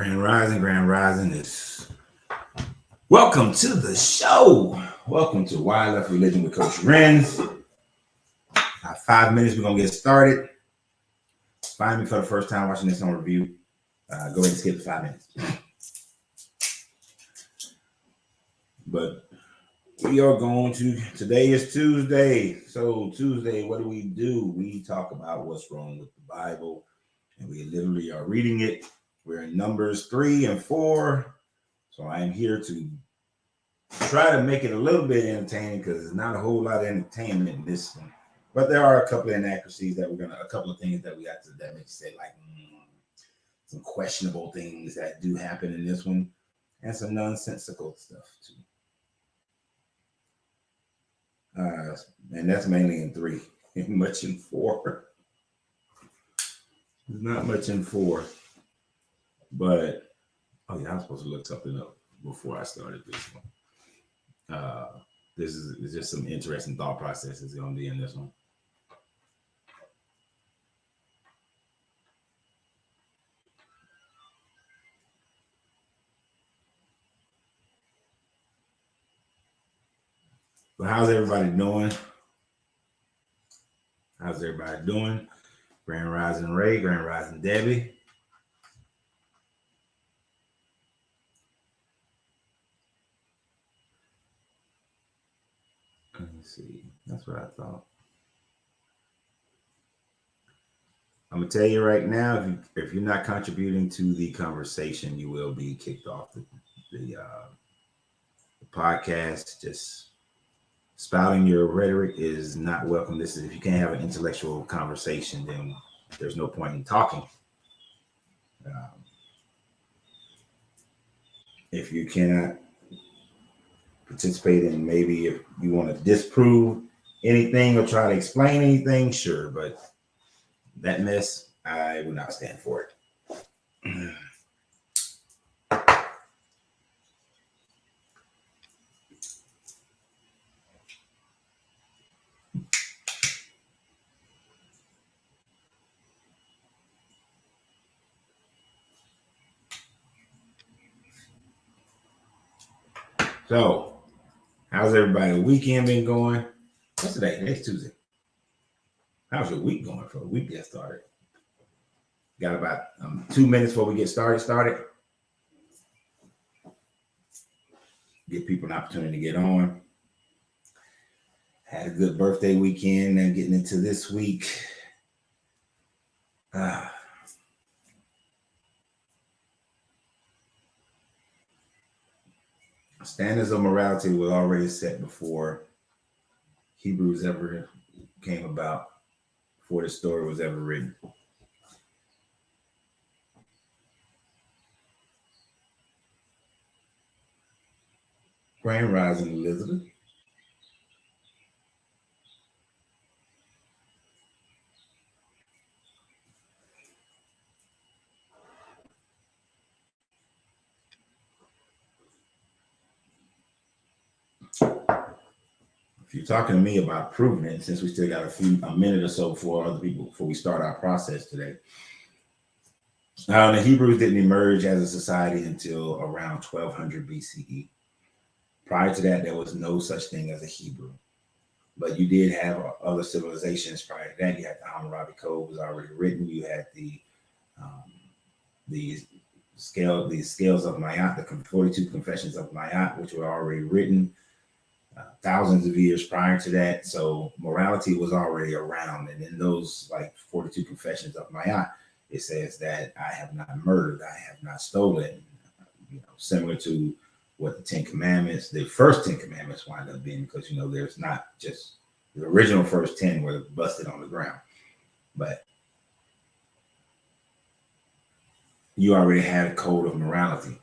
Grand Rising is welcome to the show. Welcome to Why I Left Religion with Coach Renz. 5 minutes, we're gonna get started. Find me for the first time watching this on review. Go ahead and skip the 5 minutes. But we are going to, today is Tuesday. So Tuesday, what do? We talk about what's wrong with the Bible. And we literally are reading it. We're in Numbers 3 and 4. So I am here to try to make it a little bit entertaining because there's not a whole lot of entertainment in this one. But there are a couple of inaccuracies that a couple of things that we got to, that makes it like some questionable things that do happen in this one, and some nonsensical stuff too. And that's mainly in 3, much in 4. There's not much in 4, but I was supposed to look something up before I started this one. This is just some interesting thought processes going to be in this one. But how's everybody doing? Grand Rising Ray, Grand Rising Debbie. Let me see. That's what I thought. I'm gonna tell you right now, if you're not contributing to the conversation, you will be kicked off the podcast. Just spouting your rhetoric is not welcome. This is, if you can't have an intellectual conversation, then there's no point in talking. If you cannot participate in, maybe if you want to disprove anything or try to explain anything, sure, but that mess, I would not stand for it. So, how's everybody weekend been going? What's today? Today's Tuesday. How's your week going for a week that started? Got about 2 minutes before we get started. Give people an opportunity to get on. Had a good birthday weekend and getting into this week. Standards of morality were already set before Hebrews ever came about, before the story was ever written. Grand Rising Elizabeth. If you're talking to me about proving it, since we still got a minute or so before we start our process today. The Hebrews didn't emerge as a society until around 1200 BCE. Prior to that, there was no such thing as a Hebrew. But you did have other civilizations prior to that. You had the Hammurabi Code was already written. You had the scales of Ma'at, the 42 confessions of Ma'at, which were already written thousands of years prior to that. So morality was already around. And in those like 42 confessions of Ma'at, it says that I have not murdered, I have not stolen, similar to what the 10 Commandments, the first 10 Commandments wind up being, because, there's not just the original first 10 were busted on the ground, but you already had a code of morality.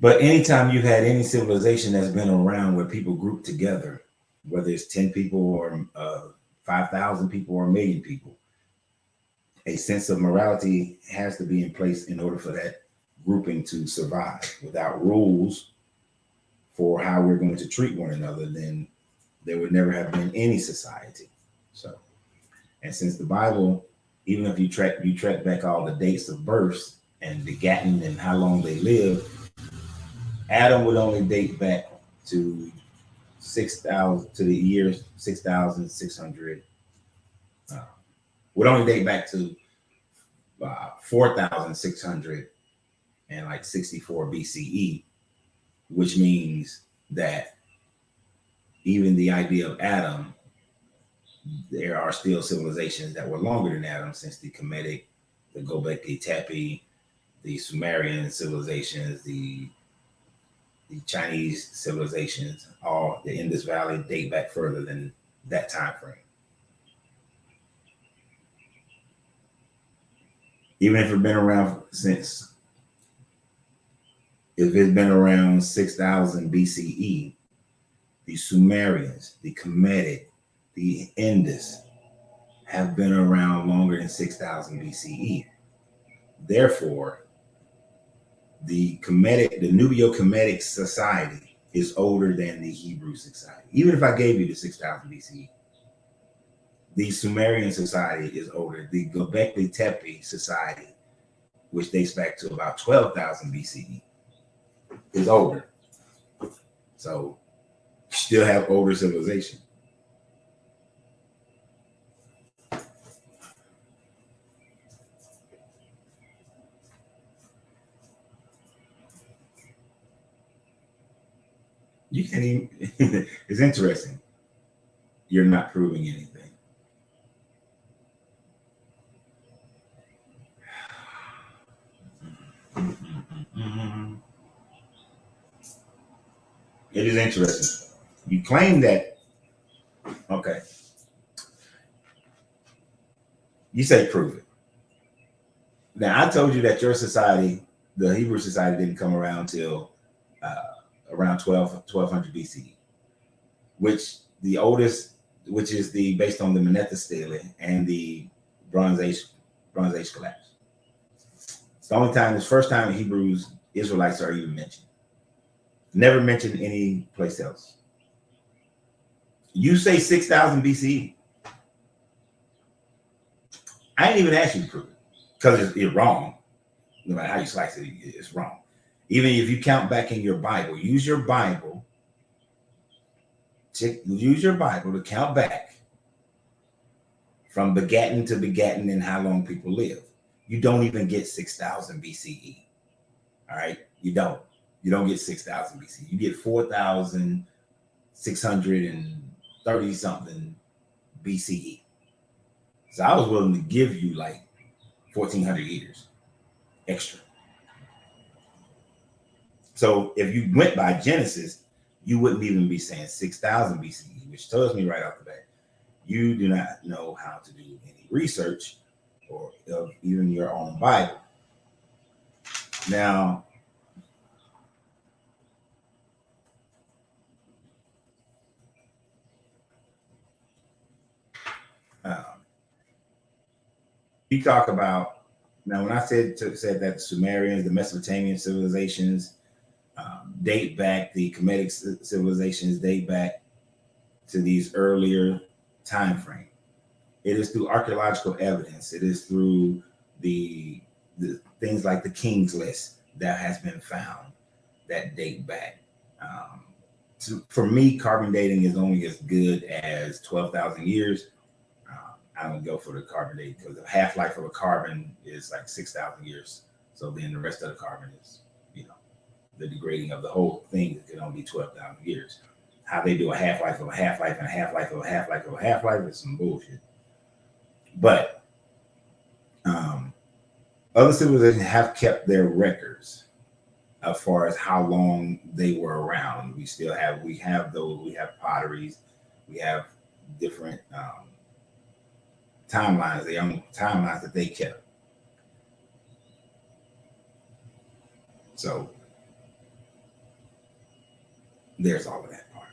But anytime you've had any civilization that's been around where people group together, whether it's 10 people or 5,000 people or 1 million people, a sense of morality has to be in place in order for that grouping to survive. Without rules for how we're going to treat one another, then there would never have been any society. So, and since the Bible, even if you track back all the dates of births and begotten and how long they lived, Adam would only date back to 6,000 to the year 6,600. Would only date back to 4,600 and like 64 BCE, which means that even the idea of Adam, there are still civilizations that were longer than Adam, since the Kemetic, the Göbekli Tepe, the Sumerian civilizations, the Chinese civilizations, all the Indus Valley date back further than that time frame. Even if it's been around since, if it's been around 6,000 BCE, the Sumerians, the Kemetic, the Indus have been around longer than 6,000 BCE. Therefore, the Nubio-Kemetic society is older than the Hebrew society. Even if I gave you the 6,000 BCE, the Sumerian society is older. The Göbekli Tepe society, which dates back to about 12,000 BCE, is older. So you still have older civilization. You can't even, it's interesting. You're not proving anything. It is interesting. You claim that, okay. You say prove it. Now, I told you that your society, the Hebrew society, didn't come around till around 1200 BCE, which the oldest, which is the based on the Monetha Stele and the Bronze Age collapse. It's the only time, it's the first time Hebrews, Israelites are even mentioned. Never mentioned any place else. You say 6,000 BCE. I ain't even asked you to prove it because it's wrong. No matter how you slice it, it's wrong. Even if you count back in your Bible, use your Bible. Use your Bible to count back from begotten to begotten and how long people live. You don't even get 6,000 BCE. All right, you don't. You don't get 6,000 BCE. You get 4,630 something BCE. So I was willing to give you like 1,400 years extra. So if you went by Genesis, you wouldn't even be saying 6,000 BCE, which tells me right off the bat, you do not know how to do any research or of even your own Bible. Now, you talk about, now when I said that the Sumerians, the Mesopotamian civilizations date back, the Kemetic civilizations date back to these earlier time frame. It is through archaeological evidence. It is through the things like the King's List that has been found that date back. For me, carbon dating is only as good as 12,000 years. I don't go for the carbon date because the half-life of a carbon is like 6,000 years. So then the rest of the carbon is, the degrading of the whole thing could only be 12,000 years. How they do a half-life of a half-life and a half-life of a half-life of a half-life is some bullshit. But other civilizations have kept their records as far as how long they were around. We have those, we have potteries, we have different timelines, their own timelines that they kept. So there's all of that part.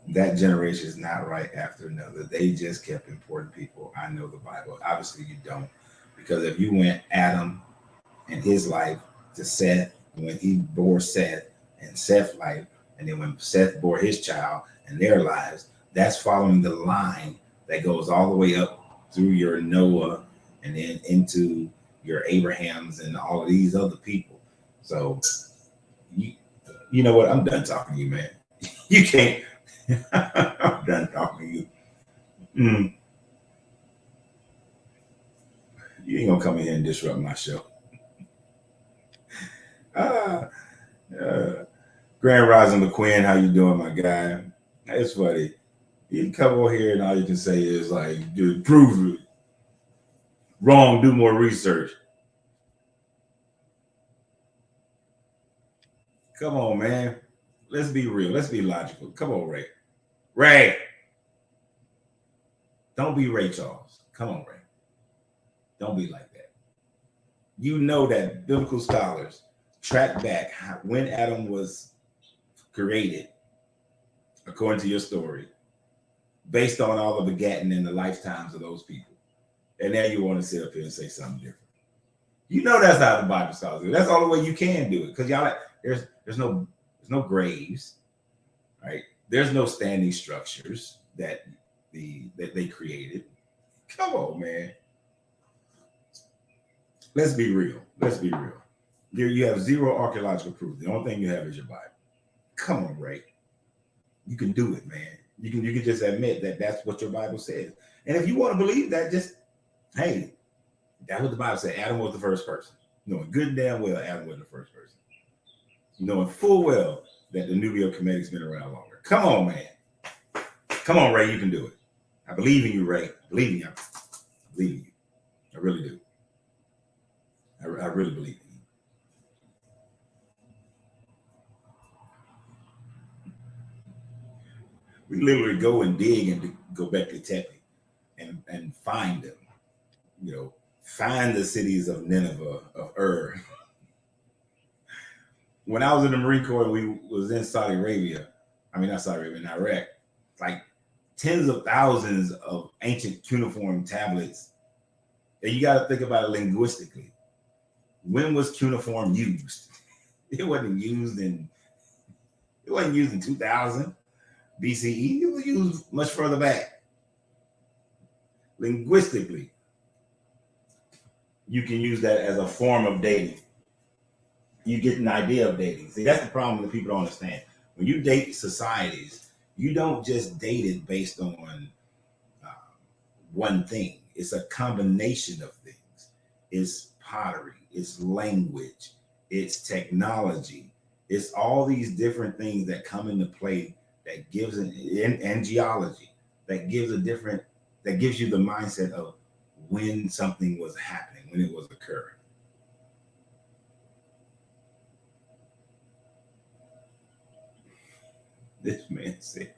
That generation is not right after another. They just kept important people. I know the Bible. Obviously, you don't. Because if you went Adam and his life to Seth, when he bore Seth and Seth's life, and then when Seth bore his child and their lives, that's following the line that goes all the way up through your Noah and then into your Abrahams and all of these other people. So you know what? I'm done talking to you, man. You can't. I'm done talking to you. Mm, you ain't gonna come in here and disrupt my show. Ah, uh, Grand Rising McQueen, how you doing, my guy? It's funny. You come over here and all you can say is like, dude, prove it. Wrong, do more research. Come on, man. Let's be real. Let's be logical. Come on, Ray. Ray. Don't be Ray Charles. Come on, Ray. Don't be like that. You know that biblical scholars track back when Adam was created, according to your story, based on all the begatting and the lifetimes of those people. And now you want to sit up here and say something different. You know that's how the Bible scholars do. That's the only way you can do it. Because y'all, there's no graves, right? There's no standing structures that they created. Come on, man. Let's be real. Let's be real. You have zero archaeological proof. The only thing you have is your Bible. Come on, Ray. You can do it, man. You can just admit that that's what your Bible says. And if you want to believe that, just, hey, that's what the Bible said. Adam was the first person. Knowing good and damn well Adam was the first person. Knowing full well that the Nubio-Kemetic's been around longer. Come on, man. Come on, Ray. You can do it. I believe in you, Ray. I believe in you. I believe in you. I really do. I really believe in you. We literally go and dig and go back to Tepe and find them. You know, find the cities of Nineveh, of Ur. When I was in the Marine Corps and we was in Saudi Arabia, I mean not Saudi Arabia, in Iraq, like tens of thousands of ancient cuneiform tablets. And you got to think about it linguistically. When was cuneiform used? It wasn't used in 2000 BCE. It was used much further back. Linguistically, you can use that as a form of dating. You get an idea of dating. See, that's the problem that people don't understand. When you date societies, you don't just date it based on one thing. It's a combination of things. It's pottery, it's language, it's technology, it's all these different things that come into play that gives and geology that gives you the mindset of when something was happening, when it was occurring. This man said,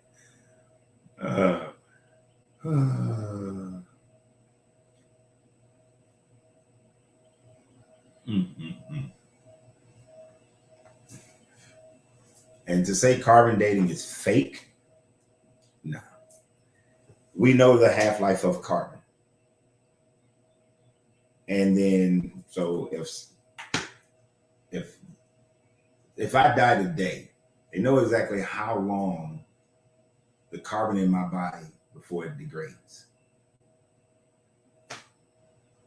And to say carbon dating is fake, no. We know the half-life of carbon. And then, so if I die today, they know exactly how long the carbon in my body before it degrades.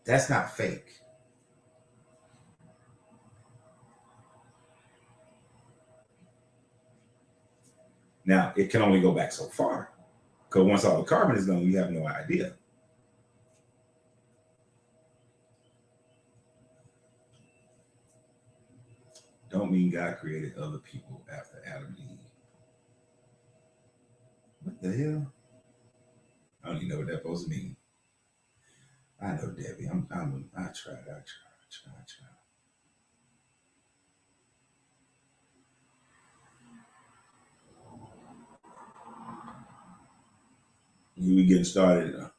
That's not fake. Now, it can only go back so far, because once all the carbon is gone, you have no idea. Don't mean God created other people after Adam and Eve. What the hell? I don't even know what that's supposed to mean. I know, Debbie. I tried. We getting started. At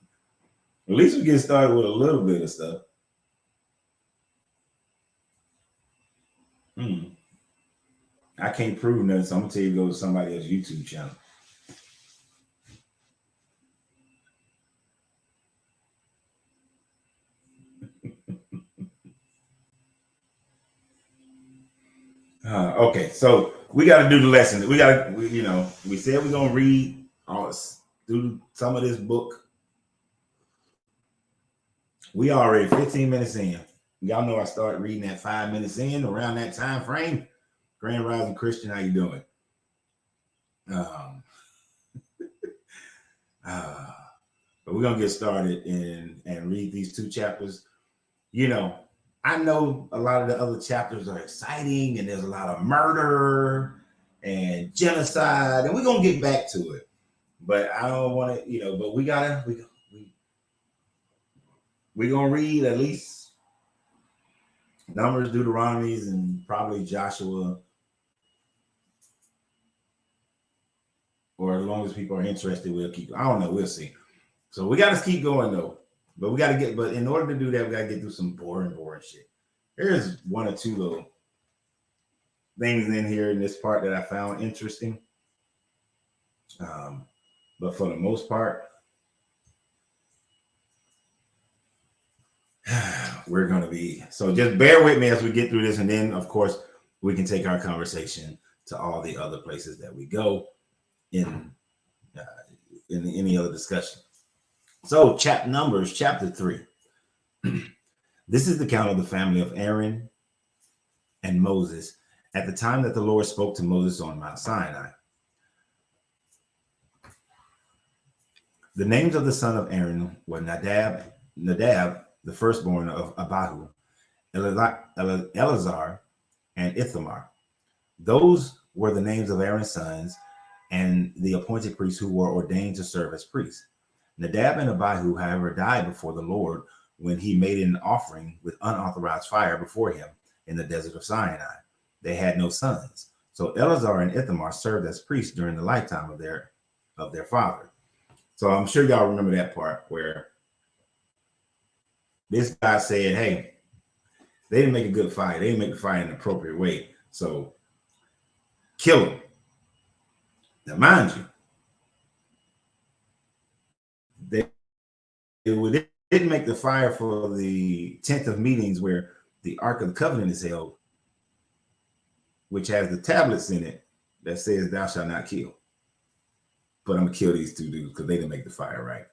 least we get started with a little bit of stuff. I can't prove nothing, so I'm gonna tell you to go to somebody else's YouTube channel. Okay, so we got to do the lesson. We said we're gonna read do some of this book We already 15 minutes in. Y'all know I start reading at 5 minutes in, around that time frame. Grand Rising Christian, how you doing? But we're gonna get started and read these 2 chapters. You know, I know a lot of the other chapters are exciting, and there's a lot of murder and genocide, and we're gonna get back to it. But I don't want to, but we're gonna read at least Numbers, Deuteronomies, and probably Joshua, or as long as people are interested, we'll keep. I don't know, we'll see. So we got to keep going though. But we got to get. But in order to do that, we got to get through some boring shit. There's 1 or 2 little things in here in this part that I found interesting. But for the most part, we're going to be. So just bear with me as we get through this, and then of course we can take our conversation to all the other places that we go in any other discussion. So Numbers chapter 3. This is the count of the family of Aaron and Moses at the time that the Lord spoke to Moses on Mount Sinai. The names of the son of Aaron were Nadab, the firstborn of Abihu, Eleazar, and Ithamar. Those were the names of Aaron's sons and the appointed priests who were ordained to serve as priests. Nadab and Abihu, however, died before the Lord when he made an offering with unauthorized fire before him in the desert of Sinai. They had no sons. So Eleazar and Ithamar served as priests during the lifetime of their father. So I'm sure y'all remember that part where this guy said, hey, they didn't make a good fire. They didn't make the fire in an appropriate way. So kill them. Now, mind you, they didn't make the fire for the tent of meetings where the Ark of the Covenant is held, which has the tablets in it that says thou shalt not kill. But I'm gonna kill these 2 dudes because they didn't make the fire right.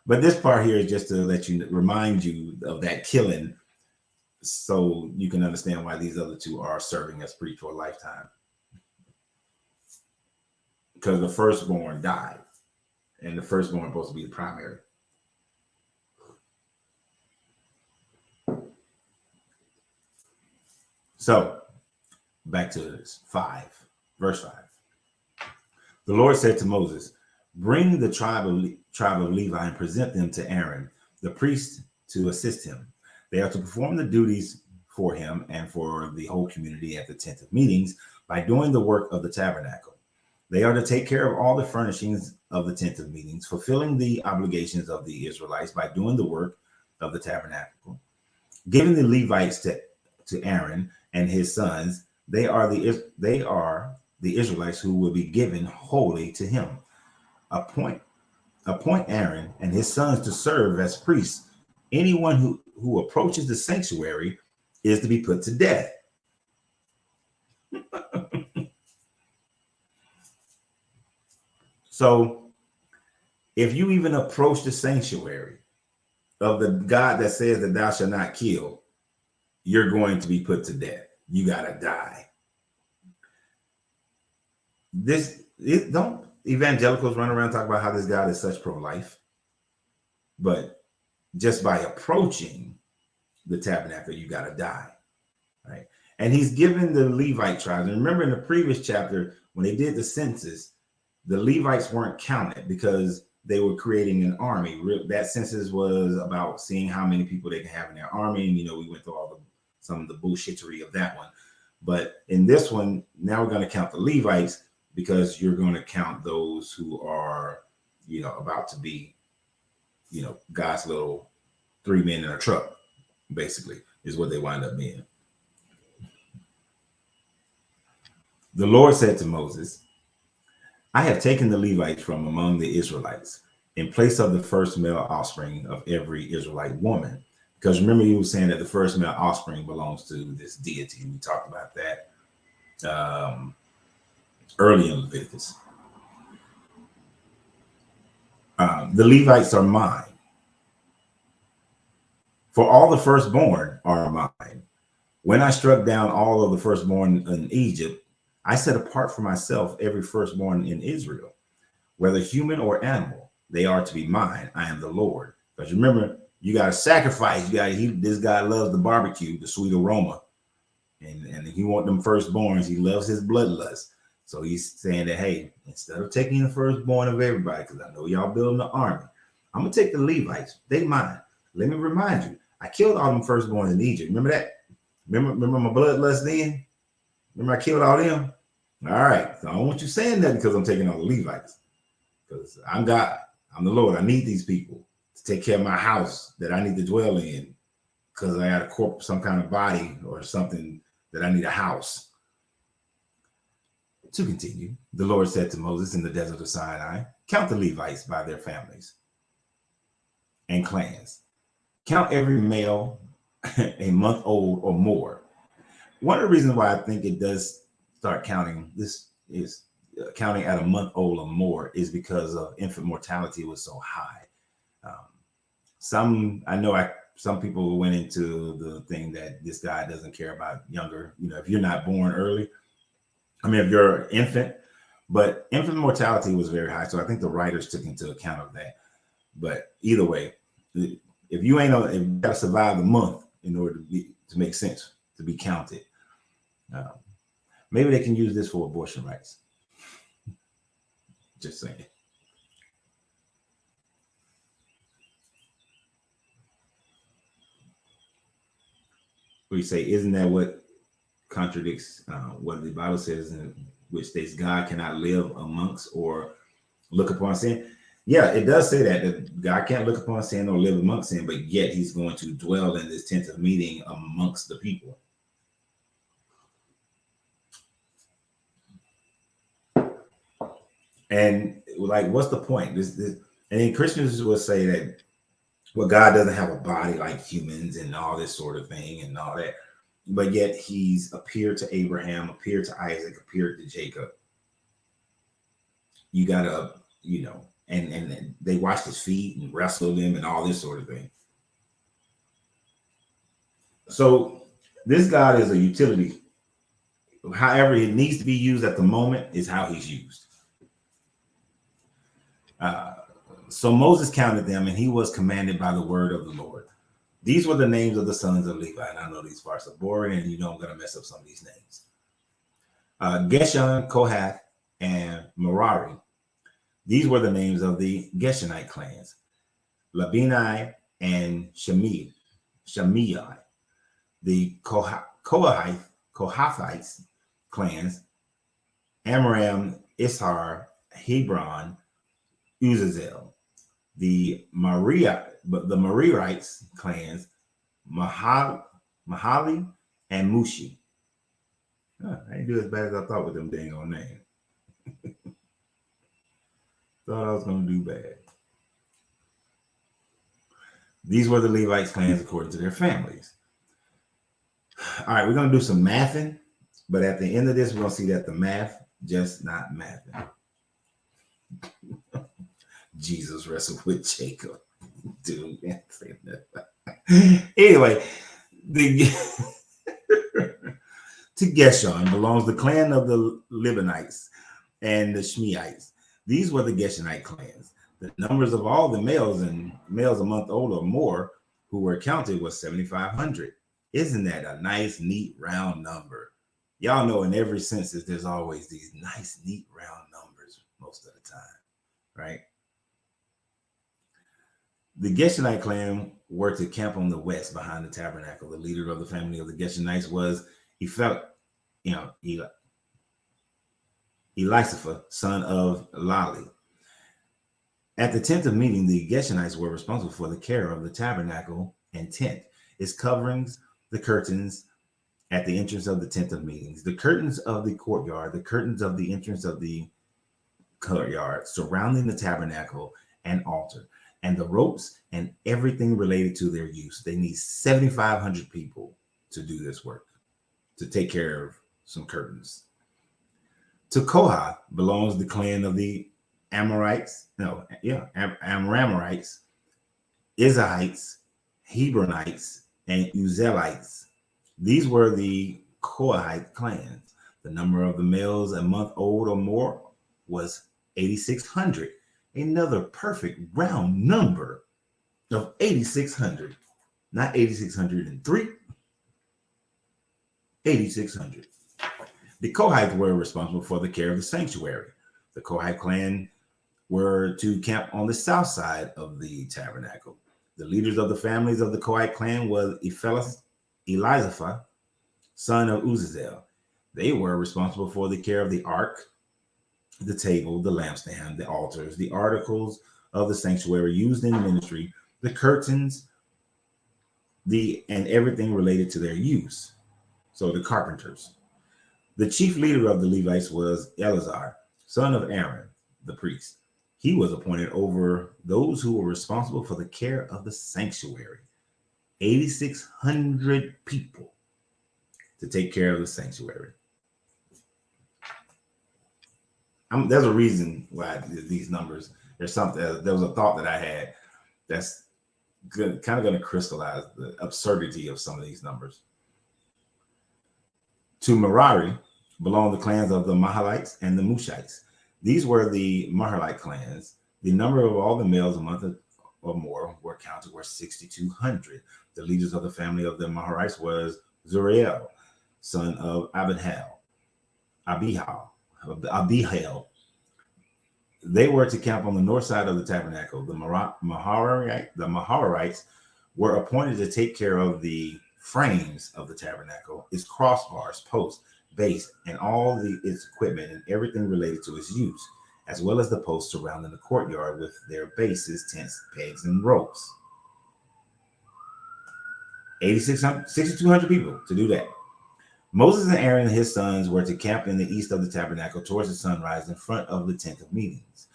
But this part here is just to remind you of that killing, so you can understand why these other 2 are serving as priests for a lifetime. Because the firstborn died, and the firstborn is supposed to be the primary. So back to this 5, verse 5. The Lord said to Moses, bring the tribe of Levi and present them to Aaron, the priest, to assist him. They are to perform the duties for him and for the whole community at the tent of meetings by doing the work of the tabernacle. They are to take care of all the furnishings of the tent of meetings, fulfilling the obligations of the Israelites by doing the work of the tabernacle. Giving the Levites to Aaron and his sons, they are the Israelites who will be given wholly to him. Appoint Aaron and his sons to serve as priests. Anyone who approaches the sanctuary is to be put to death. So if you even approach the sanctuary of the God that says that thou shalt not kill, you're going to be put to death. You gotta die. Don't evangelicals run around talking about how this God is such pro-life, but just by approaching the tabernacle, you gotta die, right? And he's given the Levite tribes. And remember in the previous chapter, when they did the census, the Levites weren't counted because they were creating an army. That census was about seeing how many people they can have in their army. And, we went through some of the bullshittery of that one. But in this one, now we're going to count the Levites because you're going to count those who are, about to be, God's little 3 men in a truck, basically, is what they wind up being. The Lord said to Moses, I have taken the Levites from among the Israelites in place of the first male offspring of every Israelite woman. Because remember, he was saying that the first male offspring belongs to this deity. We talked about that early in Leviticus. The Levites are mine. For all the firstborn are mine. When I struck down all of the firstborn in Egypt, I set apart for myself every firstborn in Israel, whether human or animal. They are to be mine. I am the Lord. Because remember, you got to sacrifice. This guy loves the barbecue, the sweet aroma, and he want them firstborns. He loves his bloodlust. So he's saying that, hey, instead of taking the firstborn of everybody, because I know y'all building the army, I'm gonna take the Levites. They mine. Let me remind you, I killed all them firstborns in Egypt. Remember that? Remember my bloodlust then? Remember I killed all them? All right. So I don't want you saying that because I'm taking all the Levites. Because I'm God. I'm the Lord. I need these people to take care of my house that I need to dwell in because I got a corp, some kind of body or something that I need a house. To continue, the Lord said to Moses in the desert of Sinai, count the Levites by their families and clans. Count every male a month old or more. One of the reasons why I think it does start counting, this is counting at a month old or more, is because of infant mortality was so high. Some people went into the thing that this guy doesn't care about younger, if you're not born early, if you're an infant, but infant mortality was very high. So I think the writers took into account of that. But either way, if you got to survive the month in order to make sense, to be counted. Maybe they can use this for abortion rights. Just saying. We say, isn't that what contradicts what the Bible says, in which states God cannot live amongst or look upon sin? Yeah, it does say that God can't look upon sin or live amongst sin, but yet he's going to dwell in this tent of meeting amongst the people. And like, what's the point? And then Christians will say that, well, God doesn't have a body like humans and all this sort of thing and all that. But yet he's appeared to Abraham, appeared to Isaac, appeared to Jacob. You gotta, and they washed his feet and wrestled him and all this sort of thing. So this God is a utility. However it needs to be used at the moment is how he's used. So Moses counted them, and he was commanded by the word of the Lord. These were the names of the sons of Levi. And I know these parts are boring, and I'm going to mess up some of these names. Gershon, Kohath, and Merari. These were the names of the Gershonite clans. Labini and Shimei. The Kohathites clans. Amram, Issachar, Hebron, Uziel. The Merarites clans, Mahali and Mushi. I didn't do as bad as I thought with them dang on names. Thought I was going to do bad. These were the Levites clans according to their families. All right, we're going to do some mathing, but at the end of this, we're going to see that the math just not mathing. Jesus wrestled with Jacob. Dude, can't say that. Anyway, to Gershon belongs the clan of the Libanites and the Shimeites. These were the Gershonite clans. The numbers of all the males a month old or more who were counted was 7,500. Isn't that a nice, neat, round number? Y'all know in every census, there's always these nice, neat, round numbers most of the time, right? The Gershonite clan were to camp on the west behind the tabernacle. The leader of the family of the Gershonites was Elisapha, son of Lali. At the tent of meeting, the Gershonites were responsible for the care of the tabernacle and tent, its coverings, the curtains at the entrance of the tent of meetings, the curtains of the courtyard, the curtains of the entrance of the courtyard surrounding the tabernacle and altar, and the ropes and everything related to their use. They need 7,500 people to do this work, to take care of some curtains. To Kohath belongs the clan of the Amramites, Izrahites, Hebronites, and Uzzielites. These were the Kohathite clans. The number of the males a month old or more was 8,600. Another perfect round number of 8,600. Not 8,603, 8,600. The Kohathites were responsible for the care of the sanctuary. The Kohathite clan were to camp on the south side of the tabernacle. The leaders of the families of the Kohathite clan was Elizaphan, son of Uzziel. They were responsible for the care of the ark, the table, the lampstand, the altars, the articles of the sanctuary used in ministry, the curtains, and everything related to their use. So the carpenters. The chief leader of the Levites was Eleazar, son of Aaron, the priest. He was appointed over those who were responsible for the care of the sanctuary. 8,600 people to take care of the sanctuary. There's a reason why these numbers. There was a thought that I had that's good, kind of going to crystallize the absurdity of some of these numbers. To Merari belonged the clans of the Mahalites and the Mushites. These were the Mahalite clans. The number of all the males a month or more were counted were 6,200. The leaders of the family of the Mahalites was Zuriel, son of Abihail. They were to camp on the north side of the tabernacle. The Maharites were appointed to take care of the frames of the tabernacle, its crossbars, posts, base, and all its equipment and everything related to its use, as well as the posts surrounding the courtyard with their bases, tents, pegs, and ropes. 6,200 people to do that. Moses and Aaron and his sons were to camp in the east of the tabernacle towards the sunrise in front of the tent of meetings.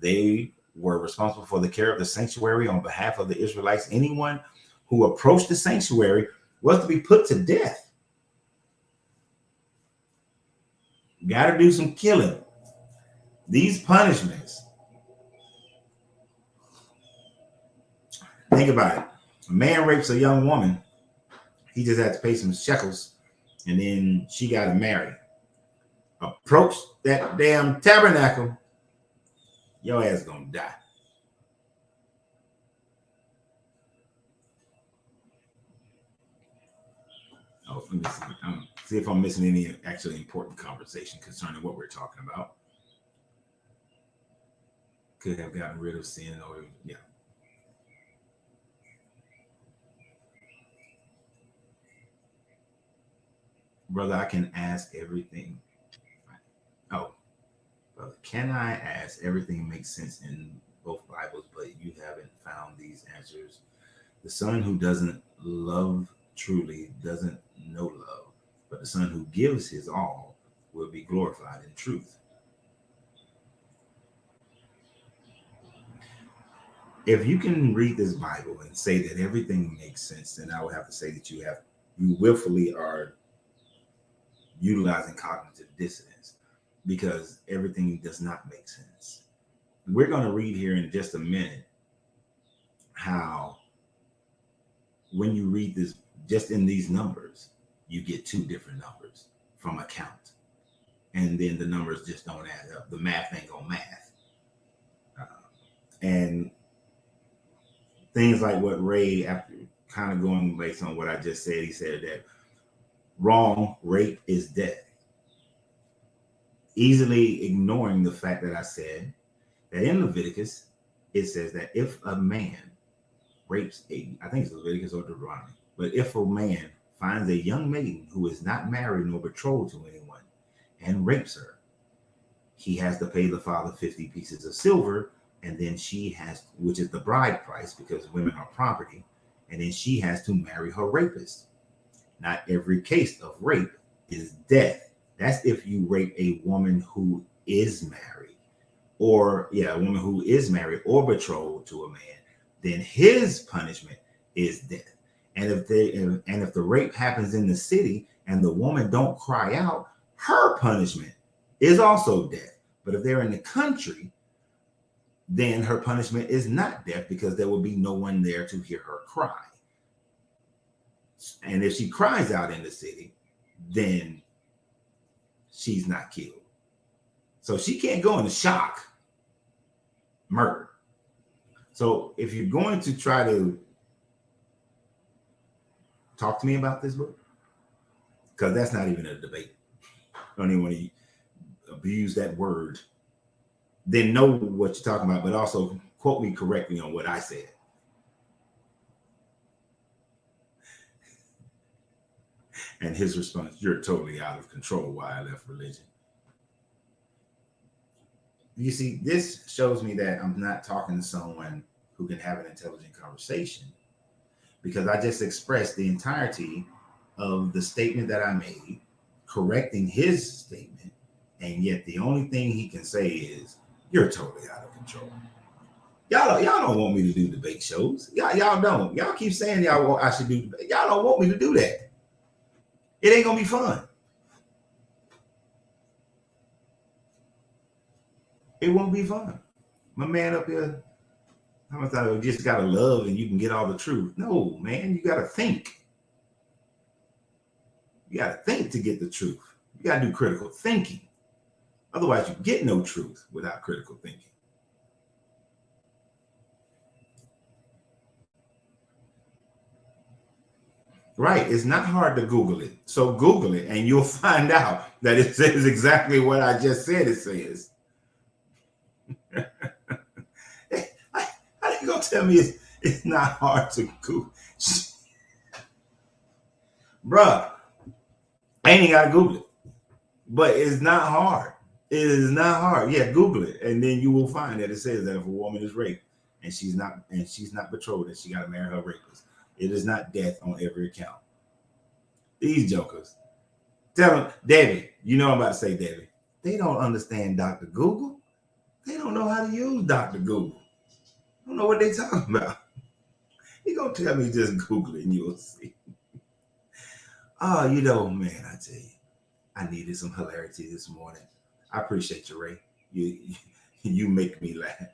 They were responsible for the care of the sanctuary on behalf of the Israelites. Anyone who approached the sanctuary was to be put to death. Got to do some killing. These punishments. Think about it. A man rapes a young woman. He just had to pay some shekels, and then she got to marry. Approach that damn tabernacle, your ass gonna die. Oh, let me see if I'm missing any actually important conversation concerning what we're talking about. Could have gotten rid of sin, or yeah. Brother, I can ask everything. Oh, brother, can I ask everything makes sense in both Bibles, but you haven't found these answers? The son who doesn't love truly doesn't know love, but the son who gives his all will be glorified in truth. If you can read this Bible and say that everything makes sense, then I would have to say that you willfully are utilizing cognitive dissonance, because everything does not make sense. We're going to read here in just a minute how when you read this, just in these numbers, you get two different numbers from a count. And then the numbers just don't add up. The math ain't gonna math. And things like what Ray, after kind of going based on what I just said, he said that wrong, rape is death. Easily ignoring the fact that I said that in Leviticus, it says that if a man rapes I think it's Leviticus or Deuteronomy, but if a man finds a young maiden who is not married nor betrothed to anyone and rapes her, he has to pay the father 50 pieces of silver, and then she has, which is the bride price because women are property, and then she has to marry her rapist. Not every case of rape is death. That's if you rape a woman who is married, or a woman who is married or betrothed to a man, then his punishment is death. And if the rape happens in the city and the woman don't cry out, her punishment is also death. But if they're in the country, then her punishment is not death, because there will be no one there to hear her cry. And if she cries out in the city, then she's not killed. So she can't go into shock, murder. So if you're going to try to talk to me about this book, because that's not even a debate. I don't even want to abuse that word. Then know what you're talking about, but also quote me correctly on what I said. And his response, you're totally out of control why I left religion. You see, this shows me that I'm not talking to someone who can have an intelligent conversation, because I just expressed the entirety of the statement that I made, correcting his statement, and yet the only thing he can say is, you're totally out of control. Y'all don't want me to do debate shows. Y'all don't. Y'all keep saying I should do. Y'all don't want me to do that. It ain't gonna be fun. It won't be fun. My man up here, I thought you just gotta love and you can get all the truth. No, man, you gotta think. You gotta think to get the truth. You gotta do critical thinking. Otherwise, you get no truth without critical thinking. Right. It's not hard to Google it. So Google it and you'll find out that it says exactly what I just said it says. How you gonna tell me it's not hard to Google? Bruh, I ain't gotta Google it. But it's not hard. It is not hard. Yeah, Google it, and then you will find that it says that if a woman is raped and she's not betrothed, that she gotta marry her rapist. It is not death on every account. These jokers. Tell them, Debbie, you know I'm about to say Debbie. They don't understand Dr. Google. They don't know how to use Dr. Google. I don't know what they're talking about. You gonna tell me just Google it and you'll see. Oh, man, I tell you, I needed some hilarity this morning. I appreciate you, Ray. You make me laugh.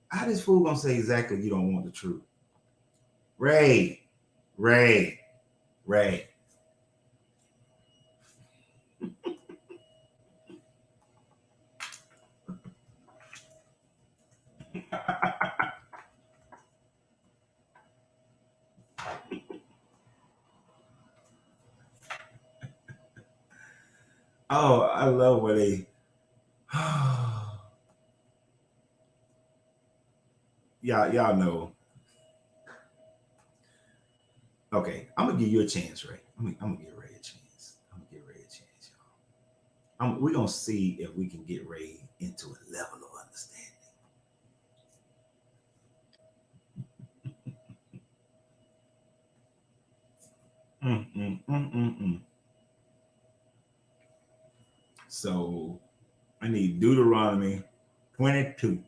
How this fool gonna say exactly you don't want the truth? Ray. Oh, I love where they. Y'all know. Okay, I'm gonna give you a chance, Ray. I'm gonna give Ray a chance. Y'all. We're gonna see if we can get Ray into a level of understanding. So I need Deuteronomy 22.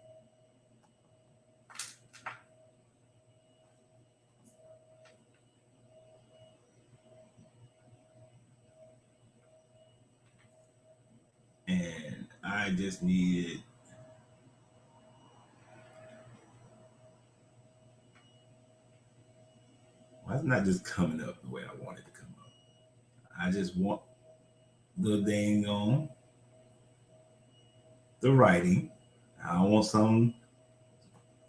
And I just needed why it's not just coming up the way I want it to come up. I just want the dang on the writing. I don't want some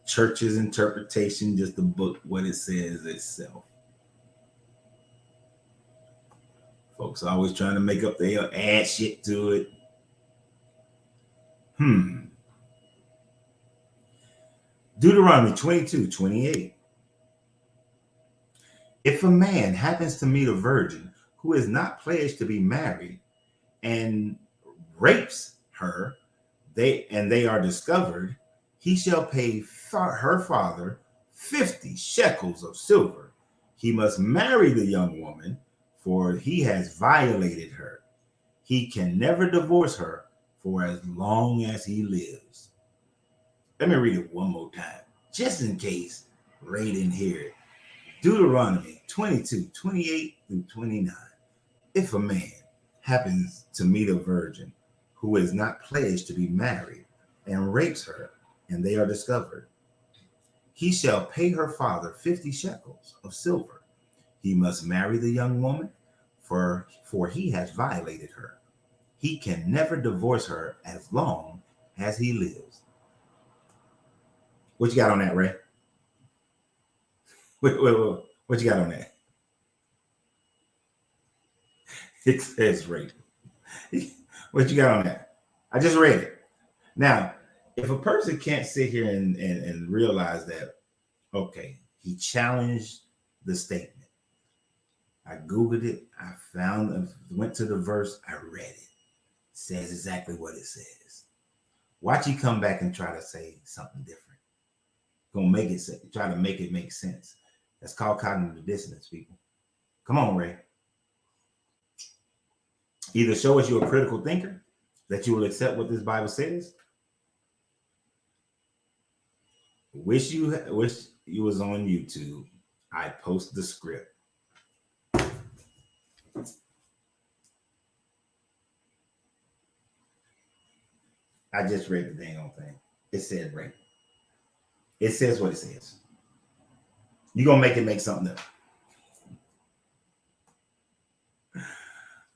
church's interpretation, just the book, what it says itself. Folks are always trying to make up their add shit to it. Deuteronomy 22:28. If a man happens to meet a virgin who is not pledged to be married and rapes her, they are discovered, he shall pay her father 50 shekels of silver. He must marry the young woman, for he has violated her. He can never divorce her for as long as he lives. Let me read it one more time, just in case Ray didn't hear it. Deuteronomy 22:28-29. If a man happens to meet a virgin who is not pledged to be married and rapes her, and they are discovered, he shall pay her father 50 shekels of silver. He must marry the young woman, for he has violated her. He can never divorce her as long as he lives. What you got on that, Ray? What you got on that? It says rape. What you got on that? I just read it. Now, if a person can't sit here and realize that, okay, he challenged the statement. I Googled it. I went to the verse. I read it. It says exactly what it says. Watch you come back and try to say something different. Try to make it make sense. That's called cognitive dissonance, people. Come on, Ray. Either show us you're a critical thinker, that you will accept what this Bible says. Wish you was on YouTube. I post the script. I just read the dang on thing. It said rape. It says what it says. You're gonna make it make something up.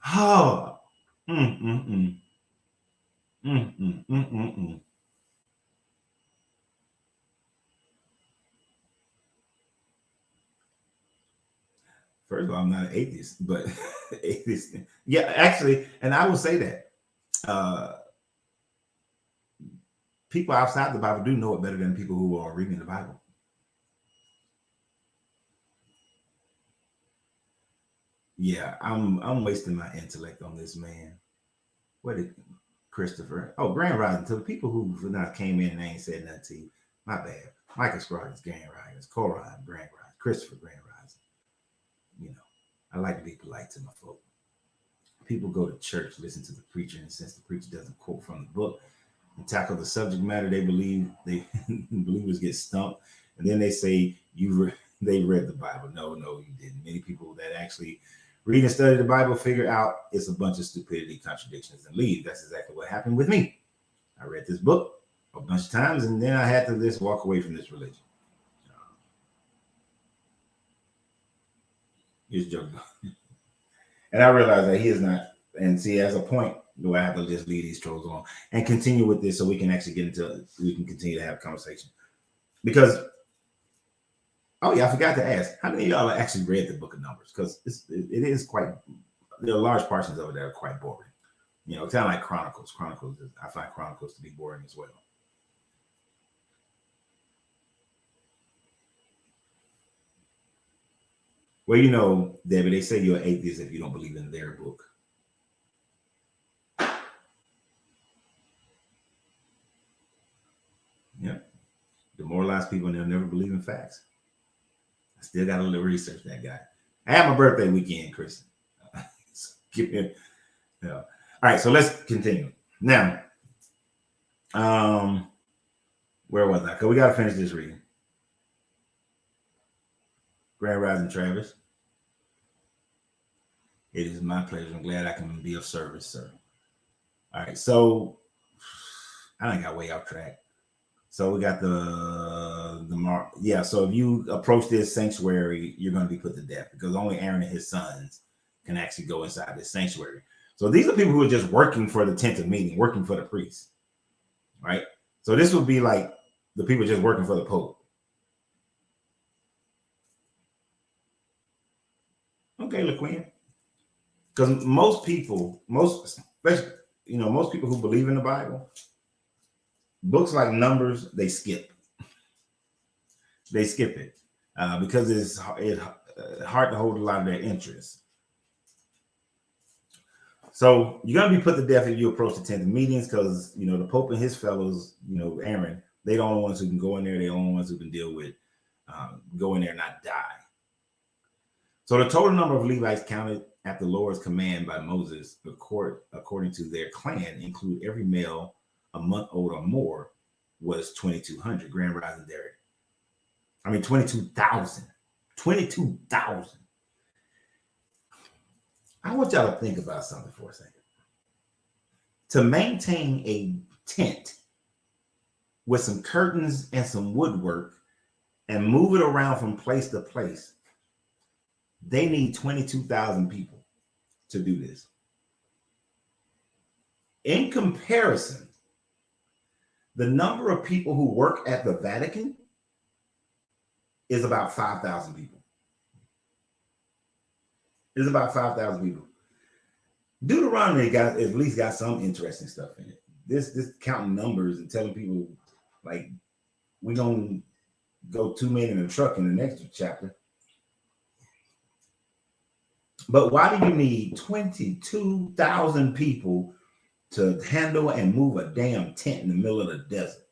Oh. First of all, I'm not an atheist, but atheist. Yeah, actually, and I will say that people outside the Bible do know it better than people who are reading the Bible. Yeah, I'm wasting my intellect on this man. What did Christopher? Oh, Grand Rising. To the people who not came in and ain't said nothing to you, my bad. Michael Scroggins, Grand Rising, Coron, Grand Rising, Christopher, Grand Rising. You know, I like to be polite to my folk. People go to church, listen to the preacher, and since the preacher doesn't quote from the book and tackle the subject matter, they believe believers get stumped, and then they say they read the Bible. No, you didn't. Many people that actually read and study the Bible figure out it's a bunch of stupidity, contradictions, and leave. That's exactly what happened with me. I read this book a bunch of times, and then I had to just walk away from this religion. He's joking. And I realized that he is not. And see, as a point, do I have to just leave these trolls alone and continue with this so we can actually we can continue to have a conversation. Because, oh yeah, I forgot to ask, how many of y'all actually read the book of Numbers? Because it is quite, there are large portions of it that are quite boring. You know, it's kind of like Chronicles. I find Chronicles to be boring as well. Well, you know, Debbie, they say you're an atheist if you don't believe in their book. Yeah. Demoralize people and they'll never believe in facts. I still got a little research that guy. I had my birthday weekend, Chris. Yeah. All right, so let's continue. Now, where was I? Because we got to finish this reading. Grand Rising Travis. It is my pleasure. I'm glad I can be of service, sir. All right, so I done got way off track. So we got the mark. Yeah, so if you approach this sanctuary, you're going to be put to death because only Aaron and his sons can actually go inside this sanctuary. So these are people who are just working for the tent of meeting, working for the priest, right? So this would be like the people just working for the Pope. Okay, LaQuinn. Because most people who believe in the Bible, books like Numbers, they skip. They skip it because it's hard to hold a lot of their interest. So you're going to be put to death if you approach the tent of meetings because, you know, the Pope and his fellows, you know, Aaron, they're the only ones who can go in there. They're the only ones who can deal with, go in there and not die. So the total number of Levites counted at the Lord's command by Moses, according to their clan, include every male a month old or more, was 2,200. Grand Rising Derek. I mean, 22,000. 22,000. I want y'all to think about something for a second. To maintain a tent with some curtains and some woodwork and move it around from place to place, They need 22,000 people to do this. In comparison, the number of people who work at the Vatican is about 5,000 people. It's about 5,000 people. Deuteronomy got at least got some interesting stuff in it. This counting numbers and telling people like we're gonna go 2 men in a truck in the next chapter. But why do you need 22,000 people to handle and move a damn tent in the middle of the desert?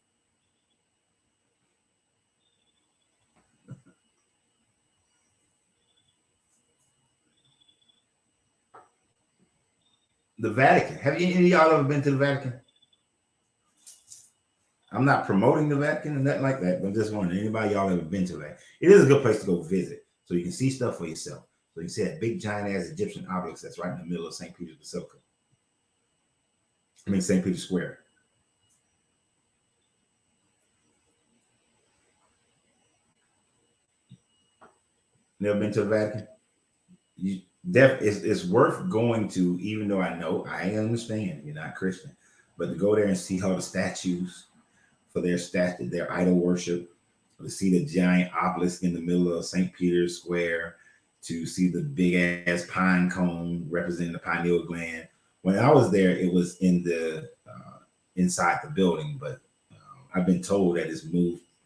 The Vatican. Have any of y'all ever been to the Vatican? I'm not promoting the Vatican and nothing like that, but I'm just wondering, anybody y'all ever been to that? It is a good place to go visit, so you can see stuff for yourself. So you can see that big giant ass Egyptian obelisk that's right in the middle of St. Peter's Basilica. I mean St. Peter's Square. Never been to the Vatican? It's worth going to, even though I understand you're not Christian, but to go there and see all the statues for their idol worship, to see the giant obelisk in the middle of St. Peter's Square, to see the big ass pine cone representing the pineal gland. When I was there, it was in the inside the building, but I've been told that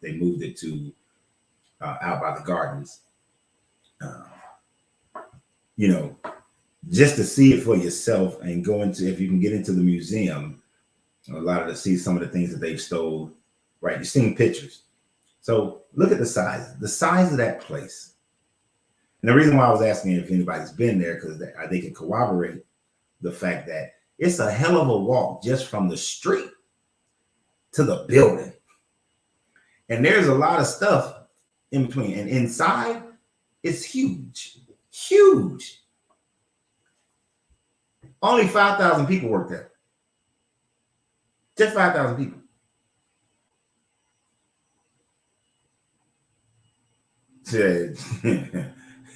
they moved it to out by the gardens. You know, just to see it for yourself and go into, if you can get into the museum, a lot of to see some of the things that they've stole, right? You're seeing pictures. So look at the size of that place. And the reason why I was asking if anybody's been there, because they can corroborate the fact that it's a hell of a walk just from the street to the building. And there's a lot of stuff in between. And inside, it's huge. Huge. Only 5,000 people work there. Just 5,000 people.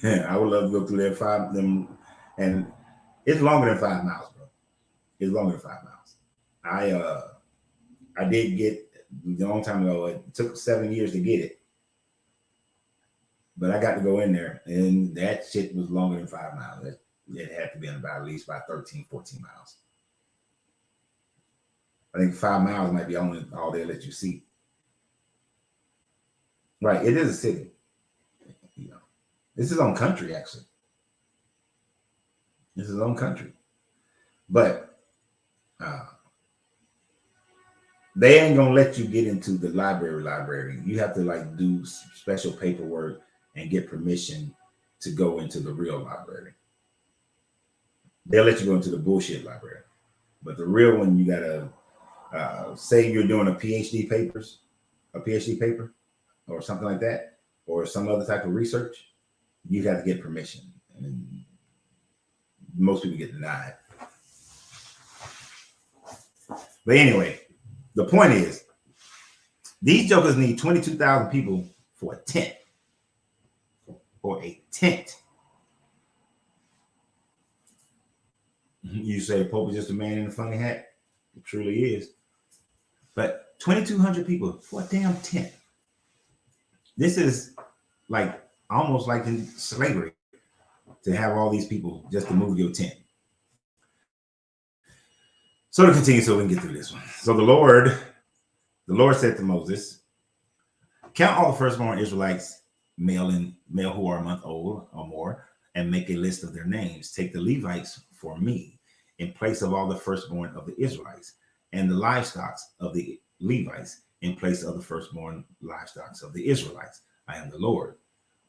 I would love to go through there and it's longer than 5 miles, bro. It's longer than 5 miles. I did get a long time ago. It took 7 years to get it, but I got to go in there, and that shit was longer than 5 miles. It had to be about at least about 13, 14 miles. I think 5 miles might be all they'll let you see. Right, it is a city. You know, this is on country, actually. This is on country, but they ain't gonna let you get into the library. You have to like do special paperwork and get permission to go into the real library. They'll let you go into the bullshit library, but the real one, you gotta say you're doing a PhD paper, or something like that, or some other type of research. You have to get permission, and most people get denied. But anyway, the point is, these jokers need 22,000 people for a tent. For a tent. You say Pope is just a man in a funny hat? It truly is. But 2,200 people for a damn tent. This is like almost like in slavery to have all these people just to move your tent. So to continue, so we can get through this one. So the Lord said to Moses, count all the firstborn Israelites, male who are a month old or more, and make a list of their names. Take the Levites for me in place of all the firstborn of the Israelites, and the livestock of the Levites in place of the firstborn livestock of the Israelites. I am the Lord.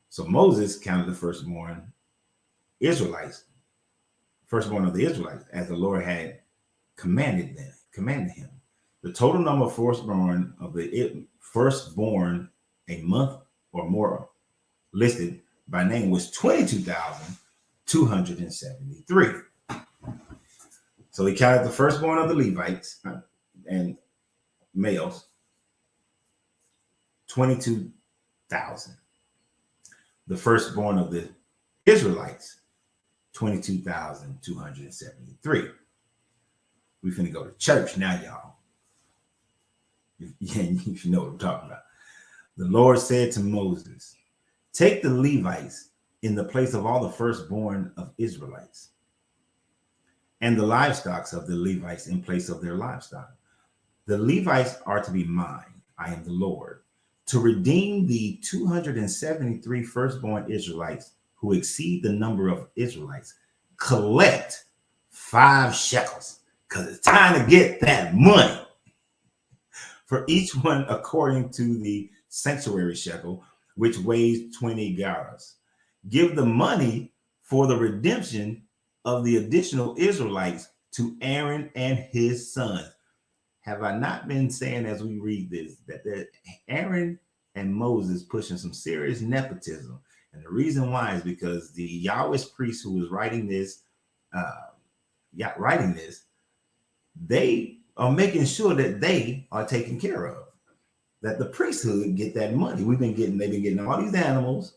So Moses counted the firstborn Israelites, firstborn of the Israelites, as the Lord had commanded him. The total number of firstborn a month or more listed by name was 22,273. So he counted the firstborn of the Levites and males, 22,000. The firstborn of the Israelites, 22,273. We finna go to church now, y'all. Yeah, you know what I'm talking about. The Lord said to Moses, take the Levites in the place of all the firstborn of Israelites, and the livestock of the Levites in place of their livestock. The Levites are to be mine. I am the Lord, to redeem the 273 firstborn Israelites who exceed the number of Israelites. Collect 5 shekels, because it's time to get that money. For each one according to the sanctuary shekel, which weighs 20 gerahs. Give the money for the redemption of the additional Israelites to Aaron and his sons. Have I not been saying as we read this that Aaron and Moses pushing some serious nepotism? And the reason why is because the Yahweh priest who was writing this, they are making sure that they are taken care of, that the priesthood get that money. They've been getting all these animals,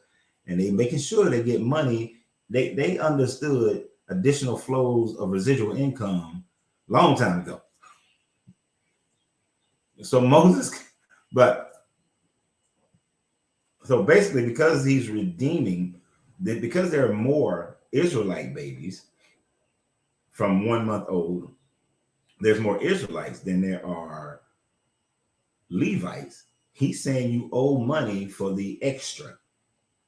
and they making sure they get money. They understood additional flows of residual income long time ago. So so basically, because he's redeeming, because there are more Israelite babies from 1 month old, there's more Israelites than there are Levites. He's saying you owe money for the extra,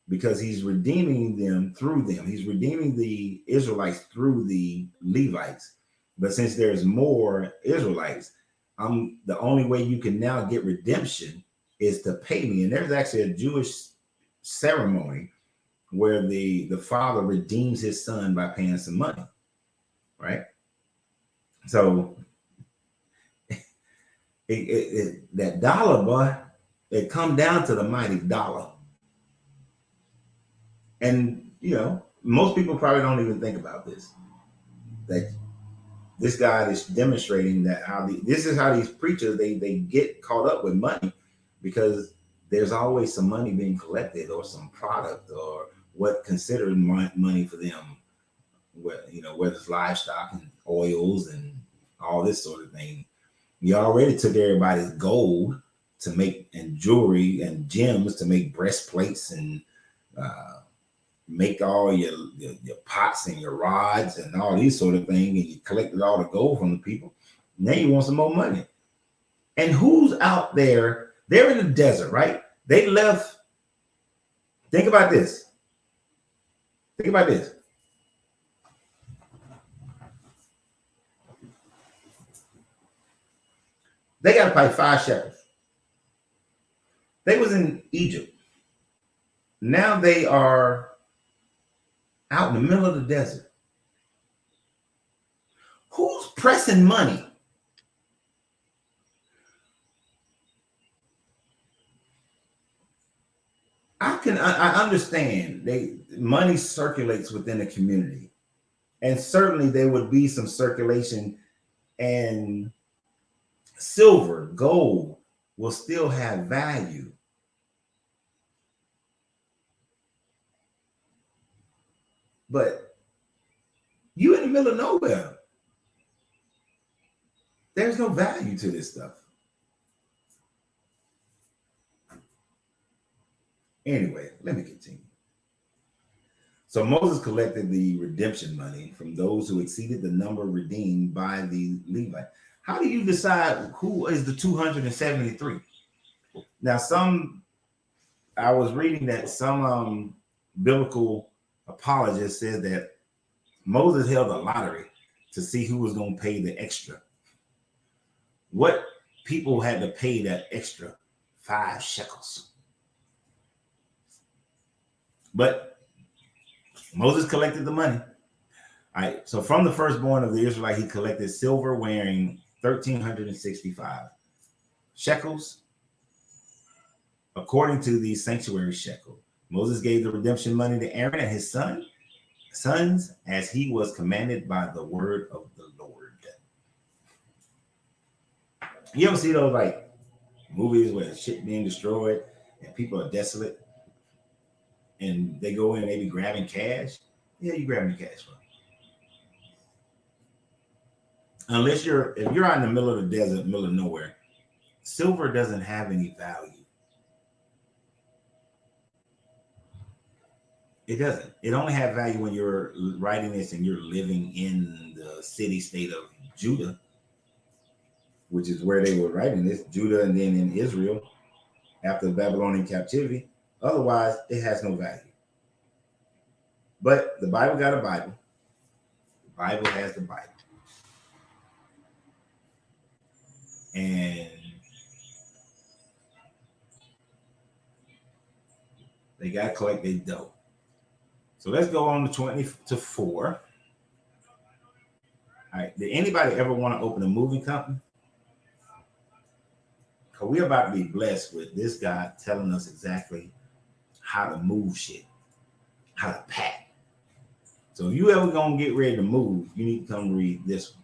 because he's redeeming them through them. He's redeeming the Israelites through the Levites. But since there's more Israelites, the only way you can now get redemption is to pay me. And there's actually a Jewish ceremony where the father redeems his son by paying some money, right? So that dollar, boy, it come down to the mighty dollar. And most people probably don't even think about this, that this guy is demonstrating that this is how these preachers they get caught up with money, because there's always some money being collected, or some product, or what considered money for them, whether it's livestock and oils and all this sort of thing. You already took everybody's gold to make, and jewelry and gems to make breastplates, and make all your pots and your rods and all these sort of things, and you collected all the gold from the people. Now you want some more money. And who's out there? They're in the desert, right? They left. Think about this. Think about this. They got to pay 5 shekels. They was in Egypt. Now they are out in the middle of the desert. Who's pressing money? I understand money circulates within a community, and certainly there would be some circulation, and silver, gold will still have value. But you in the middle of nowhere. There's no value to this stuff. Anyway, let me continue. So Moses collected the redemption money from those who exceeded the number redeemed by the Levite. How do you decide who is the 273? Now, I was reading that some biblical apologist said that Moses held a lottery to see who was going to pay the extra. What people had to pay that extra 5 shekels? But Moses collected the money. All right. So from the firstborn of the Israelite, he collected silver weighing 1,365 shekels, according to the sanctuary shekel. Moses gave the redemption money to Aaron and his sons, as he was commanded by the word of the Lord. You ever see those movies where shit being destroyed and people are desolate, and they go in and they be grabbing cash. Yeah, you grabbing the cash from. Unless if you're out in the middle of the desert, middle of nowhere, silver doesn't have any value. It doesn't. It only has value when you're writing this and you're living in the city state of Judah, which is where they were writing this, Judah, and then in Israel after the Babylonian captivity. Otherwise, it has no value. But the Bible got a Bible. The Bible has the Bible. And they got to collect their dough. So let's go on to 20-4. All right. Did anybody ever want to open a moving company? Because we're about to be blessed with this guy telling us exactly how to move shit, how to pack. So if you ever going to get ready to move, you need to come read this one.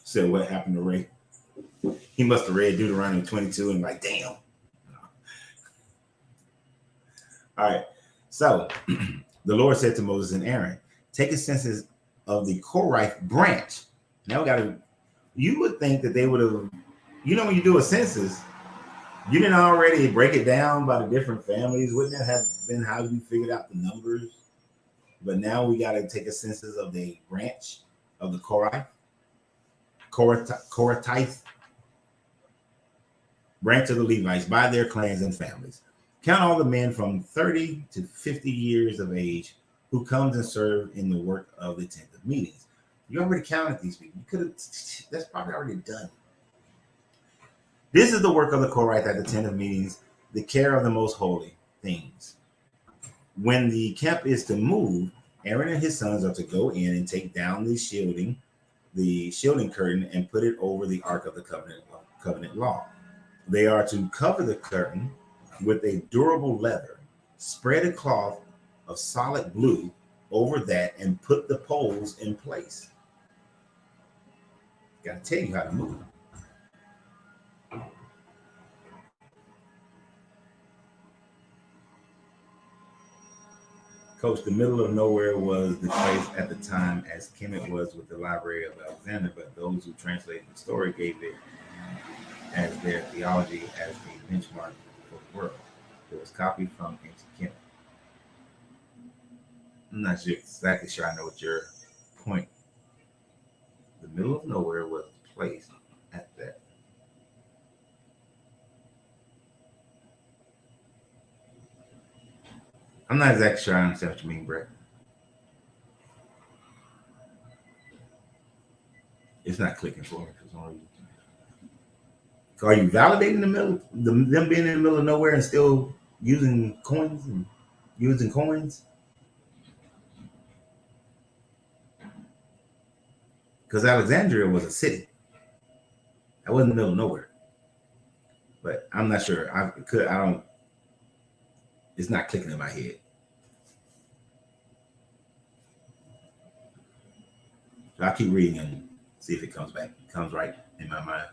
So what happened to Ray? He must have read Deuteronomy 22 and like, damn. All right. So the Lord said to Moses and Aaron, take a census of the Korite branch. Now we got to, you would think that they would have, when you do a census, you didn't already break it down by the different families. Wouldn't that have been how you figured out the numbers? But now we got to take a census of the branch of the Korathite branch of the Levites by their clans and families. Count all the men from 30 to 50 years of age who comes and serve in the work of the tent of meetings. You already counted these people. You could have, that's probably already done. This is the work of the Korite at the tent of meetings, the care of the most holy things. When the camp is to move, Aaron and his sons are to go in and take down the shielding curtain, and put it over the ark of the covenant law. They are to cover the curtain with a durable leather, spread a cloth of solid blue over that, and put the poles in place. Got to tell you how to move. Coach, the middle of nowhere was the place at the time as Kemet was with the Library of Alexander, but those who translated the story gave it as their theology as the benchmark for the world. It was copied from ancient Kemet. I'm not exactly sure I know what your point. The middle of nowhere was the place at that. I'm not exactly sure I understand what you mean, Brett. It's not clicking for me for some reason. Are you validating them being in the middle of nowhere and still using coins and using coins? Because Alexandria was a city. That wasn't the middle of nowhere. But I'm not sure. It's not clicking in my head. So I'll keep reading and see if it comes right in my mind.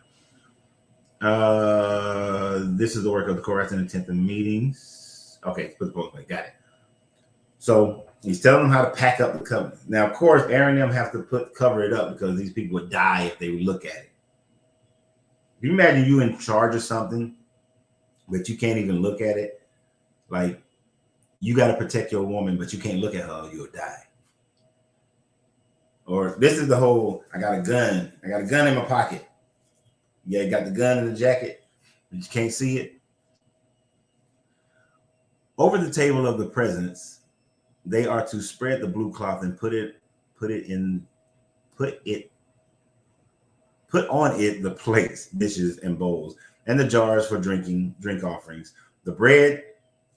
This is the work of the Korah in the 10th of meetings. Okay, put the post back. Got it. So he's telling them how to pack up the covenant. Now, of course, Aaron and them have to cover it up because these people would die if they would look at it. Can you imagine you in charge of something, but you can't even look at it? Like, you got to protect your woman, but you can't look at her or you'll die. Or this is the whole, I got a gun in my pocket. Yeah, got the gun in the jacket, but you can't see it. Over the table of the presence, they are to spread the blue cloth and put on it the plates, dishes, and bowls, and the jars for drink offerings. The bread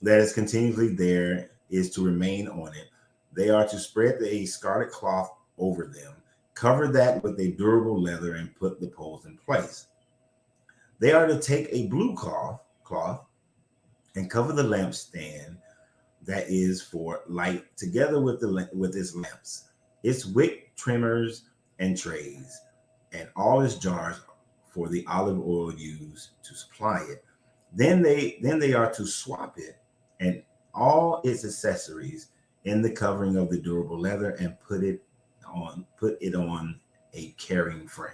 that is continually there is to remain on it. They are to spread a scarlet cloth over them, cover that with a durable leather, and put the poles in place. They are to take a blue cloth and cover the lampstand that is for light, together with its lamps, its wick trimmers and trays, and all its jars for the olive oil used to supply it. Then they are to swap it and all its accessories in the covering of the durable leather and put it on a carrying frame.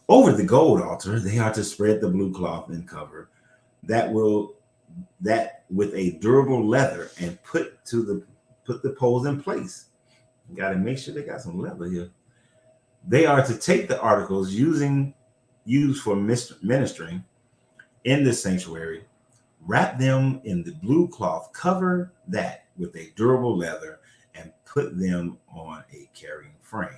Over the gold altar, they are to spread the blue cloth and cover that with a durable leather and put the poles in place. You got to make sure they got some leather here. They are to take the articles used for ministering in the sanctuary, wrap them in the blue cloth, cover that with a durable leather, and put them on a carrying frame.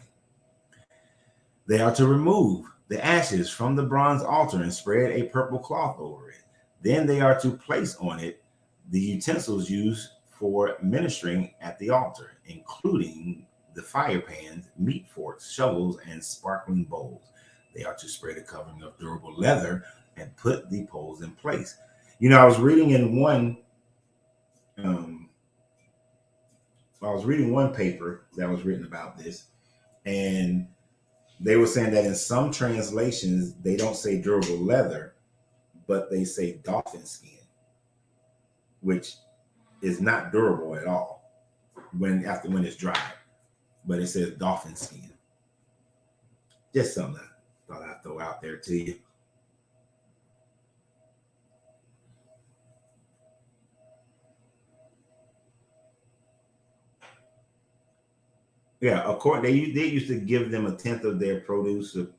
They are to remove the ashes from the bronze altar and spread a purple cloth over it. Then they are to place on it the utensils used for ministering at the altar, including the fire pans, meat forks, shovels, and sparkling bowls. They are to spread a covering of durable leather and put the poles in place. I was reading in one paper that was written about this, and they were saying that in some translations they don't say durable leather, but they say dolphin skin, which is not durable at all when it's dry, but it says dolphin skin. Just something I thought I'd throw out there to you. Yeah, according they used to give them a tenth of their produce, and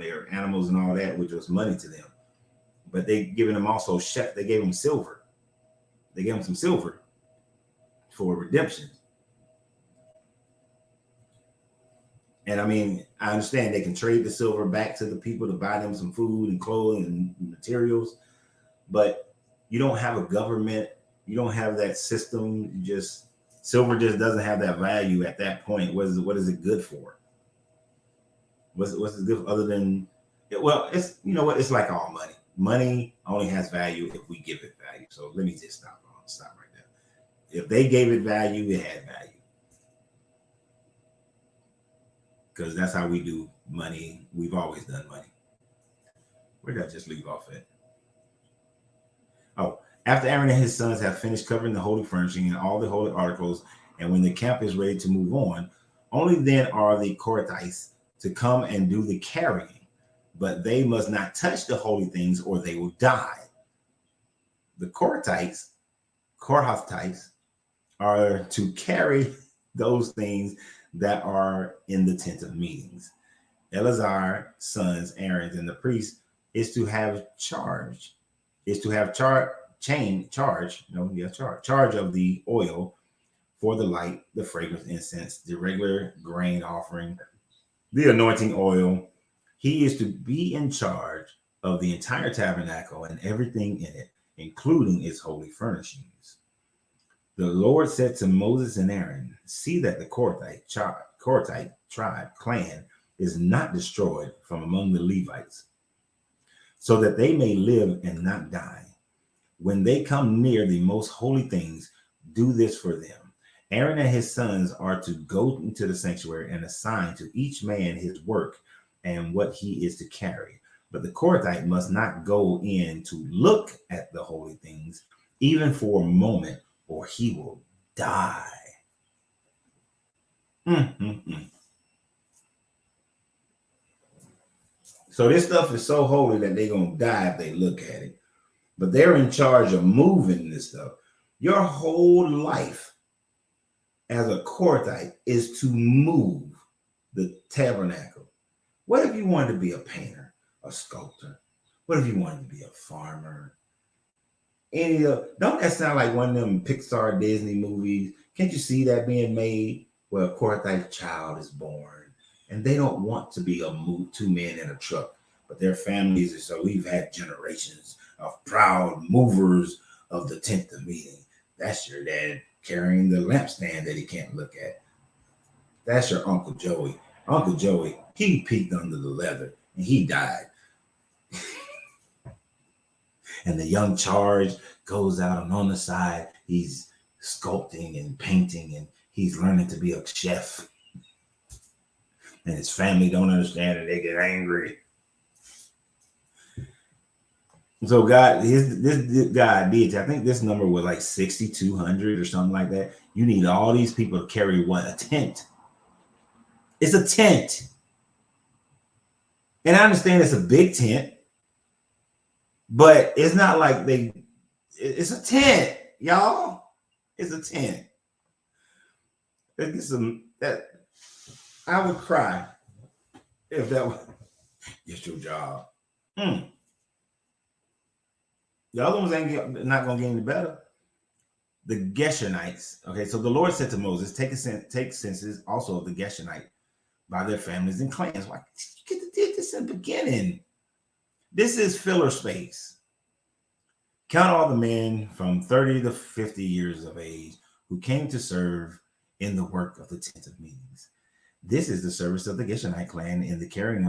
their animals and all that, which was money to them. But they giving them also they gave them silver. They gave them some silver for redemption. And I mean, I understand they can trade the silver back to the people to buy them some food and clothing and materials, but you don't have a government, you don't have that system. Silver just doesn't have that value at that point. What is it good for? What's it good for other than? Well, it's it's like all money. Money only has value if we give it value. So let me just stop right there. If they gave it value, it had value. Because that's how we do money. We've always done money. Where did I just leave off at? Oh, after Aaron and his sons have finished covering the holy furnishing and all the holy articles, and when the camp is ready to move on, only then are the Kohathites to come and do the carrying. But they must not touch the holy things or they will die. The Kohathites are to carry those things that are in the tent of meetings. Eleazar's sons, Aaron's, and the priest is to have charge of the oil for the light, the fragrance incense, the regular grain offering, the anointing oil. He is to be in charge of the entire tabernacle and everything in it, including its holy furnishings. The Lord said to Moses and Aaron, see that the Kohathite clan is not destroyed from among the Levites, so that they may live and not die. When they come near the most holy things, do this for them. Aaron and his sons are to go into the sanctuary and assign to each man his work and what he is to carry. But the Kohathite must not go in to look at the holy things, even for a moment, or he will die. So this stuff is so holy that they're going to die if they look at it. But they're in charge of moving this stuff. Your whole life as a Kohathite is to move the tabernacle. What if you wanted to be a painter, a sculptor? What if you wanted to be a farmer? Don't that sound like one of them Pixar Disney movies? Can't you see that being made where a Kohathite child is born and they don't want to be two men in a truck, but their families are, so we've had generations of proud movers of the tent of meeting. That's your dad carrying the lampstand that he can't look at. That's your Uncle Joey. Uncle Joey, he peeked under the leather and he died. And the young Charge goes out and on the side, he's sculpting and painting and he's learning to be a chef. And his family don't understand it. They get angry. So God, this God did. I think this number was like 6,200 or something like that. You need all these people to carry what? A tent. It's a tent. And I understand it's a big tent, but it's not like it's a tent, y'all. It's a tent. Let's get some that I would cry if that was just your job. Mm. The other ones not gonna get any better. The Gershonites. Okay, so the Lord said to Moses, take census also of the Gershonite by their families and clans. Why you did this in the beginning? This is filler space. Count all the men from 30 to 50 years of age who came to serve in the work of the tent of meetings. This is the service of the Gershonite clan in the carrying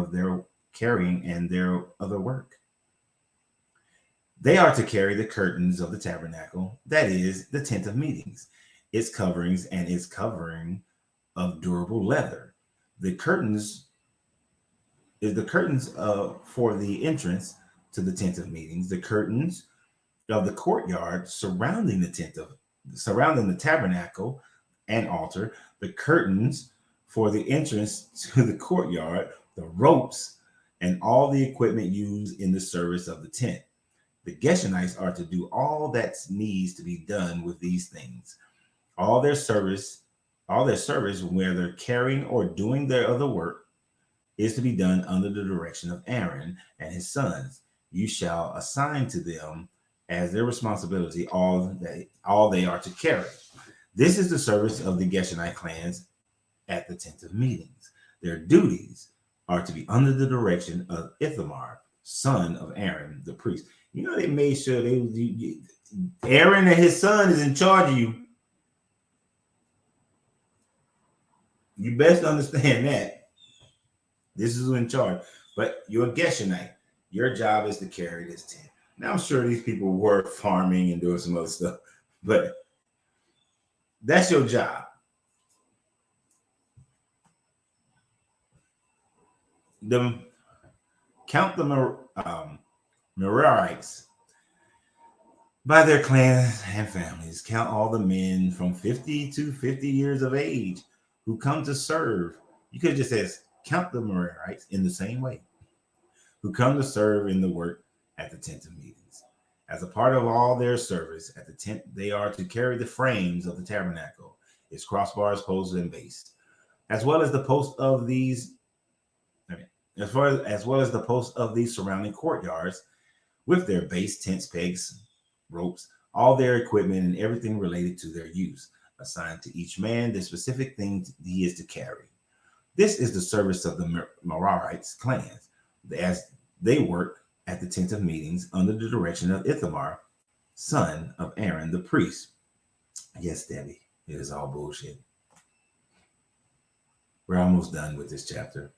and their other work. They are to carry the curtains of the tabernacle, that is, the tent of meetings, its coverings and its covering of durable leather. The curtains for the entrance to the tent of meetings, the curtains of the courtyard surrounding the tabernacle and altar, the curtains for the entrance to the courtyard, the ropes, and all the equipment used in the service of the tent. The Gershonites are to do all that needs to be done with these things. All their service, whether carrying or doing their other work, is to be done under the direction of Aaron and his sons. You shall assign to them as their responsibility all they are to carry. This is the service of the Gershonite clans at the tent of meetings. Their duties are to be under the direction of Ithamar, son of Aaron, the priest. You know, they made sure Aaron and his son is in charge of you. You best understand that. This is who's in charge. But you're a Gershonite. Your job is to carry this tent. Now, I'm sure these people were farming and doing some other stuff, but that's your job. Count the Merarites by their clans and families. Count all the men from 50 to 50 years of age who come to serve. You could just say, count the Merarites in the same way, who come to serve in the work at the tent of meetings. As a part of all their service at the tent, they are to carry the frames of the tabernacle, its crossbars, posts, and base, as well as the posts of these surrounding courtyards, with their base, tents, pegs, ropes, all their equipment, and everything related to their use, assigned to each man the specific thing he is to carry. This is the service of the Merarites clans, as they work at the tent of meetings under the direction of Ithamar, son of Aaron the priest. Yes, Debbie, it is all bullshit. We're almost done with this chapter.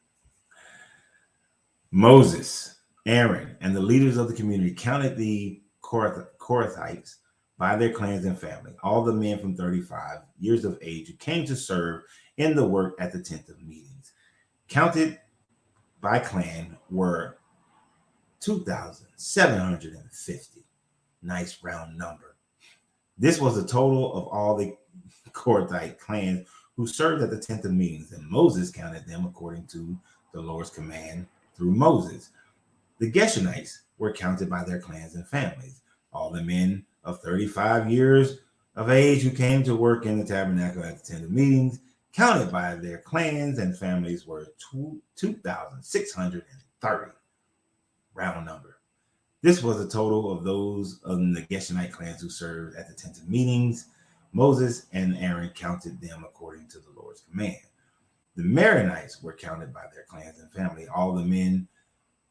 Moses, Aaron, and the leaders of the community counted the Kohathites by their clans and family, all the men from 35 years of age who came to serve in the work at the tent of meetings. Counted by clan were 2,750. Nice round number. This was the total of all the Kohathite clans who served at the tent of meetings, and Moses counted them according to the Lord's command through Moses. The Gershonites were counted by their clans and families. All the men of 35 years of age who came to work in the tabernacle at the tent of meetings, counted by their clans and families, were 2,630. Round number. This was the total of those of the Gershonite clans who served at the tent of meetings. Moses and Aaron counted them according to the Lord's command. The Merarites were counted by their clans and family. All the men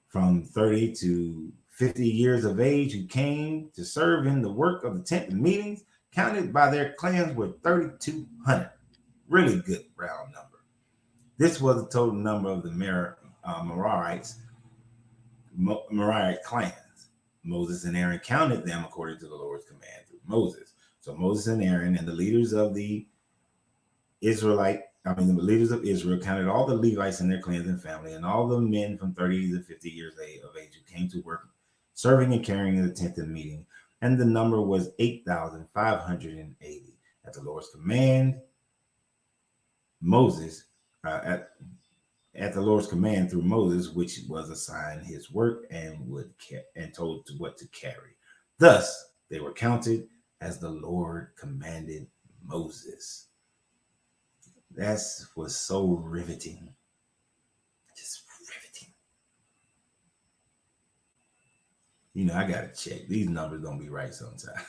from 30 to 50 years of age who came to serve in the work of the tent of meetings, counted by their clans, were 3,200. Really good round number. This was the total number of the Merarite clans. Moses and Aaron counted them according to the Lord's command through Moses. So Moses and Aaron and the leaders of the leaders of Israel counted all the Levites and their clans and family, and all the men from 30 to 50 years of age who came to work serving and carrying the tent of meeting, and the number was 8,580. At the Lord's command, Moses, at the Lord's command through Moses, which was assigned his work and told to what to carry. Thus, they were counted as the Lord commanded Moses. That was so riveting. Just riveting. You know, I gotta check. These numbers don't be right sometimes.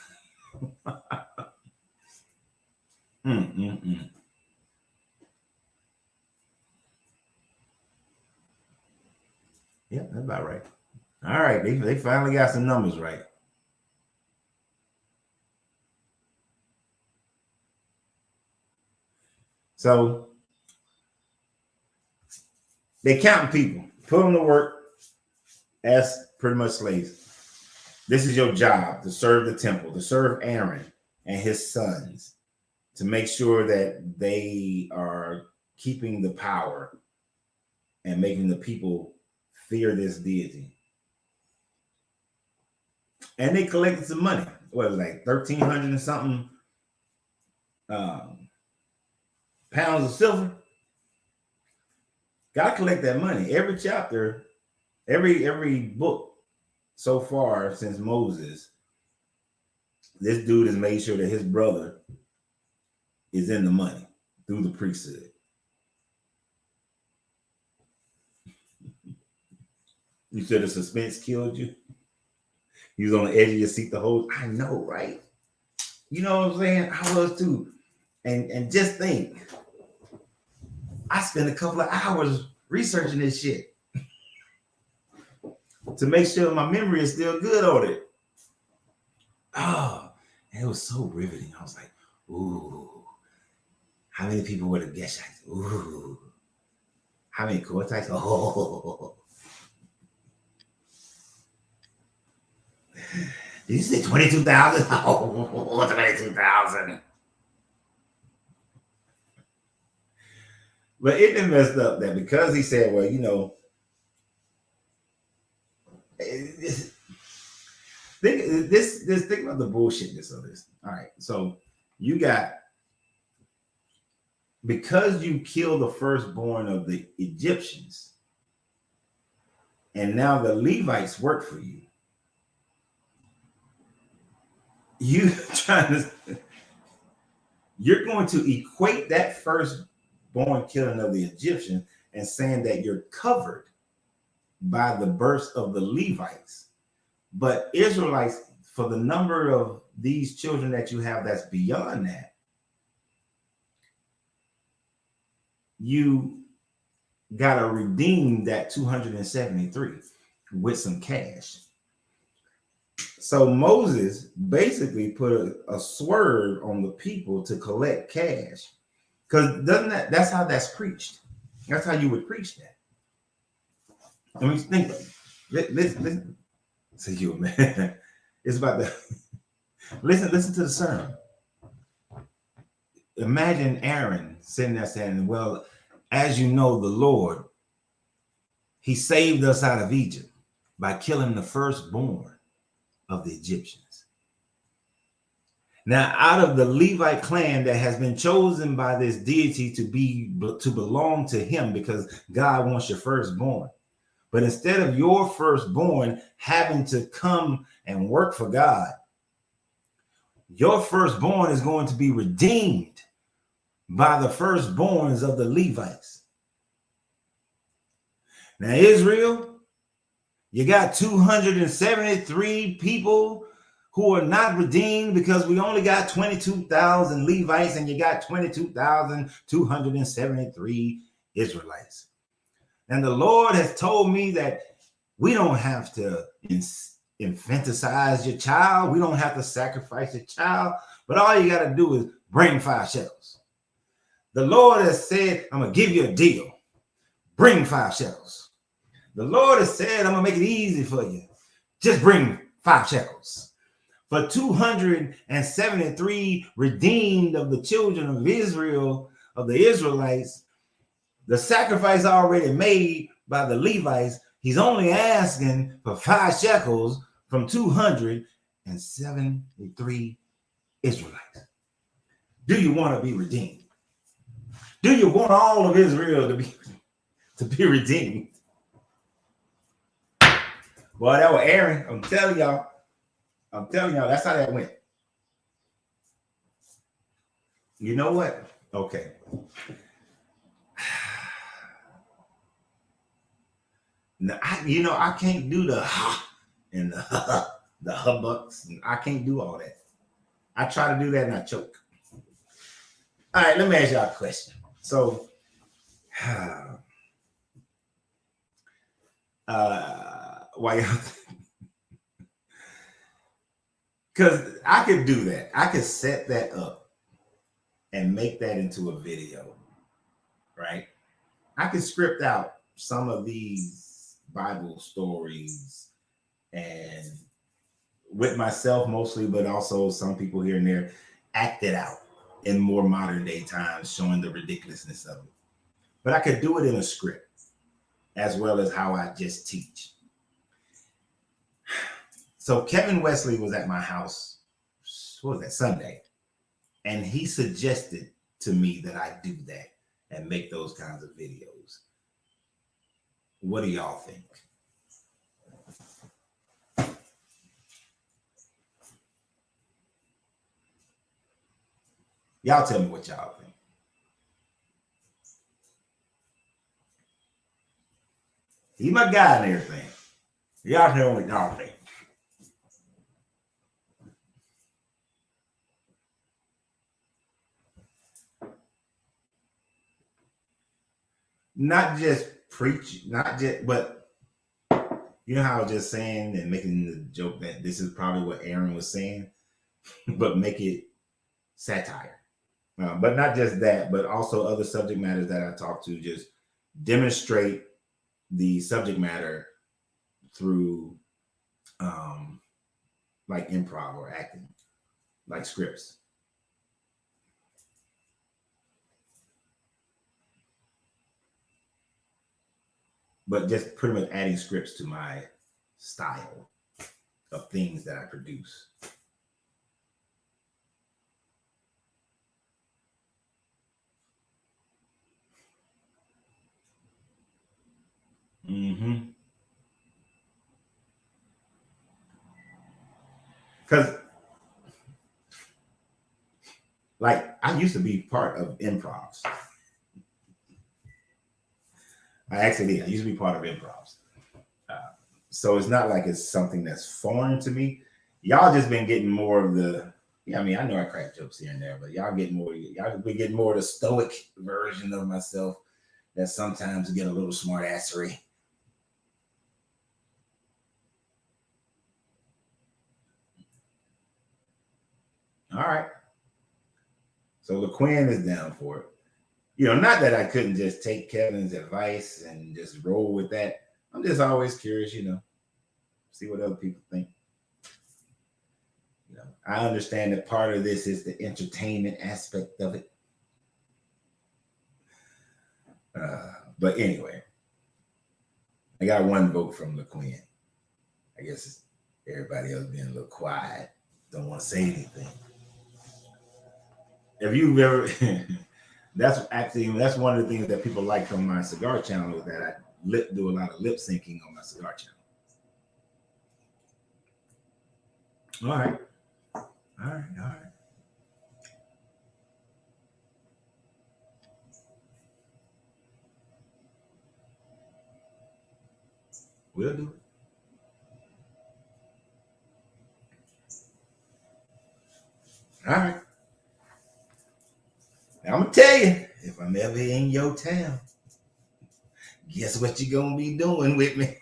Yeah, that's about right. All right, they finally got some numbers right. So they counting people, put them to work as pretty much slaves. This is your job, to serve the temple, to serve Aaron and his sons, to make sure that they are keeping the power and making the people fear this deity. And they collected some money. What was it, like 1,300 and something pounds of silver? Gotta collect that money. Every chapter, every book so far since Moses, this dude has made sure that his brother is in the money through the priesthood. You said the suspense killed you? You was on the edge of your seat the whole. I know, right? You know what I'm saying? I was too. And just think, I spent a couple of hours researching this shit to make sure my memory is still good on it. Oh, and it was so riveting. I was like, ooh, how many people were the Geshites? Ooh, how many Kohathites? Oh, did you say 22,000? Oh, 22,000. But it didn't mess up that because he said, well, you know, think about the bullshitness of this. All right, so you got, because you killed the firstborn of the Egyptians, and now the Levites work for you. You're going to equate that firstborn killing of the Egyptian and saying that you're covered by the birth of the Levites. But Israelites, for the number of these children that you have that's beyond that, you got to redeem that 273 with some cash. So Moses basically put a swerve on the people to collect cash. Because that's how that's preached. That's how you would preach that. I mean, think, listen. So you, man, it's about the listen to the sermon. Imagine Aaron sitting there saying, well, as you know, the Lord, he saved us out of Egypt by killing the firstborn of the Egyptians. Now, out of the Levite clan that has been chosen by this deity to belong to him, because God wants your firstborn. But instead of your firstborn having to come and work for God, your firstborn is going to be redeemed by the firstborns of the Levites. Now, Israel, you got 273 people who are not redeemed because we only got 22,000 Levites and you got 22,273 Israelites. And the Lord has told me that we don't have to infanticize your child. We don't have to sacrifice your child. But all you got to do is bring 5 shekels. The Lord has said, I'm going to give you a deal. Bring 5 shekels. The Lord has said, I'm going to make it easy for you. Just bring 5 shekels. For 273 redeemed of the children of Israel, of the Israelites, the sacrifice already made by the Levites, he's only asking for 5 shekels from 273 Israelites. Do you want to be redeemed? Do you want all of Israel to be redeemed? Boy, that was Aaron. I'm telling y'all, that's how that went. You know what? Okay. Now, I can't do the and the hubbucks. I can't do all that. I try to do that and I choke. All right, let me ask y'all a question. So, why y'all? Because I could do that. I could set that up and make that into a video, right? I could script out some of these Bible stories and with myself mostly, but also some people here and there, act it out in more modern day times, showing the ridiculousness of it. But I could do it in a script as well as how I just teach. So Kevin Wesley was at my house, what was that, Sunday? And he suggested to me that I do that and make those kinds of videos. What do y'all think? Y'all tell me what y'all think. He's my guy and everything. Y'all tell me what y'all think. Not just preach, but you know how I was just saying and making the joke that this is probably what Aaron was saying, but make it satire. But not just that, but also other subject matters that I talk to, just demonstrate the subject matter through like improv or acting, like scripts. But just pretty much adding scripts to my style of things that I produce. Mm-hmm. Because, like, I used to be part of improvs. I used to be part of improvs. So it's not like it's something that's foreign to me. Y'all just been getting more of the, I mean, I know I crack jokes here and there, but y'all been getting more of the stoic version of myself that sometimes get a little smart assery. All right. So LaQuinn is down for it. Not that I couldn't just take Kevin's advice and just roll with that. I'm just always curious, see what other people think. I understand that part of this is the entertainment aspect of it. But anyway, I got one vote from LaQuinn. I guess everybody else being a little quiet, don't want to say anything. If you've ever, that's one of the things that people like from my cigar channel is that I do a lot of lip syncing on my cigar channel. All right. We'll do it. All right. Now, I'm gonna tell you, if I'm ever in your town, guess what you're gonna be doing with me?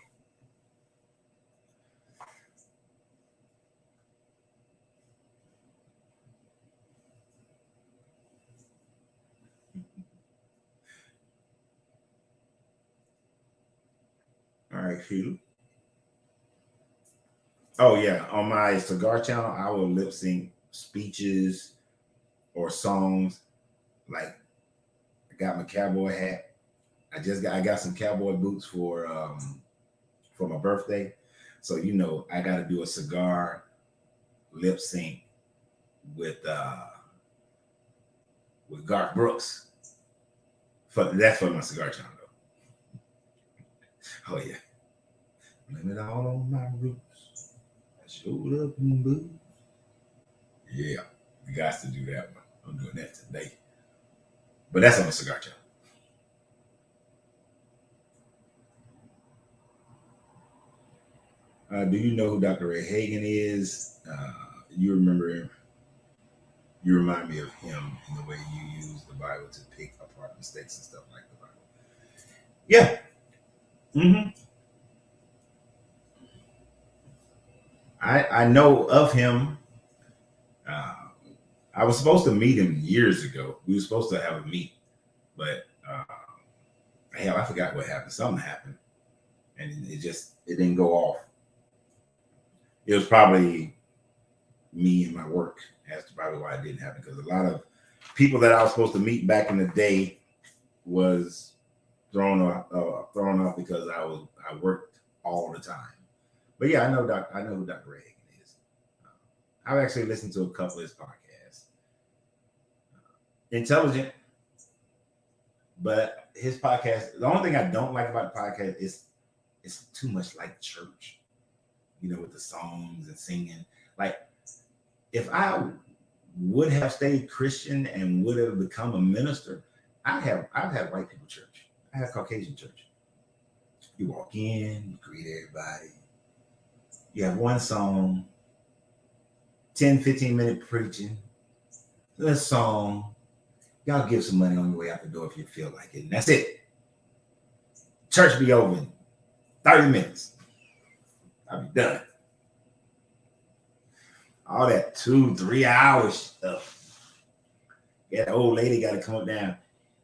All right, Sheila. Oh yeah, on my cigar channel, I will lip sync speeches or songs. Like I got my cowboy hat. I got some cowboy boots for my birthday. So I got to do a cigar lip sync with Garth Brooks. That's for my cigar channel though. Oh yeah. Blame it all on my roots. I showed up in boots. Yeah, we got to do that one. I'm doing that today. But that's on the cigar channel. Do you know who Dr. Ray Hagen is? You remember him? You remind me of him in the way you use the Bible to pick apart mistakes and stuff like the Bible. Yeah. Mm-hmm. I know of him. I was supposed to meet him years ago. We were supposed to have a meet, but hell, I forgot what happened. Something happened, and it didn't go off. It was probably me and my work. That's probably why it didn't happen, because a lot of people that I was supposed to meet back in the day was thrown off because I worked all the time. But yeah, I know who Dr. Ray Hagen is. I've actually listened to a couple of his podcasts. Intelligent, but his podcast. The only thing I don't like about the podcast is it's too much like church. With the songs and singing. Like, if I would have stayed Christian and would have become a minister, I've had white people church. I had Caucasian church. You walk in, you greet everybody. You have one song, 10, 15-minute preaching, a song. Y'all give some money on your way out the door if you feel like it. And that's it. Church be over in 30 minutes. I'll be done. All that 2-3 hours stuff. Yeah, the old lady got to come up down.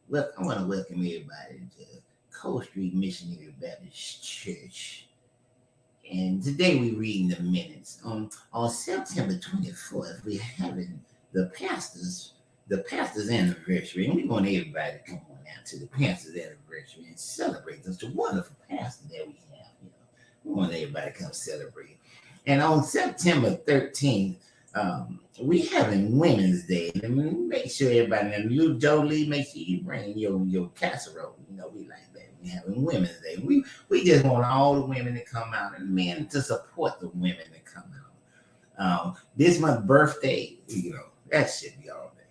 Well, I want to welcome everybody to Cold Street Missionary Baptist Church. And today we're reading the minutes. On September 24th, we're having the pastor's anniversary. And we want everybody to come on out to the pastor's anniversary and celebrate this wonderful pastor that we have. We want everybody to come celebrate. And on September 13th, we having Women's Day. And make sure everybody, and you, Jolie, make sure you bring your casserole. We like that. We having Women's Day. We just want all the women to come out and men to support the women that come out. This my birthday, that should be all day.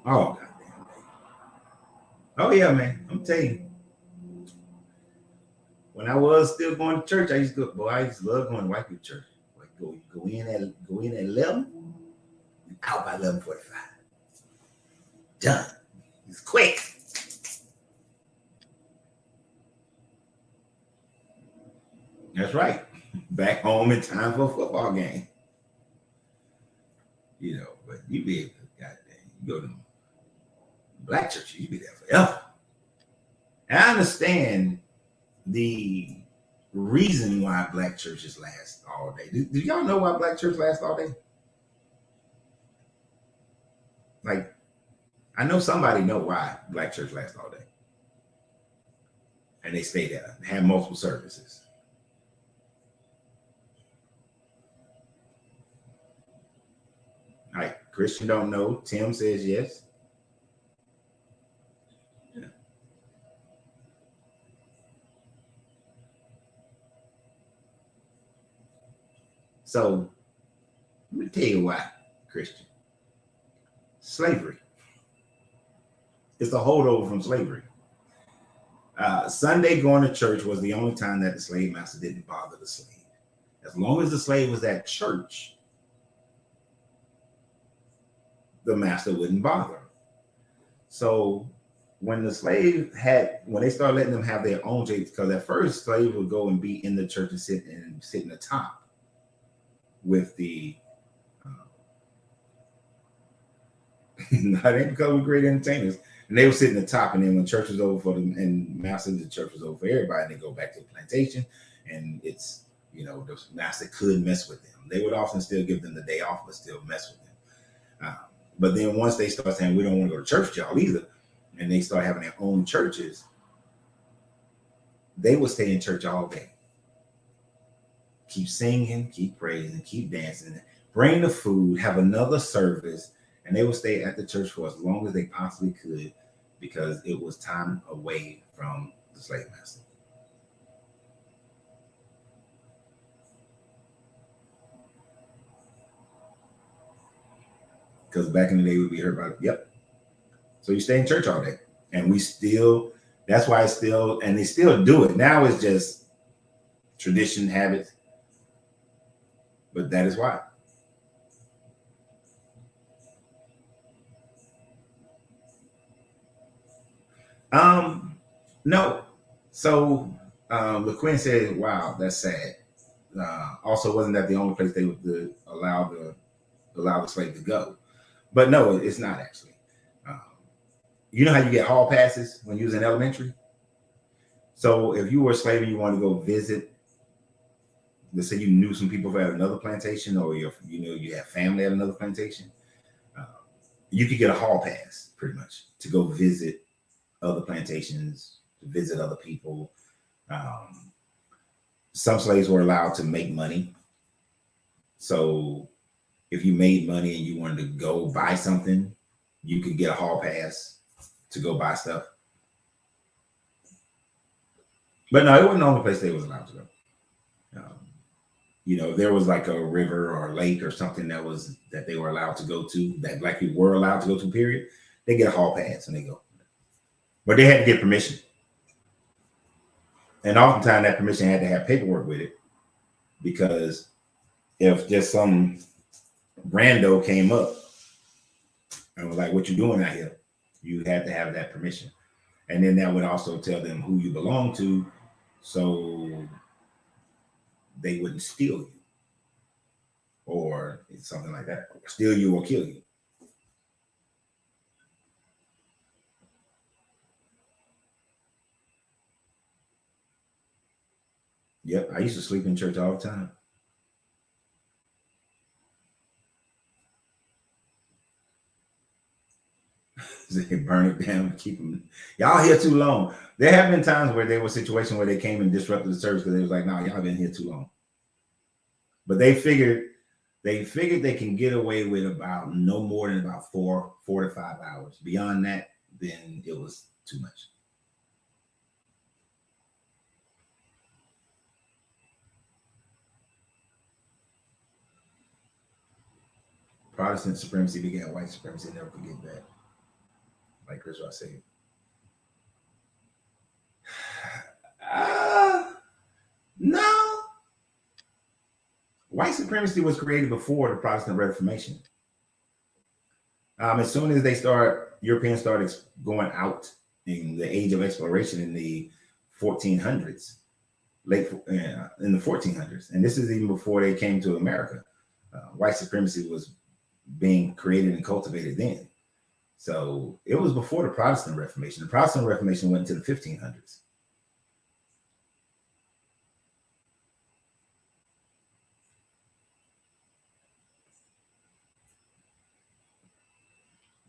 Oh, goddamn. Oh, yeah, man. I'm telling you. When I was still going to church, I used to love going to white people church. Like go in at 11, out by 11:45. Done. It's quick. That's right. Back home in time for a football game. But you be able to, goddamn, you go to black church, you be there forever. And I understand the reason why black churches last all day. Do y'all know why black church lasts all day? Like, I know somebody know why black church lasts all day. And they stay there and have multiple services. Like, Christian don't know. Tim says yes. So, let me tell you why, Christian. Slavery. It's a holdover from slavery. Sunday going to church was the only time that the slave master didn't bother the slave. As long as the slave was at church, the master wouldn't bother. So when they started letting them have their own church, because at first slaves would go and be in the church and sit in the top with the not because we're great entertainers, and they would sit in the top, and then when church was over for them and master, the church was over for everybody, and they go back to the plantation, and it's the master could mess with them. They would often still give them the day off, but still mess with them. But then once they start saying we don't want to go to church, y'all either, and they start having their own churches, they would stay in church all day, keep singing, keep praising, keep dancing, bring the food, have another service, and they would stay at the church for as long as they possibly could because it was time away from the slave master. Because back in the day, we'd be heard about, yep. So you stay in church all day. And we still, that's why it's still, and they still do it. Now it's just tradition, habits, but that is why. No. So LaQuinn said, "Wow, that's sad." Also, wasn't that the only place they would allow the slave to go? But no, it's not actually. Um, you know how you get hall passes when you was in elementary? So if you were a slave and you wanted to go visit, let's say you knew some people at another plantation, or you have family at another plantation, uh, you could get a hall pass pretty much to go visit other plantations, to visit other people. Um, some slaves were allowed to make money. So if you made money and you wanted to go buy something, you could get a hall pass to go buy stuff. But no, it wasn't the only place they was allowed to go. Um, there was like a river or a lake or something that they were allowed to go to, that black people were allowed to go to, period. They get a hall pass and they go. But they had to get permission. And oftentimes that permission had to have paperwork with it, because if just some rando came up and was like, "What you doing out here?" You had to have that permission. And then that would also tell them who you belong to, so they wouldn't steal you or something like that. Steal you or kill you. Yep, I used to sleep in church all the time. They burn it down, keep them. Y'all here too long. There have been times where there were situations where they came and disrupted the service because they was like, "No, y'all been here too long." But they figured they can get away with about no more than about 4 to 5 hours. Beyond that, then it was too much. Protestant supremacy began white supremacy. Never forget that. Like Chris Ross said. Uh, no. White supremacy was created before the Protestant Reformation. As soon as Europeans started going out in the age of exploration in the 1400s, in the 1400s, and this is even before they came to America. White supremacy was being created and cultivated then. So it was before the Protestant Reformation. The Protestant Reformation went into the 1500s.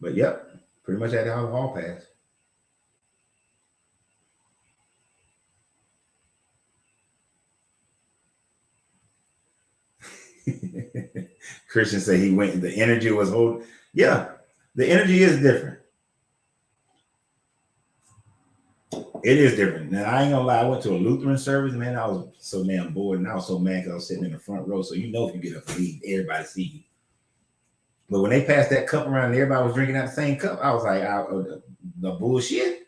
But yep, pretty much had to have a hall pass. Christian said he went, the energy was holding. Yeah, the energy is different. It is different. Now, I ain't gonna lie, I went to a Lutheran service, man. I was so damn bored, and I was so mad because I was sitting in the front row. So if you get up and leave, everybody see you. But when they passed that cup around and everybody was drinking out the same cup, I was like, the bullshit.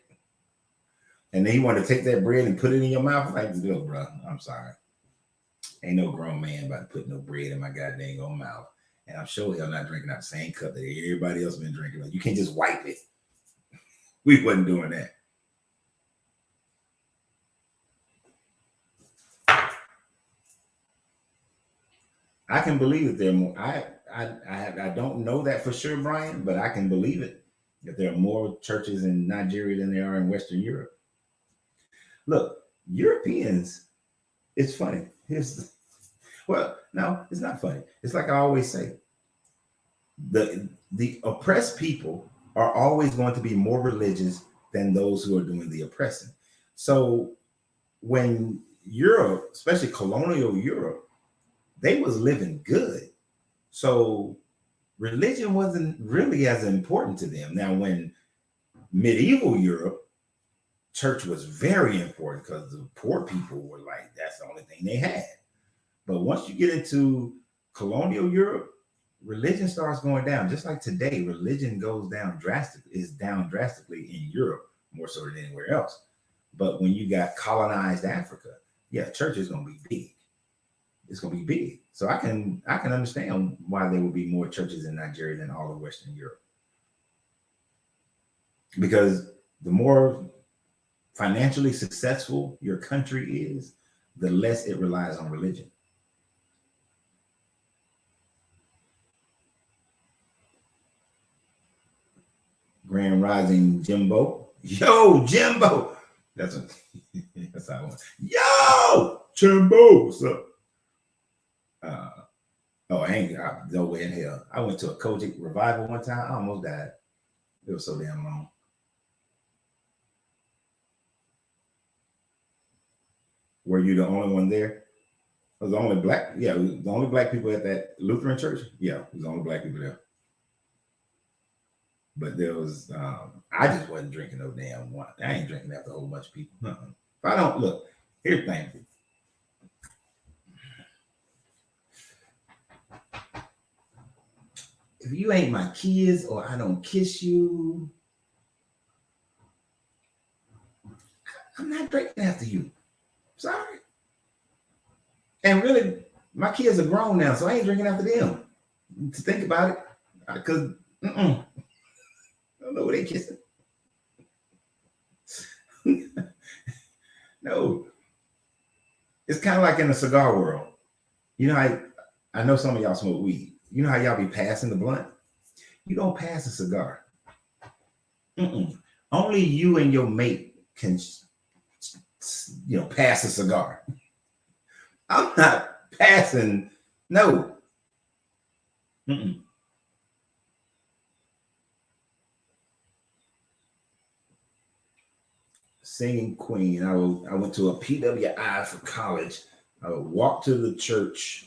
And then he wanted to take that bread and put it in your mouth. Like, look, bro, I'm sorry. Ain't no grown man about to put no bread in my goddamn own mouth. And I'm sure hell not drinking out the same cup that everybody else been drinking. Like, you can't just wipe it. We wasn't doing that. I can believe that there are more. I don't know that for sure, Brian, but I can believe it that there are more churches in Nigeria than there are in Western Europe. Look, Europeans, it's funny. Well, no, it's not funny. It's like I always say, the oppressed people are always going to be more religious than those who are doing the oppressing. So when Europe, especially colonial Europe, they was living good. So religion wasn't really as important to them. Now, when medieval Europe, church was very important because the poor people were like, that's the only thing they had. But once you get into colonial Europe, religion starts going down. Just like today, religion is down drastically in Europe, more so than anywhere else. But when you got colonized Africa, yeah, church is gonna be big. It's gonna be big. So I can understand why there will be more churches in Nigeria than all of Western Europe. Because the more financially successful your country is, the less it relies on religion. Grand Rising Jimbo. Yo, Jimbo. That's what that's how I want. Yo, Jimbo. What's up? Oh, I ain't no way in hell. I went to a Kojic revival one time. I almost died. It was so damn long. Were you the only one there? It was the only black, yeah, the only black people at that Lutheran church. Yeah, it was the only black people there. But there was, I just wasn't drinking no damn wine. I ain't drinking after a whole bunch of people. If I don't look, here's the thing. If you ain't my kids or I don't kiss you, I'm not drinking after you. Sorry. And really, my kids are grown now, so I ain't drinking after them. To think about it, because I don't know what they kissing. No, it's kind of like in the cigar world. You know, I know some of y'all smoke weed. You know how y'all be passing the blunt? You don't pass a cigar. Only you and your mate can, pass a cigar. I'm not passing. No. Singing Queen. I went to a PWI for college. I would walk to the church.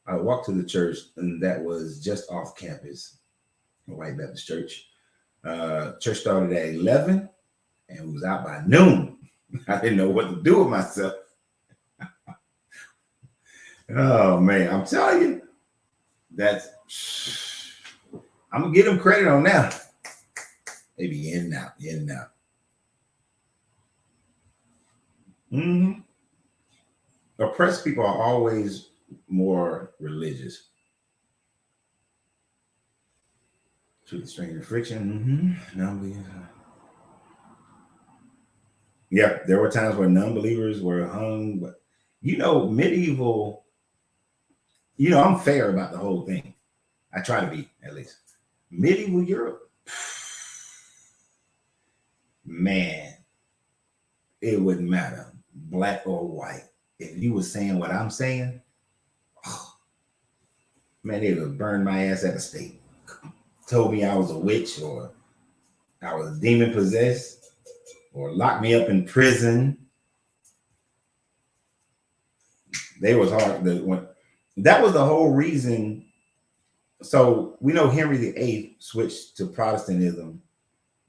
And that was just off campus, a White Baptist church. Church started at 11 and was out by noon. I didn't know what to do with myself. Oh man, I'm telling you, I'm gonna give them credit on that. They be in and out. Oppressed people are always more religious. To the stranger friction. Yeah, there were times where non-believers were hung, but medieval. I'm fair about the whole thing. I try to be, at least. Medieval Europe, man, it wouldn't matter, black or white. If you were saying what I'm saying, man, they would burn my ass at the stake. Told me I was a witch or I was demon possessed or locked me up in prison. They was hard. That was the whole reason. So we know Henry VIII switched to Protestantism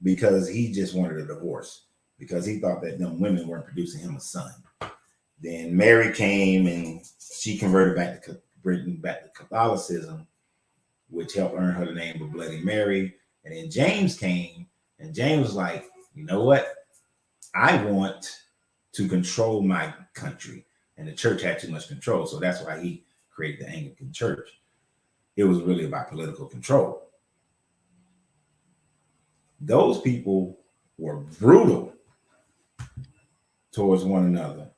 because he just wanted a divorce because he thought that them women weren't producing him a son. Then Mary came and she converted back to Britain, back to Catholicism, which helped earn her the name of Bloody Mary. And then James came, and James was like, you know what? I want to control my country. And the church had too much control. So that's why he created the Anglican Church. It was really about political control. Those people were brutal towards one another.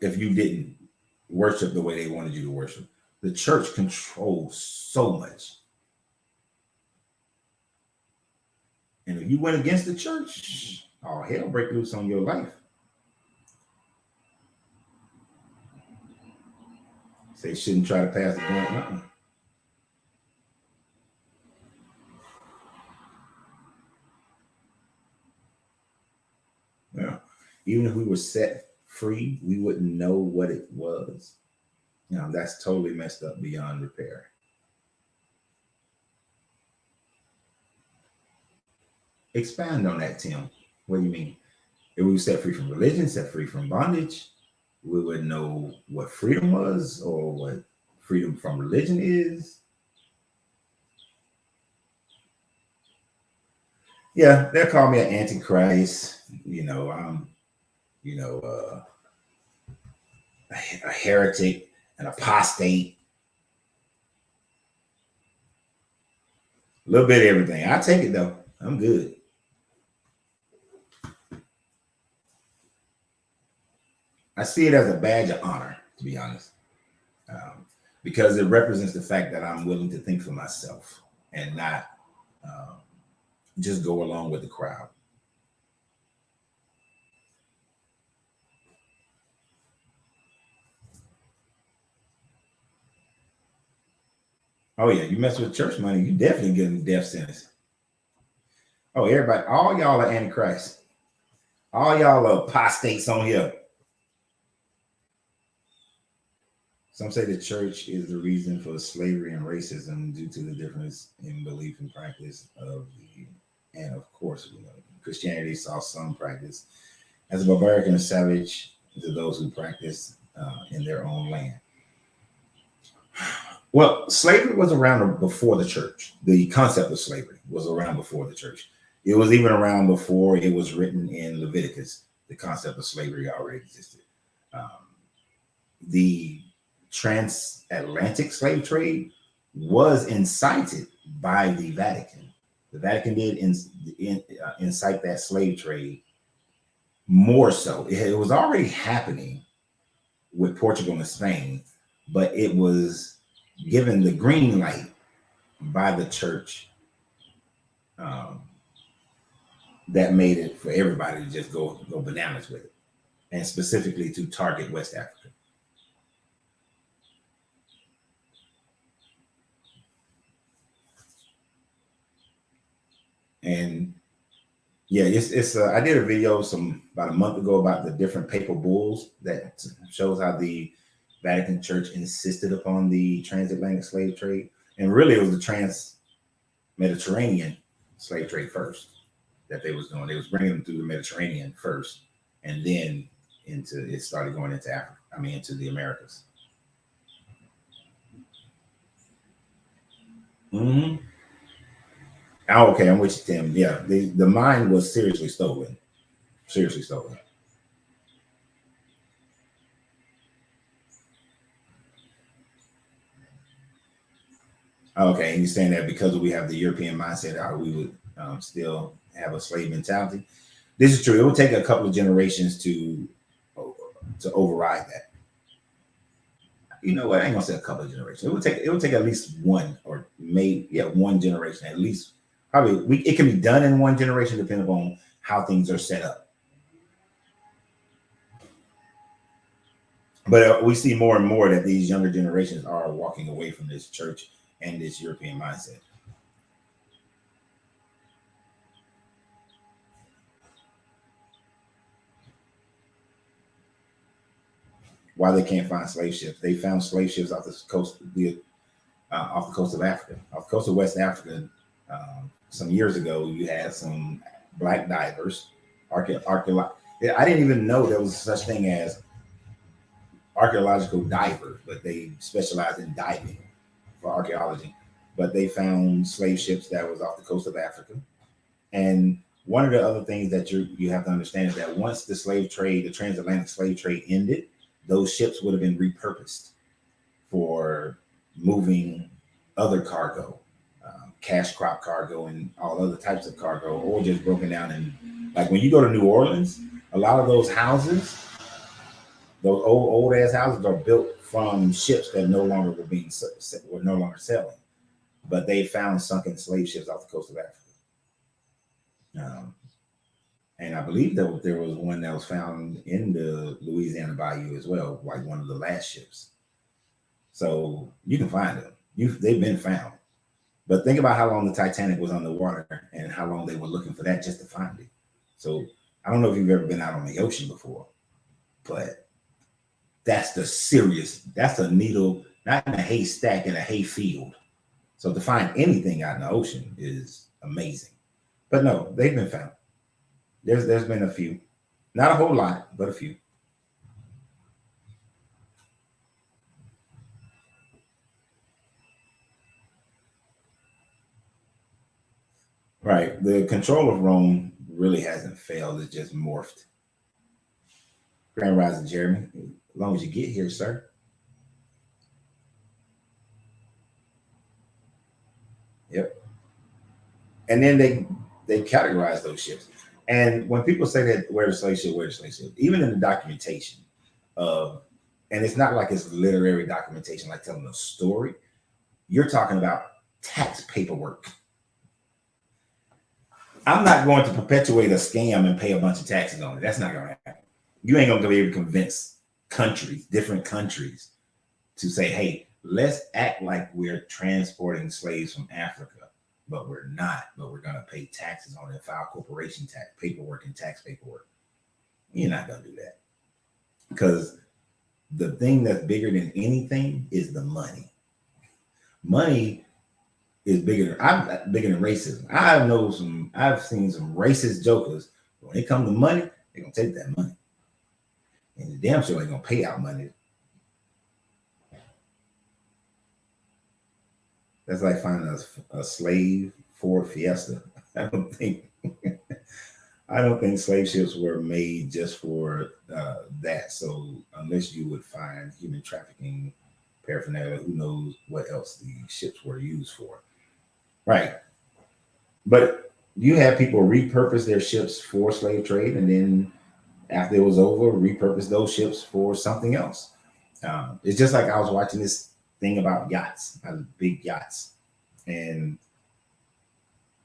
If you didn't worship the way they wanted you to worship, the church controlled so much. And if you went against the church, all hell break loose on your life. They shouldn't try to pass the blunt. even if we were set free, we wouldn't know what it was. That's totally messed up beyond repair. Expand on that, Tim. What do you mean? If we were set free from religion, set free from bondage, we would know what freedom was or what freedom from religion is. Yeah, they'll call me an antichrist. I'm, you know, a heretic, an apostate, a little bit of everything. I take it though. I'm good. I see it as a badge of honor, to be honest, because it represents the fact that I'm willing to think for myself and not um, just go along with the crowd. Oh yeah, you mess with church money, you definitely get a death sentence. Oh, everybody, all y'all are antichrist. All y'all are apostates on here. Some say the church is the reason for slavery and racism due to the difference in belief and practice of the, and of course, Christianity saw some practice as a barbaric and savage to those who practice in their own land. Well, slavery was around before the church. The concept of slavery was around before the church. It was even around before it was written in Leviticus. The concept of slavery already existed. Um, the transatlantic slave trade was incited by the Vatican. The Vatican did incite that slave trade more so. It was already happening with Portugal and Spain, but it was given the green light by the church um, that made it for everybody to just go bananas with it, and specifically to target West Africa. And yeah, it's I did a video about a month ago about the different papal bulls that shows how the Vatican Church insisted upon the transatlantic slave trade, and really it was the trans-Mediterranean slave trade first that they was doing. They was bringing them through the Mediterranean first, and then it started going into Africa. I mean, into the Americas. Mm-hmm. Oh, okay, I'm with you, Tim. Yeah, the mine was seriously stolen. Seriously stolen. Okay, and you're saying that because we have the European mindset, how we would still have a slave mentality. This is true. It would take a couple of generations to override that. You know what? I ain't gonna say a couple of generations. It would take at least one or maybe one generation at least. Probably it can be done in one generation depending on how things are set up. But we see more and more that these younger generations are walking away from this church and this European mindset. Why they can't find slave ships? They found slave ships off the coast, off the coast of Africa, off the coast of West Africa. Some years ago, you had some black divers, archaeological. I didn't even know there was such thing as archaeological divers, but they specialize in diving for archaeology. But they found slave ships that was off the coast of Africa. And one of the other things that you have to understand is that once the slave trade, the transatlantic slave trade ended, those ships would have been repurposed for moving other cargo, cash crop cargo, and all other types of cargo, or just broken down. And like when you go to New Orleans, a lot of those houses, those old ass houses, are built from ships that no longer were no longer sailing, but they found sunken slave ships off the coast of Africa. Um, and I believe that there was one that was found in the Louisiana Bayou as well, like one of the last ships. So you can find them. They've been found. But think about how long the Titanic was underwater and how long they were looking for that just to find it. So I don't know if you've ever been out on the ocean before, but that's that's a needle, not in a haystack, in a hay field. So to find anything out in the ocean is amazing. But no, they've been found. There's been a few, not a whole lot, but a few. Right. The control of Rome really hasn't failed. It's just morphed. Grand Rising, Jeremy. As long as you get here, sir. Yep. And then they categorize those ships. And when people say that where the slave ship, where the slave ship, even in the documentation of, and it's not like it's literary documentation like telling a story. You're talking about tax paperwork. I'm not going to perpetuate a scam and pay a bunch of taxes on it. That's not going to happen. You ain't going to be able to convince countries, different countries, to say, hey, let's act like we're transporting slaves from Africa, but we're not, but we're going to pay taxes on it, file corporation tax paperwork and tax paperwork. You're not going to do that, because the thing that's bigger than anything is the money. Money is I'm bigger than racism. I've seen some racist jokers. When it comes to money, they're gonna take that money. And the damn sure ain't gonna pay out money. That's like finding a slave Ford Fiesta. I don't think I don't think slave ships were made just for that. So unless you would find human trafficking paraphernalia, who knows what else the ships were used for. Right. But you have people repurpose their ships for slave trade, and then after it was over, repurpose those ships for something else. It's just like I was watching this thing about yachts, big yachts, and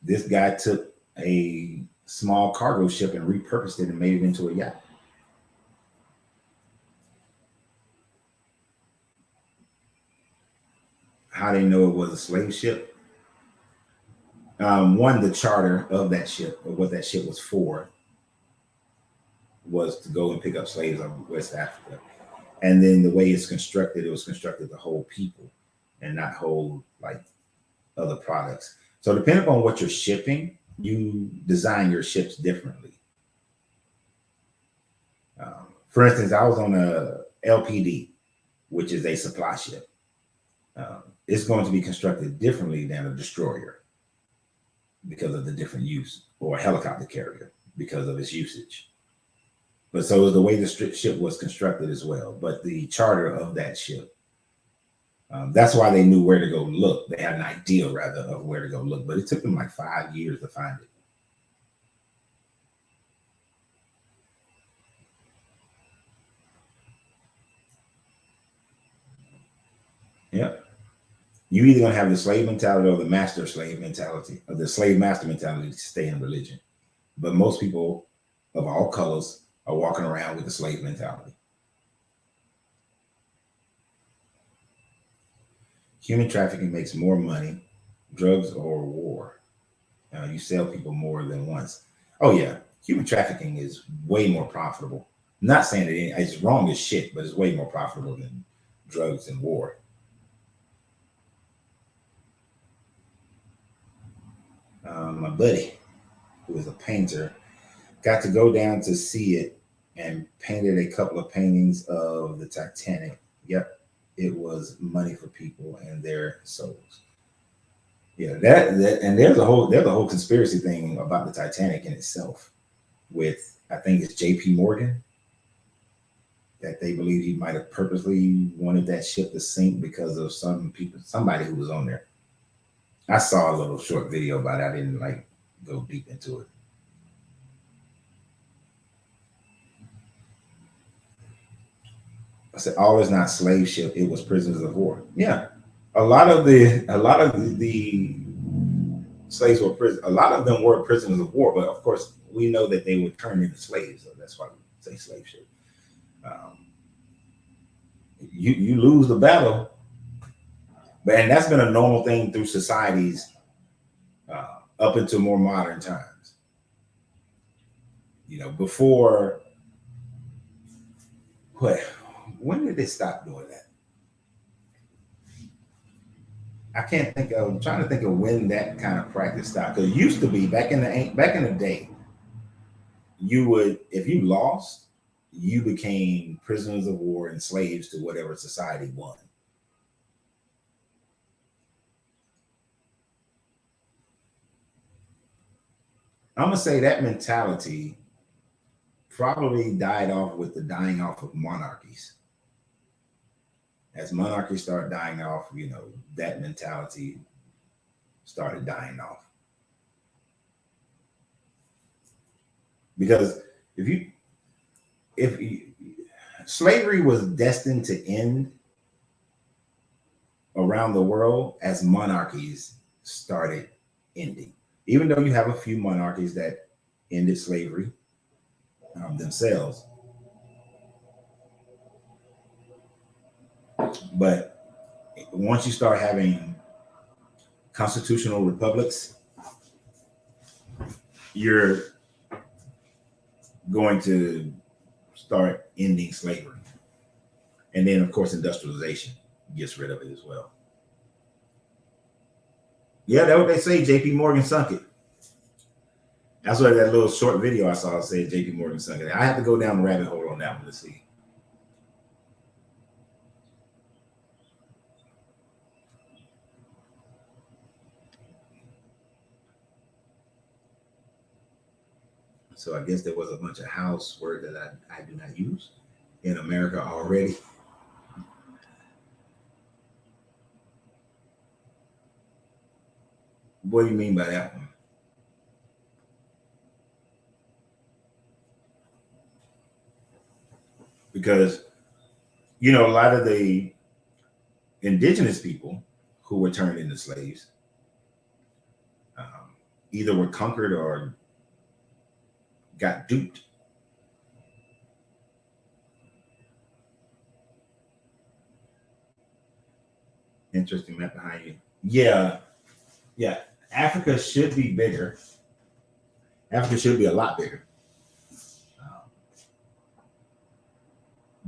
this guy took a small cargo ship and repurposed it and made it into a yacht. How they know it was a slave ship? One, the charter of that ship, or what that ship was for, was to go and pick up slaves on West Africa. And then the way it's constructed, it was constructed to hold people and not hold like other products. So depending on what you're shipping, you design your ships differently. For instance, I was on a LPD, which is a supply ship. It's going to be constructed differently than a destroyer because of the different use, or a helicopter carrier because of its usage. But so is the way the ship was constructed as well. But the charter of that ship, that's why they knew where to go look. They had an idea, rather, of where to go look. But it took them like 5 years to find it. Yep. You either gonna have the slave mentality or the master slave mentality, or the slave master mentality to stay in religion. But most people of all colors are walking around with the slave mentality. Human trafficking makes more money, drugs or war. You sell people more than once. Oh yeah, human trafficking is way more profitable. I'm not saying that it's wrong as shit, but it's way more profitable than drugs and war. My buddy, who is a painter, got to go down to see it and painted a couple of paintings of the Titanic. Yep, it was money for people and their souls. Yeah, that and there's a whole conspiracy thing about the Titanic in itself. With, I think it's J.P. Morgan, that they believe he might have purposely wanted that ship to sink because of somebody who was on there. I saw a little short video about it. I didn't like go deep into it. I said, all is not slave ship. It was prisoners of war. Yeah, a lot of the slaves were prison. A lot of them were prisoners of war, but of course we know that they were turned into slaves. So that's why we say slave ship. Um, you lose the battle, but and that's been a normal thing through societies up into more modern times. Before what? When did they stop doing that? I can't think of. I'm trying to think of when that kind of practice stopped. Because it used to be back in the day, you would, if you lost, you became prisoners of war and slaves to whatever society won. I'm gonna say that mentality probably died off with the dying off of monarchies. As monarchies start dying off, that mentality started dying off. Because if you if you, slavery was destined to end around the world as monarchies started ending. Even though you have a few monarchies that ended slavery themselves, but once you start having constitutional republics, you're going to start ending slavery. And then, of course, industrialization gets rid of it as well. Yeah, that's what they say. JP Morgan sunk it. That's what that little short video I saw said JP Morgan sunk it. I have to go down the rabbit hole on that one to see. So I guess there was a bunch of house word that I do not use in America already. What do you mean by that one? Because, a lot of the indigenous people who were turned into slaves either were conquered or got duped. Interesting map behind you. Yeah, yeah. Africa should be bigger. Africa should be a lot bigger. Um,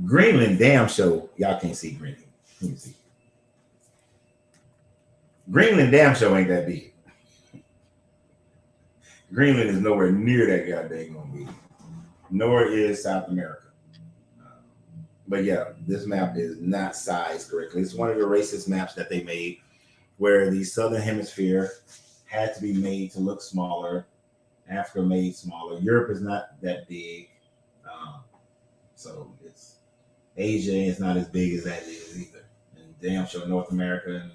Greenland, damn show. Y'all can't see Greenland. Let me see. Greenland, damn show ain't that big. Greenland is nowhere near that goddamn gonna be. Nor is South America. But yeah, this map is not sized correctly. It's one of the racist maps that they made where the southern hemisphere had to be made to look smaller. Africa made smaller. Europe is not that big. So it's Asia is not as big as that is either. And damn sure North America and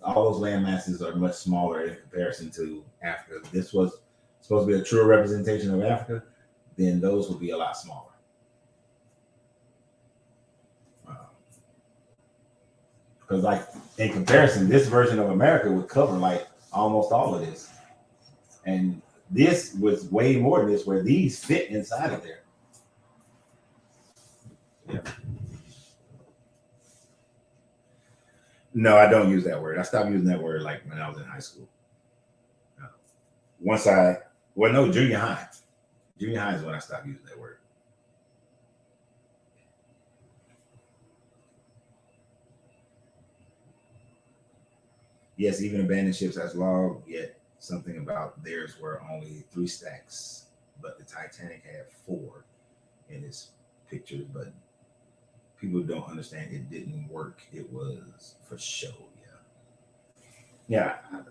all those land masses are much smaller in comparison to Africa. If this was supposed to be a true representation of Africa, then those would be a lot smaller. Because, like, in comparison, this version of America would cover like almost all of this, and this was way more than this, where these fit inside of there. Yeah. No, I don't use that word. I stopped using that word like when I was in high school. Junior high. Junior high is when I stopped using that word. Yes, even abandoned ships has logged, yet something about theirs were only 3 stacks, but the Titanic had 4 in its pictures. But people don't understand it didn't work. It was for show. Yeah. Yeah.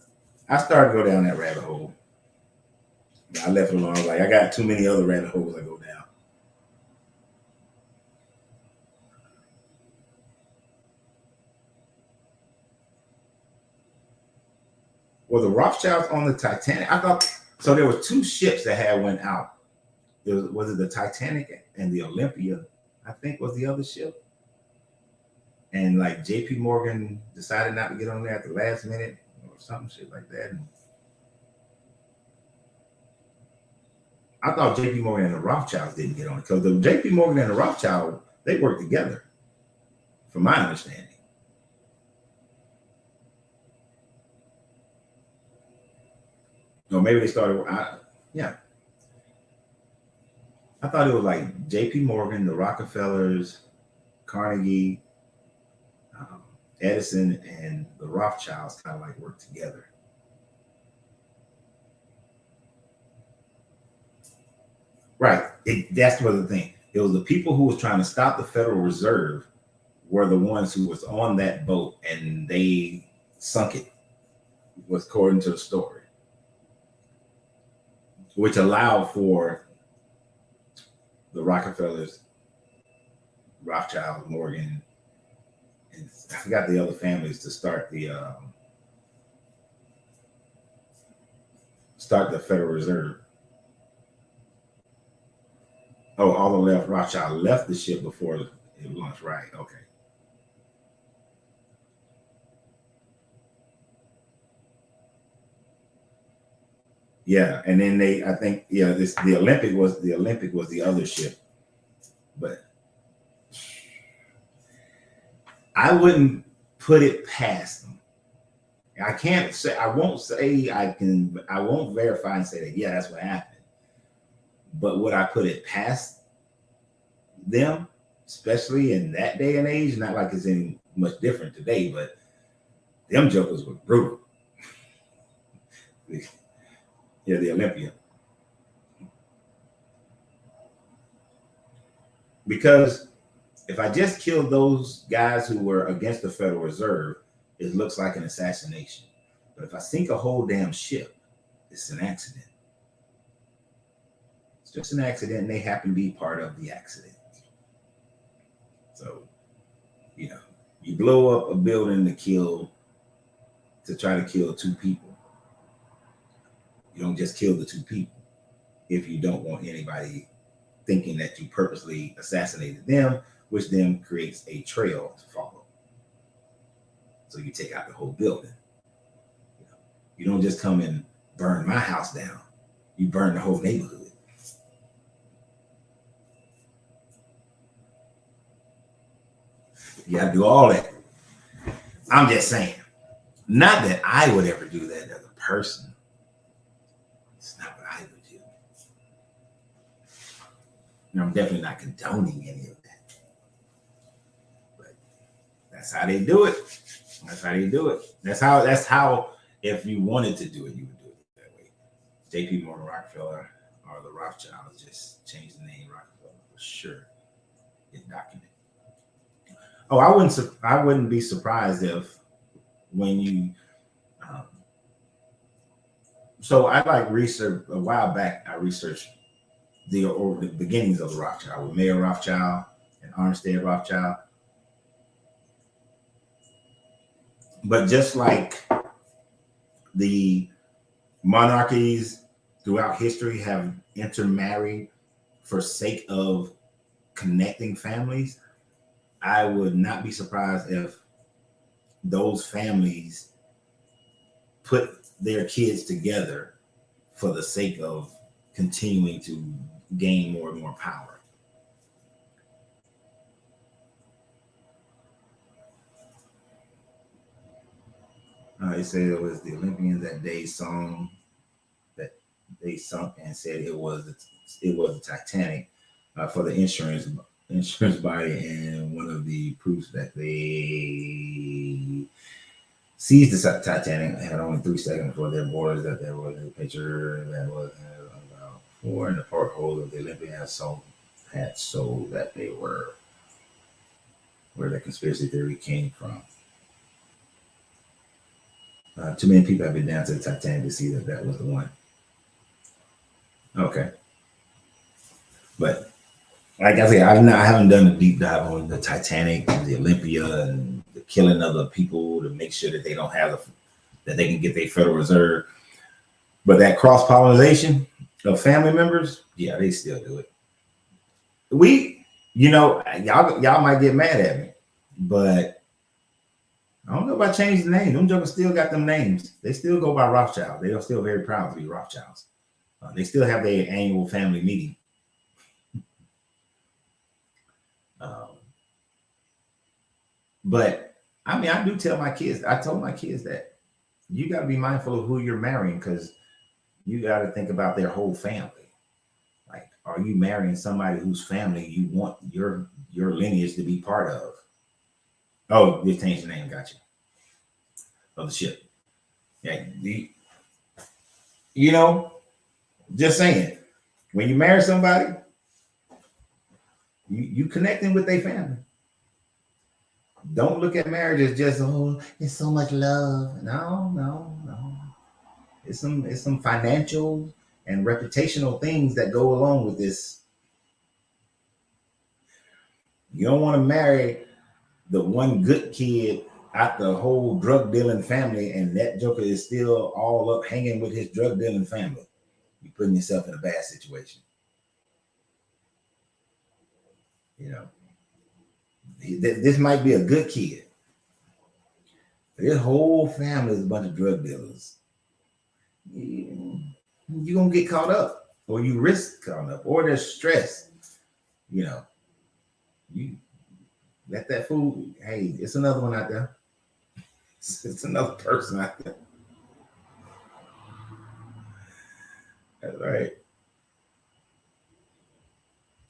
I started to go down that rabbit hole. I left it alone. I was like, I got too many other rabbit holes I go down. Well, the Rothschilds on the Titanic, I thought so. There were 2 ships that had went out. Was it the Titanic and the Olympia? I think was the other ship. And like J.P. Morgan decided not to get on there at the last minute or something shit like that. And I thought J.P. Morgan and the Rothschilds didn't get on it because the J.P. Morgan and the Rothschild, they worked together, from my understanding. Or maybe they started. Yeah. I thought it was like J.P. Morgan, the Rockefellers, Carnegie, um, Edison, and the Rothschilds kind of like worked together. Right. That's the other thing. It was the people who was trying to stop the Federal Reserve were the ones who was on that boat, and they sunk it, was according to the story, which allowed for the Rockefellers, Rothschild, Morgan, and I forgot the other families to start the Federal Reserve. Oh, all the left Rothschild left the ship before it launched. Right. Okay. Yeah, and then I think, yeah, the Olympic was the other ship, but I wouldn't put it past them. I won't say I won't verify and say that, yeah, that's what happened. But would I put it past them, especially in that day and age? Not like it's any much different today, but them jokers were brutal. Yeah, the Olympia. Because if I just killed those guys who were against the Federal Reserve, it looks like an assassination. But if I sink a whole damn ship, it's an accident. It's just an accident, and they happen to be part of the accident. So, you know, you blow up a building to try to kill two people. You don't just kill the two people if you don't want anybody thinking that you purposely assassinated them, which then creates a trail to follow. So you take out the whole building. You don't just come and burn my house down. You burn the whole neighborhood. You got to do all that. I'm just saying. Not that I would ever do that as a person. It's not what I would do. And I'm definitely not condoning any of that. But that's how they do it. That's how they do it. That's how if you wanted to do it, you would do it that way. J.P. Morgan, Rockefeller, or the Rothschilds just changed the name Rockefeller for sure. It's documented. Oh, I wouldn't be surprised if when you um, so I like research a while back. I researched the beginnings of the Rothschild with Mayer Rothschild and Armstead Rothschild. But just like the monarchies throughout history have intermarried for sake of connecting families, I would not be surprised if those families put their kids together for the sake of continuing to gain more and more power. They said it was the Olympians that day song that they sunk and said it was the Titanic for the insurance body, and one of the proofs that they seized the Titanic had only 3 seconds for their boarders that there was a picture that was about four in the porthole of the Olympia had sold that they were where the conspiracy theory came from. Too many people have been down to the Titanic to see that that was the one. Okay, but like I said, I haven't done a deep dive on the Titanic, the Olympia, and the killing of the people to make sure that they don't have that they can get their Federal Reserve. But that cross pollination of family members, yeah, they still do it. Y'all might get mad at me, but I don't know about changing the name. Them jokers still got them names. They still go by Rothschild. They are still very proud to be Rothschilds. They still have their annual family meeting. Um, but I mean, I do tell my kids. I told my kids that you got to be mindful of who you're marrying because you got to think about their whole family. Like are you marrying somebody whose family you want your lineage to be part of? Oh, just change the name, gotcha. Of the ship. Yeah, you know, just saying. When you marry somebody, you connecting with their family. Don't look at marriage as just, oh, it's so much love. No, no, no. It's some financial and reputational things that go along with this. You don't want to marry the one good kid out the whole drug dealing family, and that joker is still all up hanging with his drug dealing family. You're putting yourself in a bad situation. You know, this might be a good kid. His whole family is a bunch of drug dealers. You're gonna get caught up, or you risk caught up, or there's stress. You know, you let that fool. Hey, it's another one out there. It's another person out there. That's right.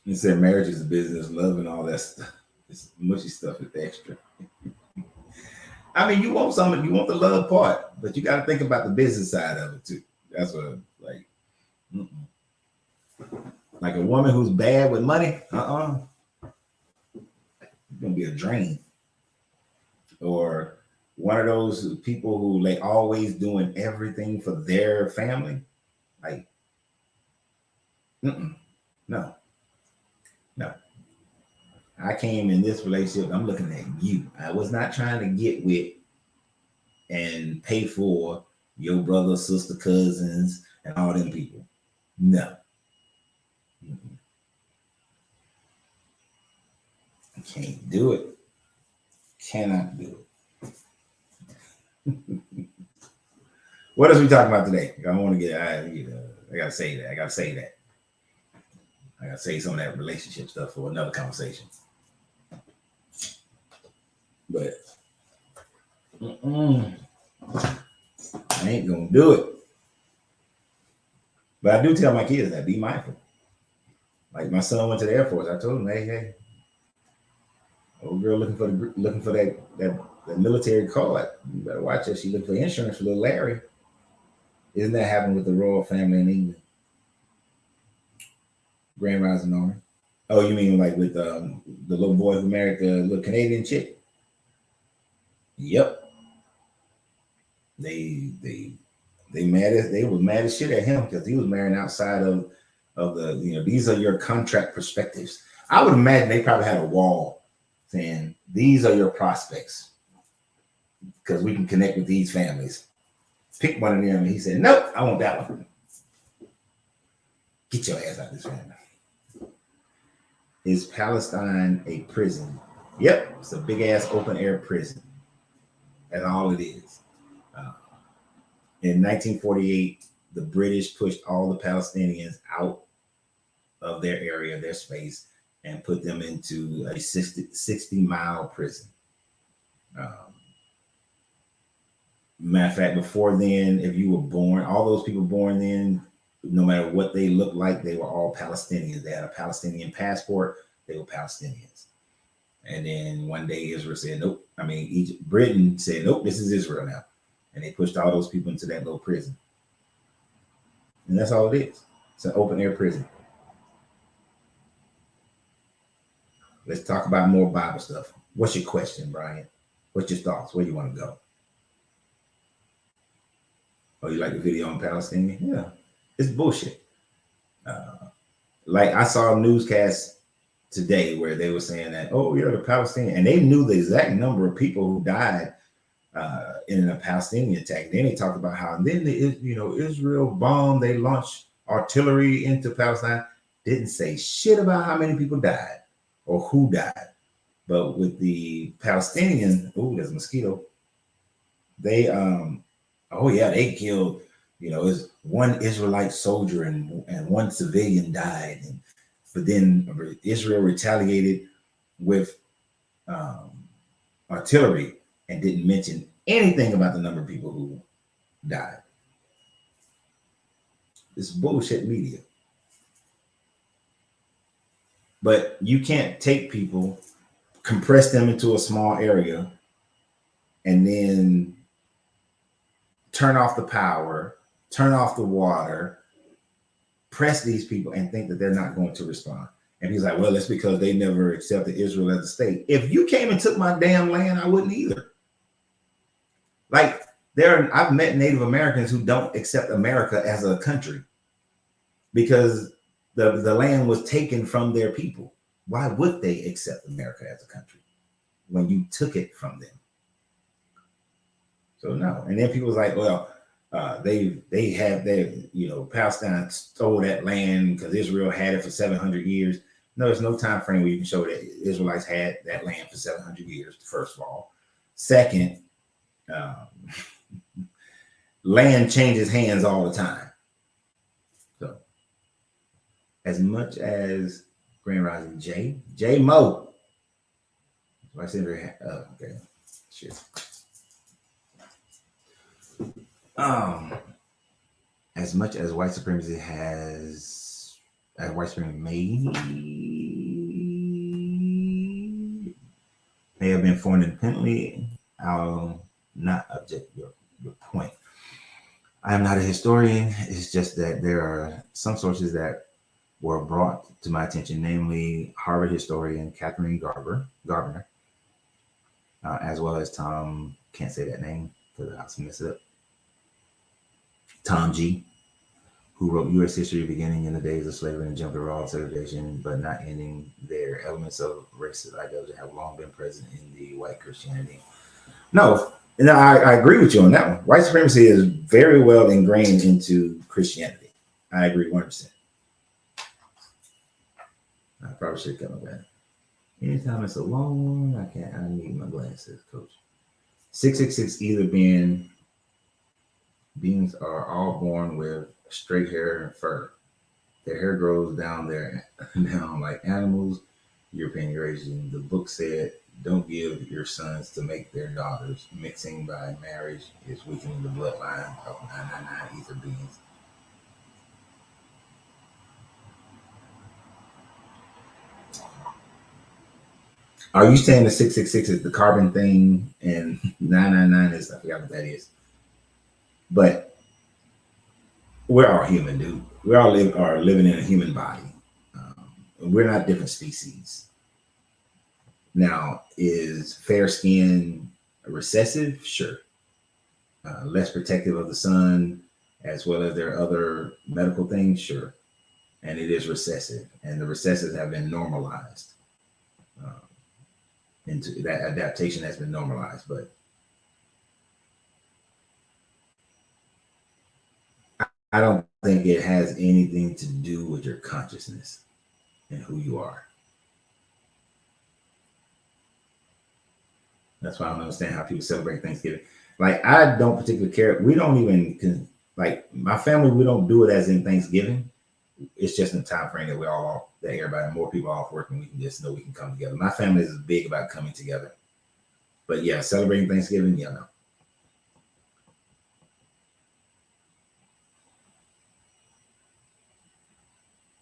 You said marriage is a business, love and all that stuff. It's mushy stuff. It's extra. I mean, you want some, you want the love part, but you got to think about the business side of it too. That's what, like, like a woman who's bad with money. It's gonna be a drain. Or one of those people who like always doing everything for their family. Like, no, no. I came in this relationship. I'm looking at you. I was not trying to get with and pay for your brother, sister, cousins, and all them people. No. Can't do it. Cannot do it. What else we talking about today? I want to get. I gotta say that. I gotta say some of that relationship stuff for another conversation. But I ain't gonna do it. But I do tell my kids that be mindful. Like my son went to the Air Force. I told him, hey, old girl looking for that military card. You better watch her. She looking for insurance for little Larry. Isn't that happening with the royal family in England? Grand Rising Army. Oh, you mean like with the little boy who married the little Canadian chick? Yep. They was mad as shit at him because he was marrying outside of the, these are your contract perspectives. I would imagine they probably had a wall saying these are your prospects because we can connect with these families. Pick one of them, and he said, nope, I want that one. Get your ass out of this family. Is Palestine a prison? Yep, it's a big ass open air prison. That's all it is. In 1948, the British pushed all the Palestinians out of their area, their space, and put them into a 60-mile prison. Matter of fact, before then, if you were born, all those people born then, no matter what they looked like, they were all Palestinians. They had a Palestinian passport. They were Palestinians. And then one day Israel said, nope. I mean, Britain said, nope, this is Israel now. And they pushed all those people into that little prison. And that's all it is. It's an open air prison. Let's talk about more Bible stuff. What's your question, Brian? What's your thoughts? Where do you want to go? Oh, you like the video on Palestinian? Yeah, it's bullshit. Like I saw a newscast today where they were saying that, oh, you're the Palestinian, and they knew the exact number of people who died in a Palestinian attack. Then they talked about how then Israel bombed, they launched artillery into Palestine. Didn't say shit about how many people died or who died. But with the Palestinian, oh, there's a mosquito. They they killed, it's one Israelite soldier and one civilian died. But then Israel retaliated with artillery and didn't mention anything about the number of people who died. It's bullshit media. But you can't take people, compress them into a small area, and then turn off the power, turn off the water, press these people and think that they're not going to respond. And he's like, well, it's because they never accepted Israel as a state. If you came and took my damn land, I wouldn't either. Like I've met Native Americans who don't accept America as a country because the land was taken from their people. Why would they accept America as a country when you took it from them? So no. And then people was like, well, they have their, Palestine stole that land because Israel had it for 700 years. No, there's no time frame where you can show that Israelites had that land for 700 years, first of all. Second, land changes hands all the time. So as much as Grand Rising J Mo. I said, okay, shit. As much as white supremacy white supremacy may have been formed independently, I'll not object your point. I am not a historian. It's just that there are some sources that were brought to my attention, namely Harvard historian Catherine Gardner, as well as Tom, can't say that name because I'll mess it up, Tom G., who wrote U.S. history beginning in the days of slavery and Jim Crow segregation, but not ending there. Elements of racist ideology have long been present in the white Christianity. No, I agree with you on that one. White supremacy is very well ingrained into Christianity. I agree 100%. I probably should come up with that. Anytime it's a long one, I need my glasses, coach. 666 either beings are all born with straight hair and fur. Their hair grows down like animals. European Eurasian. The book said, don't give your sons to make their daughters. Mixing by marriage is weakening the bloodline of 999 ether beings. Are you saying the 666 is the carbon thing and 999 is, I forgot what that is. But we're all human, dude. We all are living in a human body. We're not different species. Now, is fair skin recessive? Sure. Less protective of the sun, as well as their other medical things? Sure. And it is recessive. And the recessives have been normalized. Into that adaptation has been normalized. But I don't think it has anything to do with your consciousness and who you are. That's why I don't understand how people celebrate Thanksgiving. Like, I don't particularly care. We don't even, like, my family, we don't do it as in Thanksgiving. It's just in the time frame that we're all off, that everybody, more people off work, and we can just know we can come together. My family is big about coming together. But yeah, celebrating Thanksgiving, yeah, no.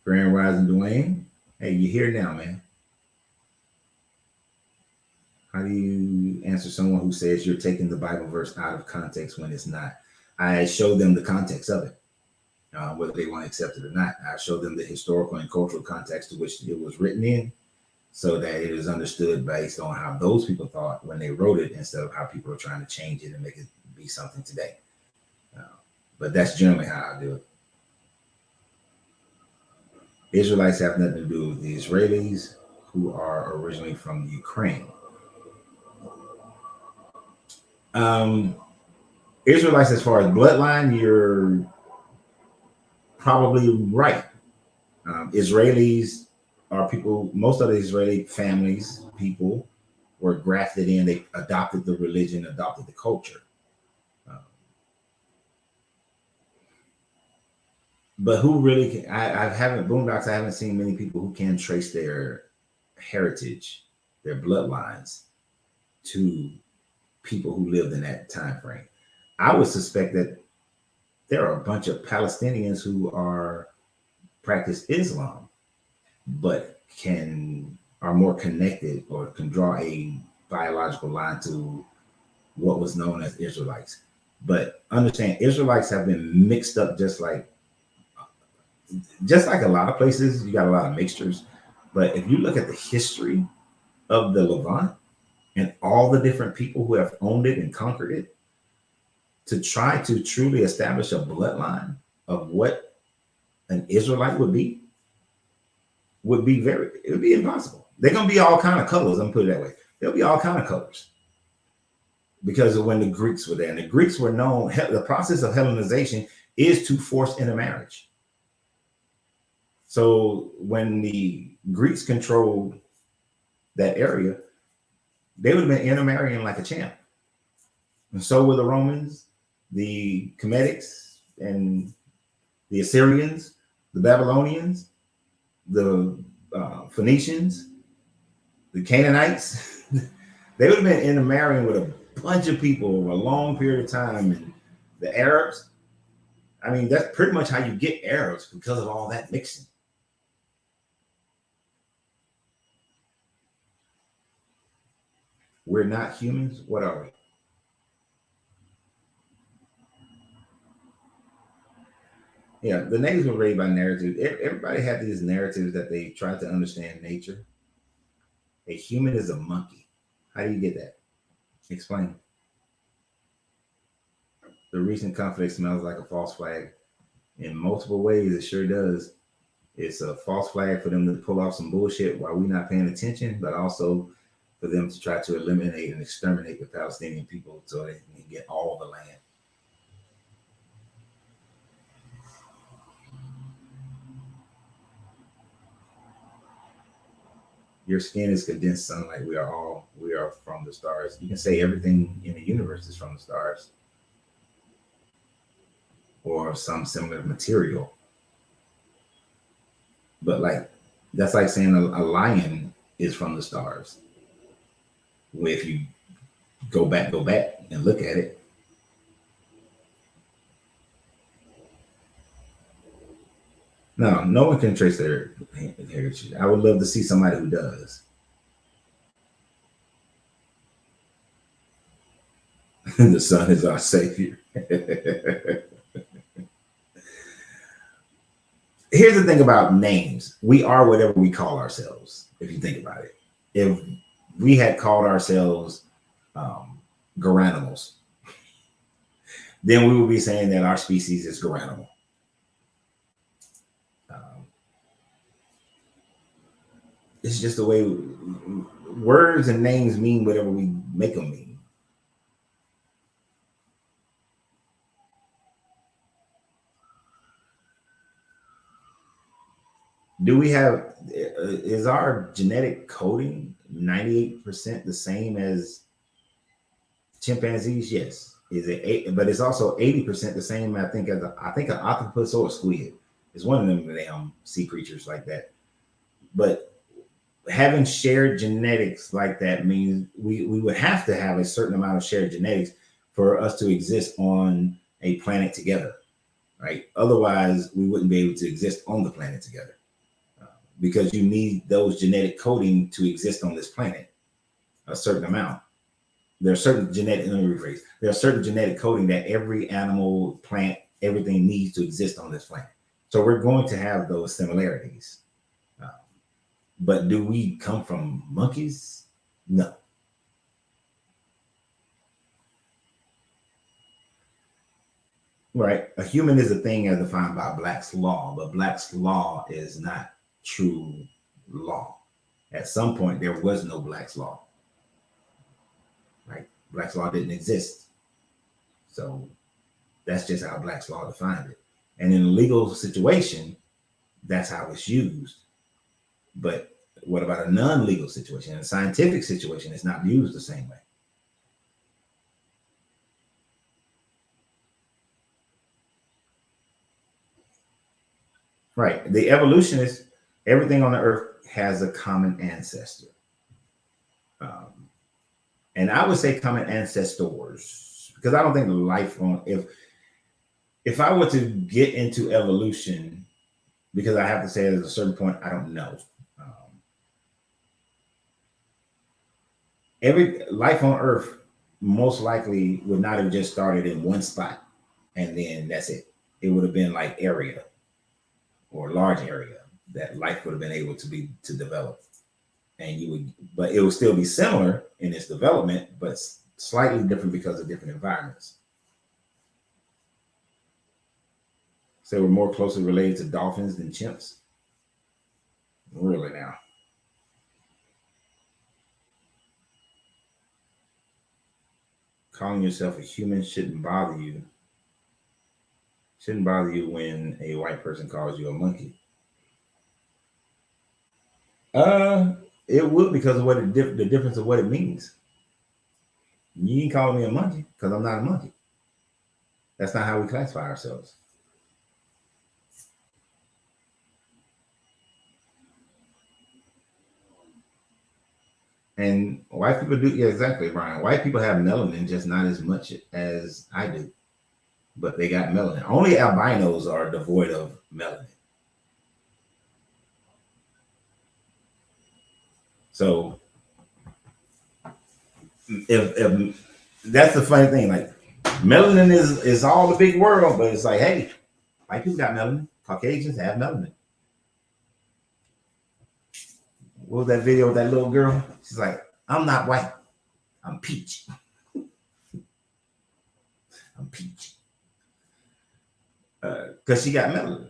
Grand Rising Dwayne, hey, you here now, man? How do you answer someone who says you're taking the Bible verse out of context when it's not? I show them the context of it, whether they want to accept it or not. I show them the historical and cultural context to which it was written in, so that it is understood based on how those people thought when they wrote it, instead of how people are trying to change it and make it be something today. But that's generally how I do it. Israelites have nothing to do with the Israelis, who are originally from Ukraine. Israelites, as far as bloodline, you're probably right. Israelis are people, most of the Israeli families, people were grafted in. They adopted the religion, adopted the culture. But who really can, I haven't, Boondocks, I haven't seen many people who can trace their heritage, their bloodlines to people who lived in that time frame. I would suspect that there are a bunch of Palestinians who practice Islam, but are more connected or can draw a biological line to what was known as Israelites. But understand, Israelites have been mixed up just like a lot of places. You got a lot of mixtures. But if you look at the history of the Levant and all the different people who have owned it and conquered it, to try to truly establish a bloodline of what an Israelite would be it would be impossible. They're gonna be all kind of colors. I'm gonna put it that way. There'll be all kind of colors because of when the Greeks were there. And the Greeks were known. The process of Hellenization is to force intermarriage. So when the Greeks controlled that area, they would have been intermarrying like a champ. And so were the Romans, the Cometics, and the Assyrians, the Babylonians, the Phoenicians, the Canaanites. They would have been intermarrying with a bunch of people over a long period of time. And the Arabs, I mean, that's pretty much how you get Arabs because of all that mixing. We're not humans. What are we? Yeah, the natives were raised by narratives. Everybody had these narratives that they tried to understand nature. A human is a monkey. How do you get that? Explain. The recent conflict smells like a false flag. In multiple ways, it sure does. It's a false flag for them to pull off some bullshit while we're not paying attention, but also for them to try to eliminate and exterminate the Palestinian people so they can get all the land. Your skin is condensed sunlight. We are from the stars. You can say everything in the universe is from the stars or some similar material. But that's like saying a lion is from the stars. Well, if you go back and look at it. No one can trace their heritage. I would love to see somebody who does. The sun is our savior. Here's the thing about names. We are whatever we call ourselves, if you think about it. If we had called ourselves Garanimals, then we would be saying that our species is Garanimal. It's just the way words and names mean whatever we make them mean. Is our genetic coding 98% the same as chimpanzees? Yes. Is it but it's also 80% the same, I think, as an octopus or a squid. It's one of them damn sea creatures like that. But having shared genetics like that means we would have to have a certain amount of shared genetics for us to exist on a planet together, right? Otherwise, we wouldn't be able to exist on the planet together because you need those genetic coding to exist on this planet, a certain amount. There's certain genetic, let me rephrase, there's certain genetic coding that every animal, plant, everything needs to exist on this planet. So we're going to have those similarities. But do we come from monkeys? No. Right. A human is a thing as defined by Black's law, but Black's law is not true law. At some point, there was no Black's law. Right? Black's law didn't exist. So that's just how Black's law defined it. And in a legal situation, that's how it's used. But what about a non-legal situation? In a scientific situation, it's not used the same way. Right. The evolutionist, everything on the earth has a common ancestor. And I would say common ancestors, because I don't think life on, if I were to get into evolution, because I have to say at a certain point, I don't know. Every life on Earth most likely would not have just started in one spot and then that's it. It would have been like area or large area that life would have been able to develop. And you would, but it would still be similar in its development, but slightly different because of different environments. So we're more closely related to dolphins than chimps. Really now. Calling yourself a human shouldn't bother you. Shouldn't bother you when a white person calls you a monkey. Uh, it would because of what the difference of what it means. You ain't calling me a monkey because I'm not a monkey. That's not how we classify ourselves. And white people do, yeah, exactly, Brian. White people have melanin, just not as much as I do, but they got melanin. Only albinos are devoid of melanin. So if that's the funny thing, like melanin is all the big world, but it's like, hey, white people got melanin. Caucasians have melanin. What was that video with that little girl? She's like, I'm not white. I'm peach. I'm peach. Because she got melanin.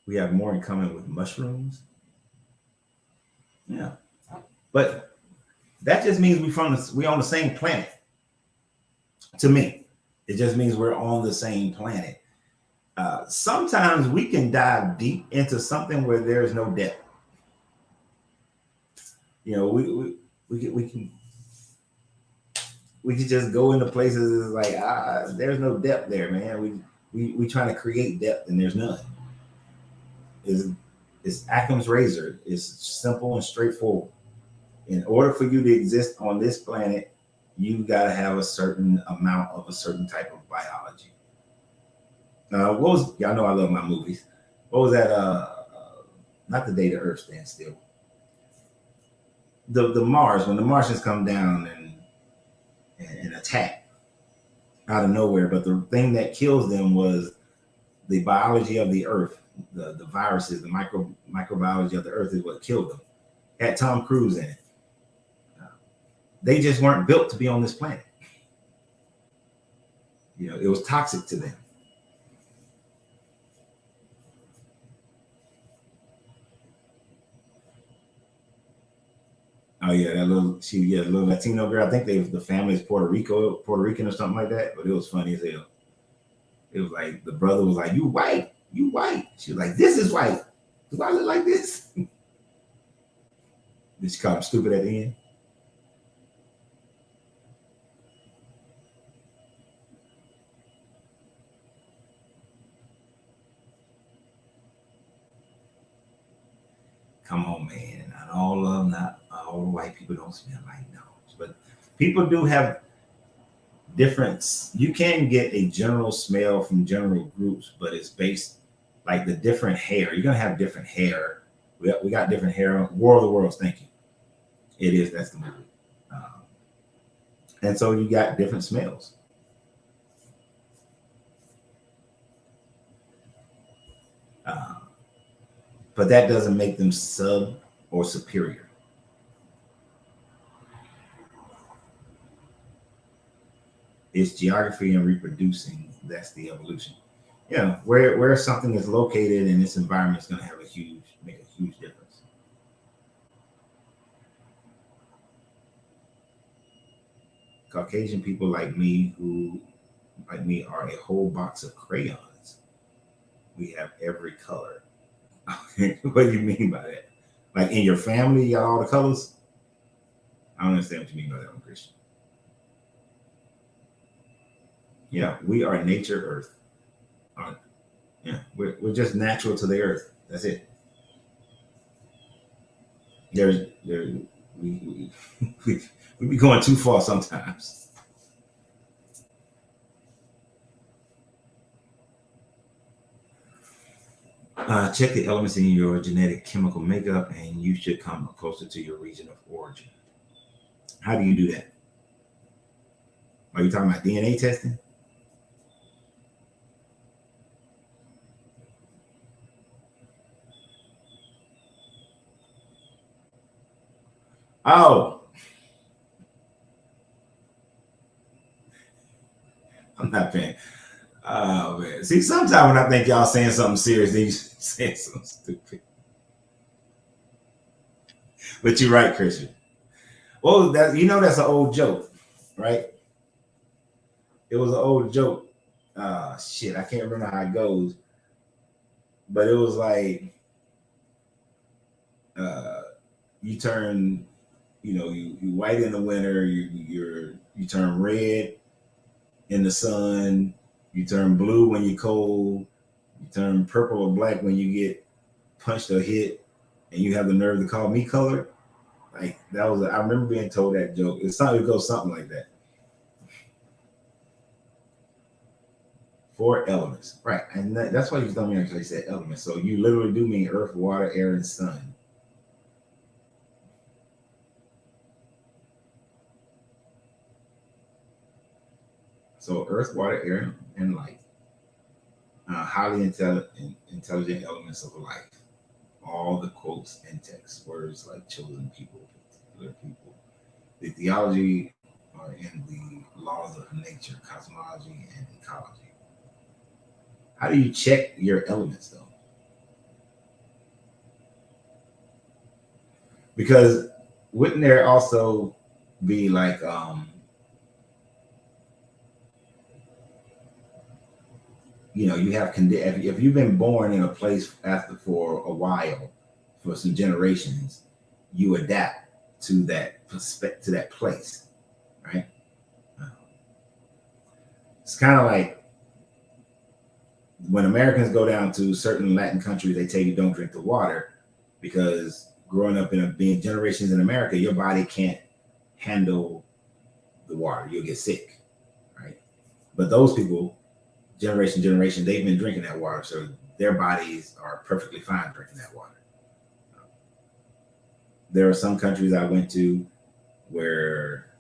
We have more in common with mushrooms. Yeah. But that just means we on the same planet. To me, it just means we're on the same planet. Sometimes we can dive deep into something where there's no depth. You know, we can just go into places like there's no depth there, man. We trying to create depth and there's none. It's Occam's razor. It's simple and straightforward. In order for you to exist on this planet, you got to have a certain amount of a certain type of biology. What was, y'all know I love my movies. What was that? Not The Day the Earth Stands Still. The Mars, when the Martians come down and attack out of nowhere, but the thing that kills them was the biology of the Earth, the viruses, the microbiology of the Earth is what killed them. Had Tom Cruise in it. They just weren't built to be on this planet. You know, it was toxic to them. Oh yeah, that little Latino girl. I think the family's Puerto Rican or something like that. But it was funny as hell. It was like the brother was like, "You white, you white." She was like, "This is white. Do I look like this?" Did she call him stupid at the end? Come on, man. Not all the white people don't smell like dogs, but people do have different. You can get a general smell from general groups, but it's based like the different hair. You're gonna have different hair. We got different hair. War of the Worlds. Thank you. It is. That's the movie. Um, and so you got different smells. Uh, but that doesn't make them sub or superior. It's geography and reproducing. That's the evolution. Yeah, where something is located in its environment is going to have make a huge difference. Caucasian people like me are a whole box of crayons. We have every color. What do you mean by that? Like in your family, you got all the colors? I don't understand what you mean by that one, Christian. Yeah, we are nature Earth. Uh, yeah, we're just natural to the Earth. That's it. There we we be going too far sometimes. Check the elements in your genetic chemical makeup, and you should come closer to your region of origin. How do you do that? Are you talking about DNA testing? Oh, I'm not paying. Oh man. See, sometimes when I think y'all saying something serious, then you saying something stupid. But you're right, Christian. Well, that that's an old joke, right? It was an old joke. Shit, I can't remember how it goes, but it was like uh, you turn, you white in the winter, you turn red in the sun, you turn blue when you're cold, you turn purple or black when you get punched or hit, and you have the nerve to call me colored. Like that was, I remember being told that joke. It goes something like that. Four elements, right? And that's why you told me actually said elements. So you literally do mean earth, water, air, and sun. So earth, water, air, and light, highly intelligent elements of life. All the quotes and text, words like chosen people, particular people. The theology are in the laws of nature, cosmology, and ecology. How do you check your elements though? Because wouldn't there also be like you have if you've been born in a place after for a while, for some generations, you adapt to that to that place, right? It's kind of like when Americans go down to certain Latin countries, they tell you don't drink the water because growing up being generations in America, your body can't handle the water. You'll get sick, right? But those people, generation, they've been drinking that water, so their bodies are perfectly fine drinking that water. There are some countries I went to where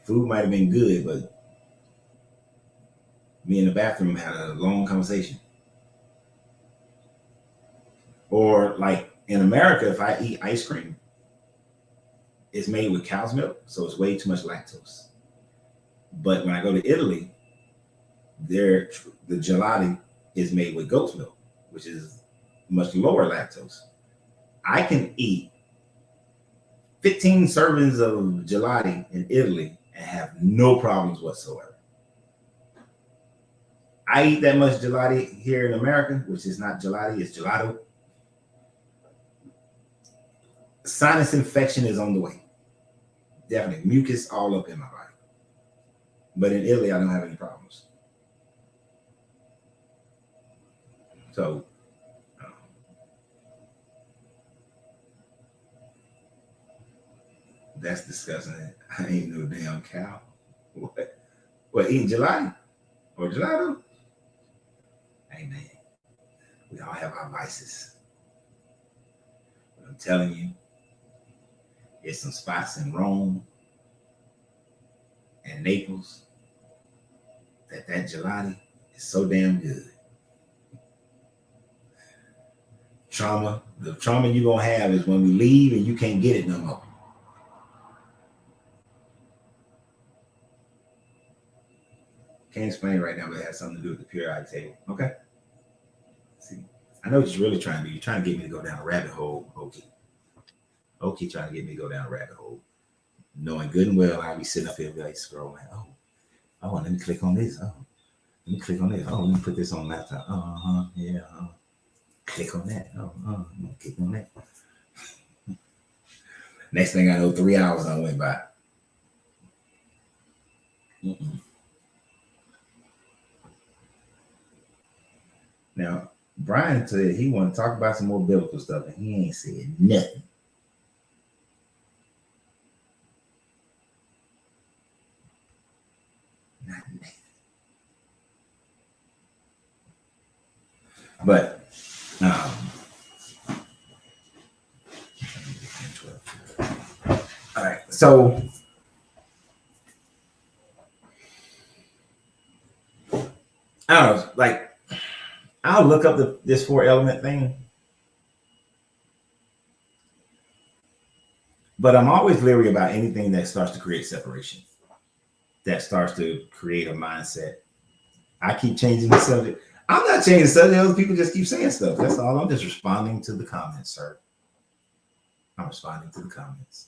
food might have been good, but me in the bathroom had a long conversation. Or like in America, if I eat ice cream, it's made with cow's milk, so it's way too much lactose. But when I go to Italy, the gelati is made with goat's milk, which is much lower lactose. I can eat 15 servings of gelati in Italy and have no problems whatsoever. I eat that much gelati here in America, which is not gelati, it's gelato. Sinus infection is on the way. Definitely mucus all up in my body. But in Italy, I don't have any problems. So that's disgusting. I ain't no damn cow. What? What, eating gelati or gelato? Hey man, we all have our vices. But I'm telling you, there's some spots in Rome and Naples that gelati is so damn good. The trauma you're gonna have is when we leave and you can't get it no more. Can't explain it right now, but it has something to do with the periodic table. Okay. See, I know what you're really trying to do. You're trying to get me to go down a rabbit hole. Okay. Okay, trying to get me to go down a rabbit hole. Knowing good and well I'll be sitting up here like scrolling. Oh, let me click on this. Oh, let me click on this. Oh, let me put this on laptop. Yeah. Click on that. Click on that. Next thing I know, 3 hours I went by. Mm-mm. Now, Brian said he want to talk about some more biblical stuff, and he ain't said nothing. Not nothing. But So I don't know, like I'll look up this 4 element thing, but I'm always leery about anything that starts to create separation, that starts to create a mindset. I keep changing the subject. I'm not changing the subject. Other people just keep saying stuff. That's all. I'm just responding to the comments, sir. I'm responding to the comments.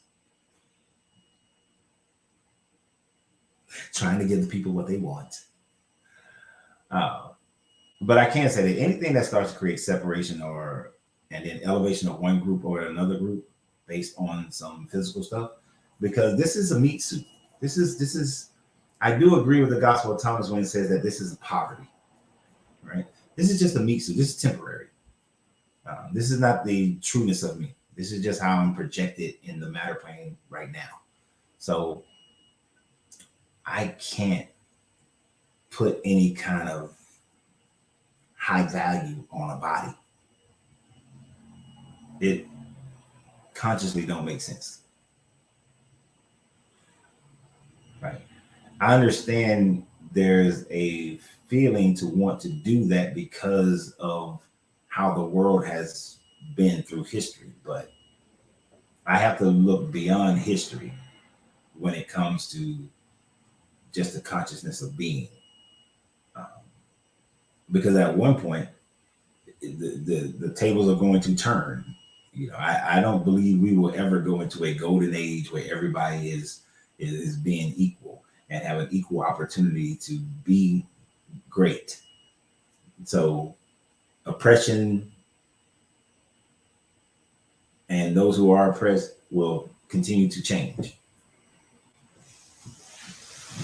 Trying to give the people what they want. But I can't say that anything that starts to create separation and then elevation of one group or another group based on some physical stuff, because this is a meat suit. This is. I do agree with the Gospel of Thomas when it says that this is poverty, right? This is just a meat suit. This is temporary. This is not the trueness of me. This is just how I'm projected in the matter plane right now. So I can't put any kind of high value on a body. It consciously don't make sense. Right. I understand there's a feeling to want to do that because of how the world has been through history, but I have to look beyond history when it comes to just the consciousness of being. Because at one point, the tables are going to turn. You know, I don't believe we will ever go into a golden age where everybody is being equal and have an equal opportunity to be great. So oppression and those who are oppressed will continue to change.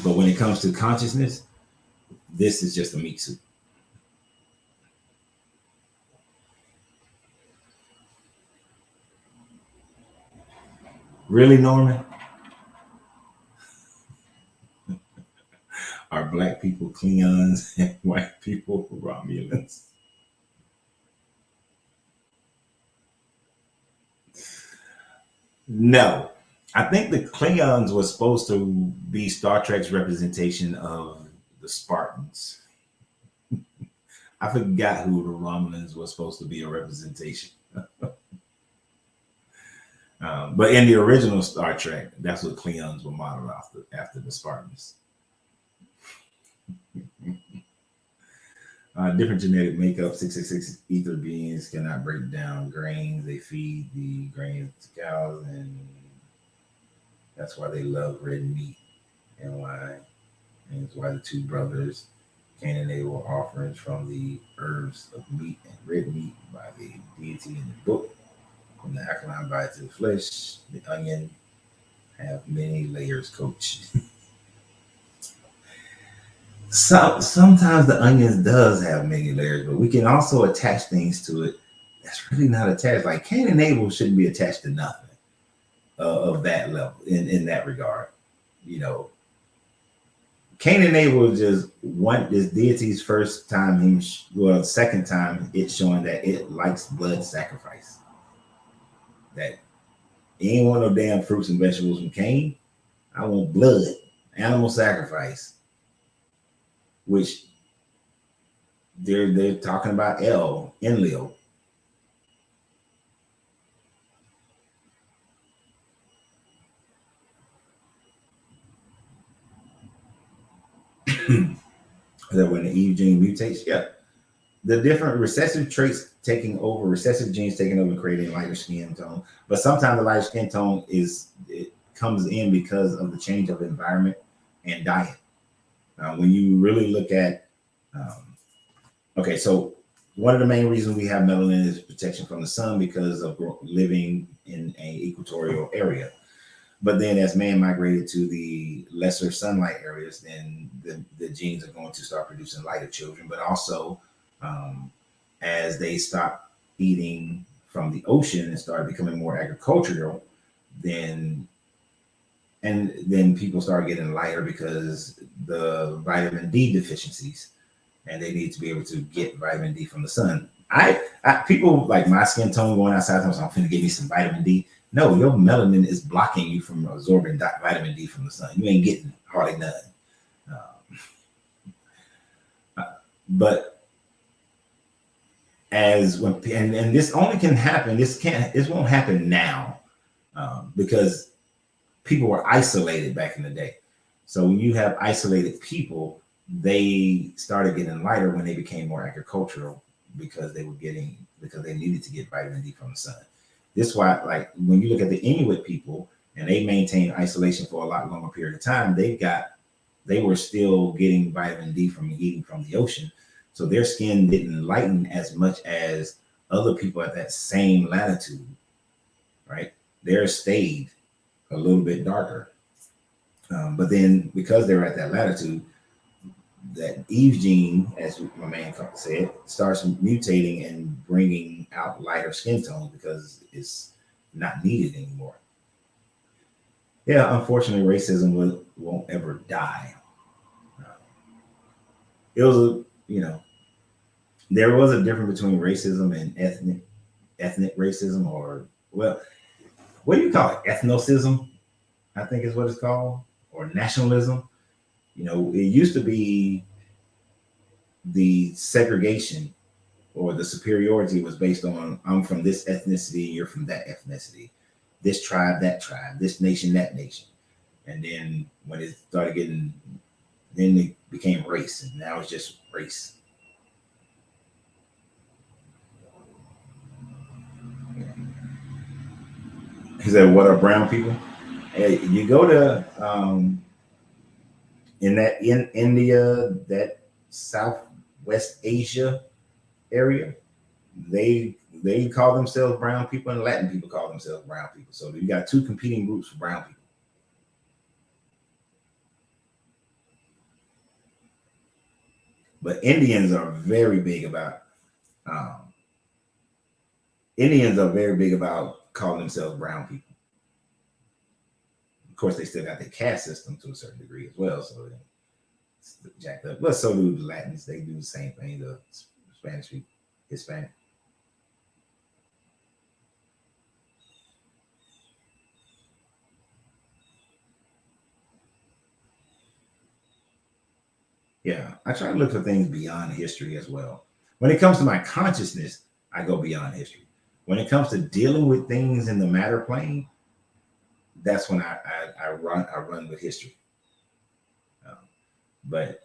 But when it comes to consciousness, this is just a meat suit. Really, Norman? Are black people Klingons and white people Romulans? No. I think the Klingons was supposed to be Star Trek's representation of the Spartans. I forgot who the Romulans was supposed to be a representation. But in the original Star Trek, that's what Klingons were modeled after the Spartans. Different genetic makeup. 666 ether beings cannot break down grains. They feed the grains to cows, and that's why they love red meat. And it's why the two brothers Cain and Abel were offerings from the herbs of meat and red meat by the deity in the book. From the alkaline bite to the flesh, the onion have many layers, coach. Sometimes the onions does have many layers, but we can also attach things to it that's really not attached. Like Cain and Abel shouldn't be attached to nothing of that level in that regard. You know, Cain and Abel just this deity's first time, second time it's showing that it likes blood sacrifice. That he ain't want no damn fruits and vegetables from Cain. I want blood, animal sacrifice. Which they're talking about Enlil. That when the Eve gene mutates, yeah, the different recessive genes taking over and creating lighter skin tone. But sometimes the lighter skin tone it comes in because of the change of environment and diet. When you really look at, okay, so one of the main reasons we have melanin is protection from the sun because of living in an equatorial area. But then as man migrated to the lesser sunlight areas, then the genes are going to start producing lighter children. But also, as they stop eating from the ocean and start becoming more agricultural, then people start getting lighter because the vitamin D deficiencies, and they need to be able to get vitamin D from the sun. I people like my skin tone going outside, so I'm finna give me some vitamin D. No, your melanin is blocking you from absorbing vitamin D from the sun. You ain't getting hardly none. But as when and this only can happen. This won't happen now because people were isolated back in the day. So when you have isolated people, they started getting lighter when they became more agricultural because they needed to get vitamin D from the sun. This is why, like when you look at the Inuit people and they maintain isolation for a lot longer period of time, they were still getting vitamin D from eating from the ocean. So their skin didn't lighten as much as other people at that same latitude, right? Theirs stayed a little bit darker. But then because they're at that latitude, that Eve gene, as my man said, starts mutating and bringing out lighter skin tones because it's not needed anymore. Yeah, unfortunately, racism won't ever die. It was there was a difference between racism and ethnic racism, or well, what do you call it? Ethnocism, I think is what it's called, or nationalism. It used to be the segregation or the superiority was based on I'm from this ethnicity, you're from that ethnicity, this tribe, that tribe, this nation, that nation. And then when it started then it became race, and now it's just race. He said, "What are brown people?" Hey, you go to in India, that Southwest Asia area, they call themselves brown people, and Latin people call themselves brown people. So you got two competing groups for brown people. But um, Indians are very big about calling themselves brown people. Of course, they still got the caste system to a certain degree as well. So it's jacked up. But so do the Latins. They do the same thing. The Spanish people, Hispanic. Yeah, I try to look for things beyond history as well. When it comes to my consciousness, I go beyond history. When it comes to dealing with things in the matter plane, that's when I run with history. Um, but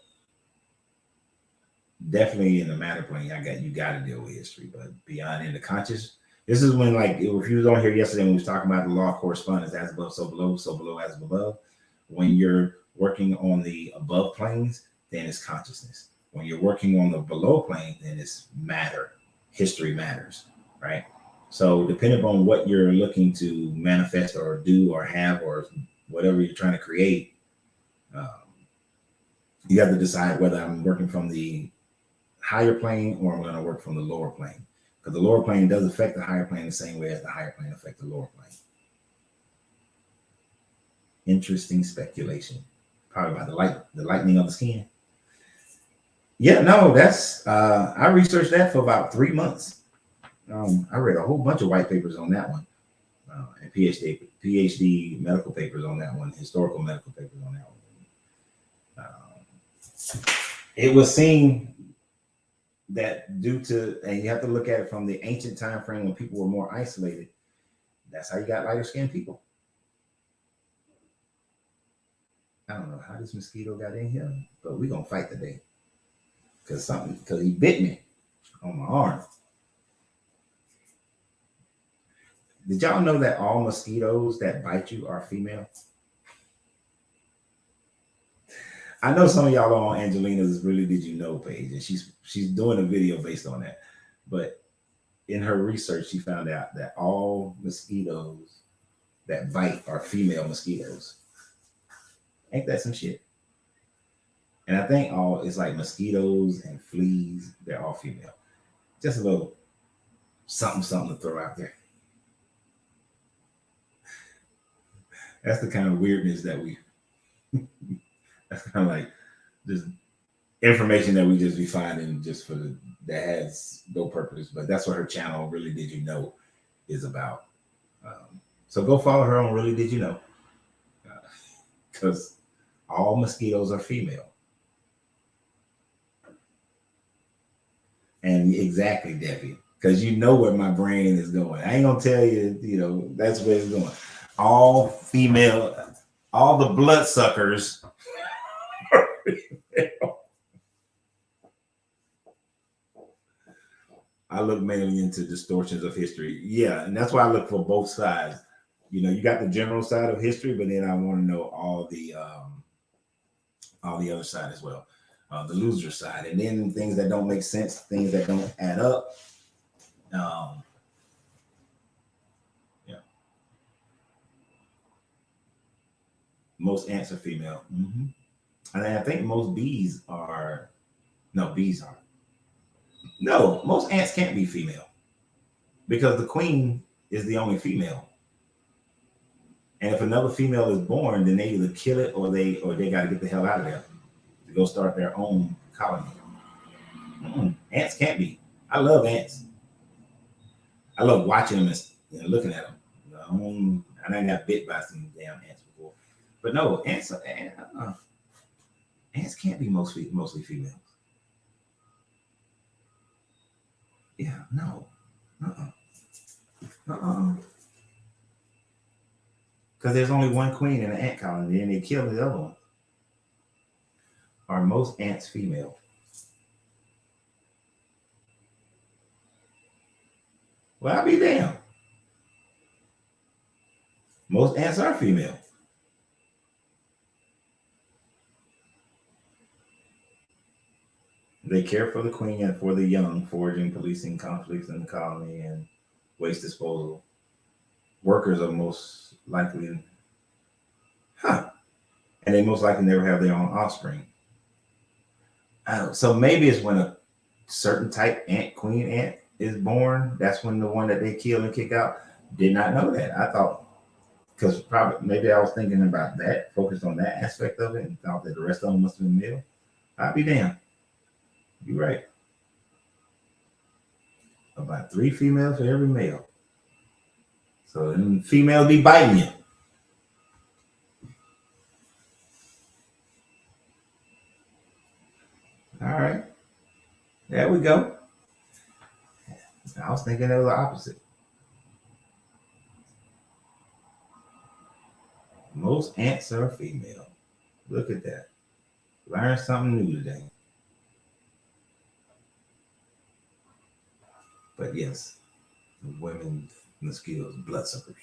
definitely in the matter plane, you got to deal with history. But beyond in the conscious, this is when, like, if you was on here yesterday when we was talking about the law of correspondence, as above, so below, as above. When you're working on the above planes, then it's consciousness. When you're working on the below plane, then it's matter. History matters, right? So depending upon what you're looking to manifest or do or have or whatever you're trying to create, um, you have to decide whether I'm working from the higher plane or I'm going to work from the lower plane. Because the lower plane does affect the higher plane the same way as the higher plane affects the lower plane. Interesting speculation. Probably about the lightening of the skin. Yeah, no, that's I researched that for about 3 months. I read a whole bunch of white papers on that one, and PhD medical papers on that one, historical medical papers on that one. It was seen that due to, and you have to look at it from the ancient time frame when people were more isolated. That's how you got lighter skinned people. I don't know how this mosquito got in here, but we're gonna fight today because he bit me on my arm. Did y'all know that all mosquitoes that bite you are female? I know some of y'all are on Angelina's Really Did You Know page, and she's doing a video based on that. But in her research, she found out that all mosquitoes that bite are female mosquitoes. Ain't that some shit? And I think all it's like mosquitoes and fleas, they're all female. Just a little something to throw out there. That's the kind of weirdness that we that's kind of like just information that we just be finding just that has no purpose. But that's what her channel Really Did You Know is about. So go follow her on Really Did You Know? Because all mosquitoes are female. And exactly, Debbie, because you know where my brain is going. I ain't gonna tell you, that's where it's going. All female, all the bloodsuckers. I look mainly into distortions of history. Yeah, and that's why I look for both sides. You got the general side of history, but then I want to know all the other side as well, the loser side, and then things that don't make sense, things that don't add up. Yeah. Most ants are female, and I think most bees are. No, bees aren't. No, most ants can't be female because the queen is the only female. And if another female is born, then they either kill it or they got to get the hell out of there to go start their own colony. Ants can't be. I love ants. I love watching them and looking at them. I didn't got bit by some damn ants before, but no, ants can't be mostly females. Yeah, no, because there's only one queen in an ant colony, and they kill the other one. Are most ants female? Well, I'll be damned. Most ants are female. They care for the queen and for the young, foraging, policing conflicts in the colony, and waste disposal. Workers are most likely, and they most likely never have their own offspring. So maybe it's when a certain type ant, queen ant, is born. That's when the one that they kill and kick out. Did not know that. I thought, because probably maybe I was thinking about that, focused on that aspect of it, and thought that the rest of them must have been male. I'll be damned. You're right. About 3 females for every male. So then females be biting you. All right. There we go. I was thinking it was the opposite. Most ants are female. Look at that. Learn something new today. But yes, women, mosquitoes, bloodsuckers.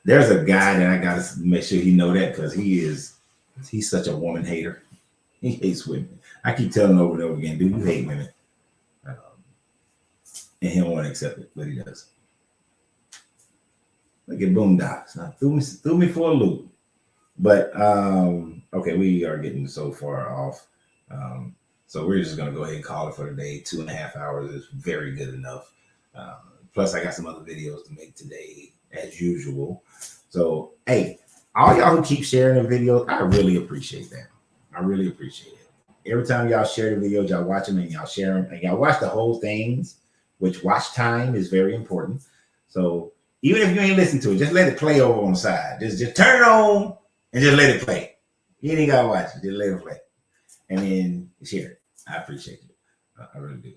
There's a guy that I gotta make sure he know that because he's such a woman hater. He hates women. I keep telling him over and over again, dude, you hate women. And he don't want to accept it, but he does. Look at Boondocks. Now, threw me for a loop. But okay, we are getting so far off. So we're just gonna go ahead and call it for today. 2.5 hours is very good enough. Plus, I got some other videos to make today, as usual. So, hey, all y'all who keep sharing the videos, I really appreciate that. I really appreciate it. Every time y'all share the videos, y'all watch them and y'all share them and y'all watch the whole things, which watch time is very important. So even if you ain't listen to it, just let it play over on the side. Just turn it on and just let it play. You ain't gotta watch it, just let it play. And then share it. I appreciate it. I really do.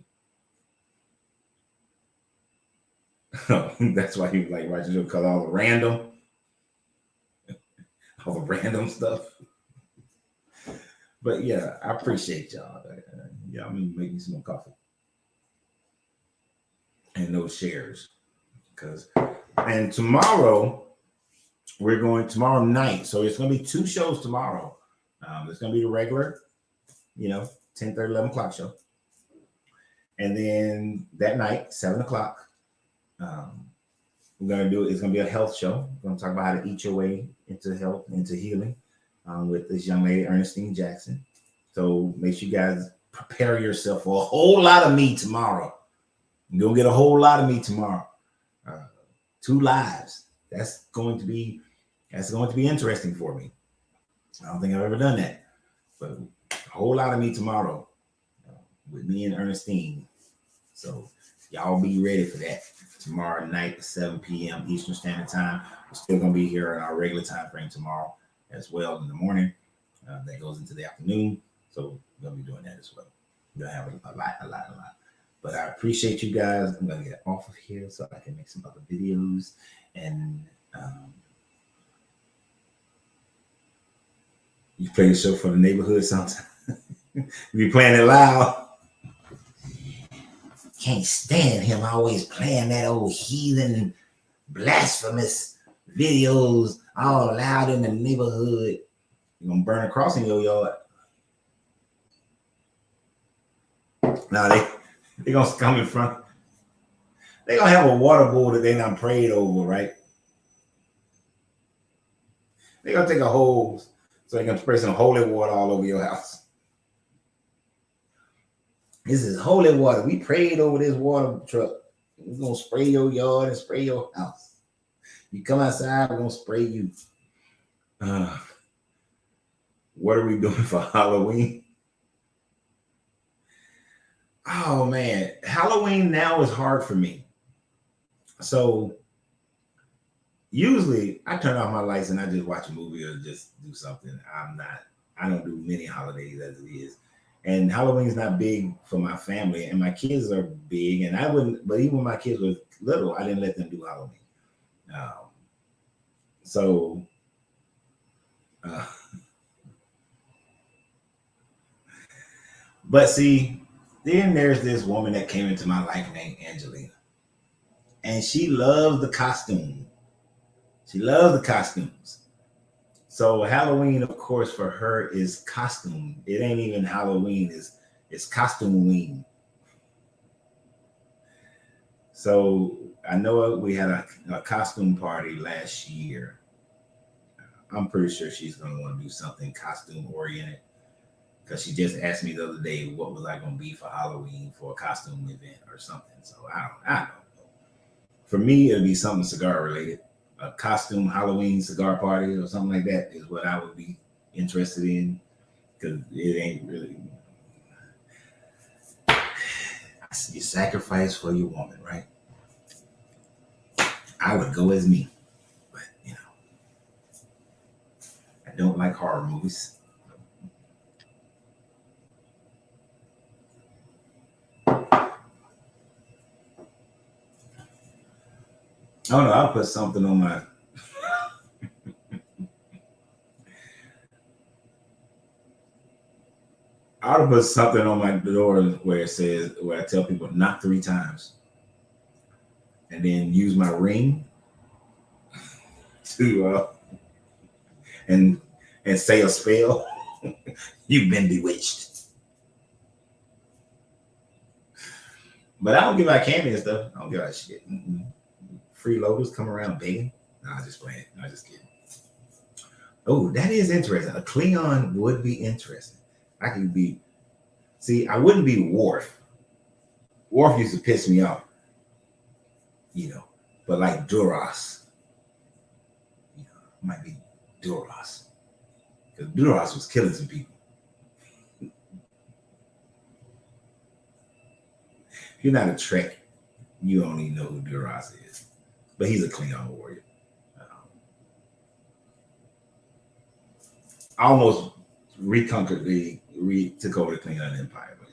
That's why he like watching it, because all the random stuff. But yeah, I appreciate y'all. Y'all make me some more coffee and those shares. And tomorrow night. So it's gonna be 2 shows tomorrow. It's gonna be the regular, 10:30, 11 o'clock show. And then that night, 7 o'clock, it's gonna be a health show. We're gonna talk about how to eat your way into health, into healing, with this young lady, Ernestine Jackson. So make sure you guys prepare yourself for a whole lot of me tomorrow. You're gonna get a whole lot of me tomorrow. 2 lives. That's going to be interesting for me. I don't think I've ever done that, but a whole lot of me tomorrow with me and Ernestine. So Y'all be ready for that. Tomorrow night at 7 p.m. Eastern Standard Time. We're still going to be here in our regular time frame tomorrow as well in the morning. That goes into the afternoon. So we're going to be doing that as well. We're going to have a lot. But I appreciate you guys. I'm going to get off of here so I can make some other videos. And you play the show for the neighborhood sometimes. You be playing it loud. Can't stand him always playing that old heathen, blasphemous videos all loud in the neighborhood. You're going to burn a cross in your yard. Now they're going to come in front. They're going to have a water bowl that they done prayed over, right? They're going to take a hose so they can spray some holy water all over your house. This is holy water. We prayed over this water truck. We're going to spray your yard and spray your house. You come outside, we're going to spray you. What are we doing for Halloween? Oh, man. Halloween now is hard for me. So usually I turn off my lights and I just watch a movie or just do something. I don't do many holidays as it is. And Halloween is not big for my family, and my kids are big. And I wouldn't, but even when my kids were little, I didn't let them do Halloween. But see, then there's this woman that came into my life named Angelina, and she loves the costume. She loves the costumes. So Halloween, of course, for her is costume. It ain't even Halloween. It's costume-ween. So I know we had a costume party last year. I'm pretty sure she's going to want to do something costume-oriented because she just asked me the other day what was I going to be for Halloween for a costume event or something. So I don't know. For me, it'll be something cigar-related. A costume Halloween cigar party or something like that is what I would be interested in, because it ain't really. You sacrifice for your woman, right? I would go as me, but I don't like horror movies. Oh no, I'll put something on my. I'll put something on my door where it says, where I tell people knock 3 times, and then use my ring to and say a spell. You've been bewitched. But I don't give out candy and stuff. I don't give out shit. Freeloaders come around begging. Nah, just playing. No, just kidding. Oh, that is interesting. A Klingon would be interesting. I could be. See, I wouldn't be Worf. Worf used to piss me off. But like Duras. Might be Duras. Because Duras was killing some people. If you're not a Trek, you don't even know who Duras is. But he's a Klingon warrior. Almost took over the Klingon Empire, but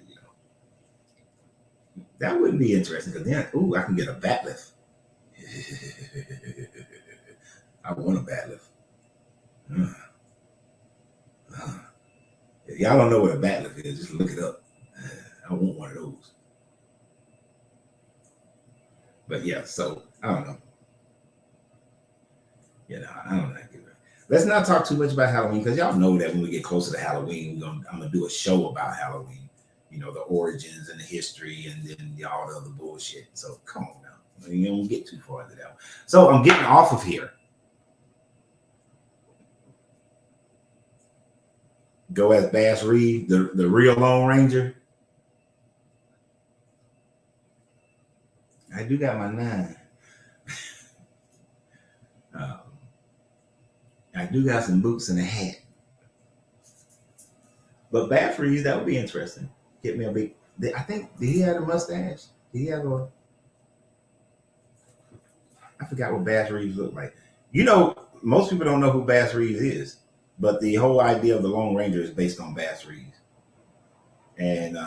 that wouldn't be interesting because then, I can get a bat'leth. I want a bat'leth. If y'all don't know what a bat'leth is, just look it up. I want one of those. But yeah, so I don't know. I don't like it. Let's not talk too much about Halloween because y'all know that when we get closer to Halloween, I'm gonna do a show about Halloween. The origins and the history, and then all the other bullshit. So come on now, you don't get too far into that. So I'm getting off of here. Go as Bass Reed, the real Lone Ranger. I do got my 9. I do got some boots and a hat. But Bass Reed, that would be interesting. Get me a big. I think, did he have a mustache? Did he have a I forgot what Bass Reeves looked like. You know, most people don't know who Bass Reeves is, but the whole idea of the Lone Ranger is based on Bass Reeves. And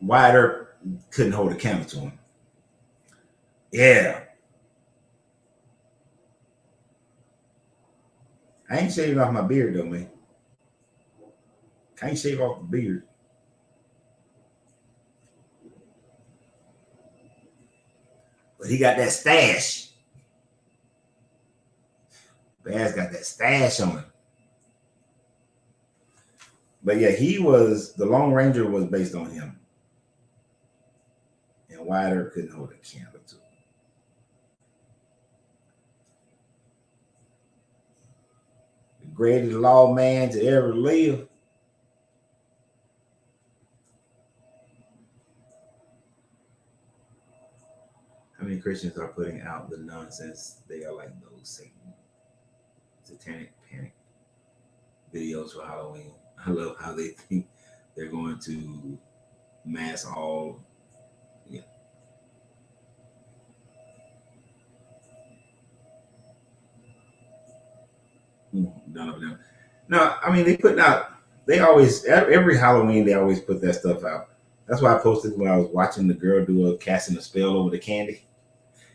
Wyatt Earp couldn't hold a candle to him. Yeah. I ain't shaving off my beard though, man. Can't shave off the beard. But he got that stash. Bass got that stash on him. But yeah, the Lone Ranger was based on him. And Wyatt Earp couldn't hold a candle to him. The greatest lawman to ever live. How many Christians are putting out the nonsense? They are like those satanic panic videos for Halloween. I love how they think they're going to mass all. Yeah. None of them. No, I mean they always every Halloween they always put that stuff out. That's why I posted when I was watching the girl do a casting a spell over the candy.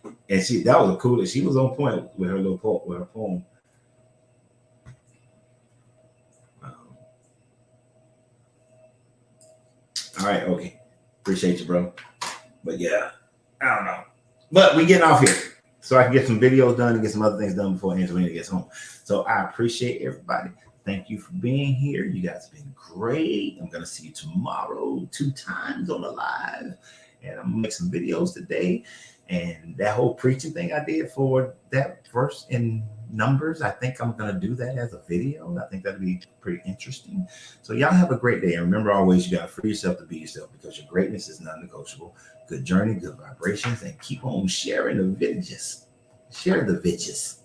And that was the coolest. She was on point with her little poem. All right, okay. Appreciate you, bro. But yeah, I don't know. But we getting off here. So I can get some videos done and get some other things done before Angelina gets home. So I appreciate everybody. Thank you for being here. You guys have been great. I'm going to see you tomorrow 2 times on the live. And I'm going to make some videos today. And that whole preaching thing I did for that verse in Numbers, I think I'm going to do that as a video. I think that'll be pretty interesting. So y'all have a great day. And remember always, you got to free yourself to be yourself because your greatness is non-negotiable. Good journey, good vibrations, and keep on sharing the videos. Share the videos.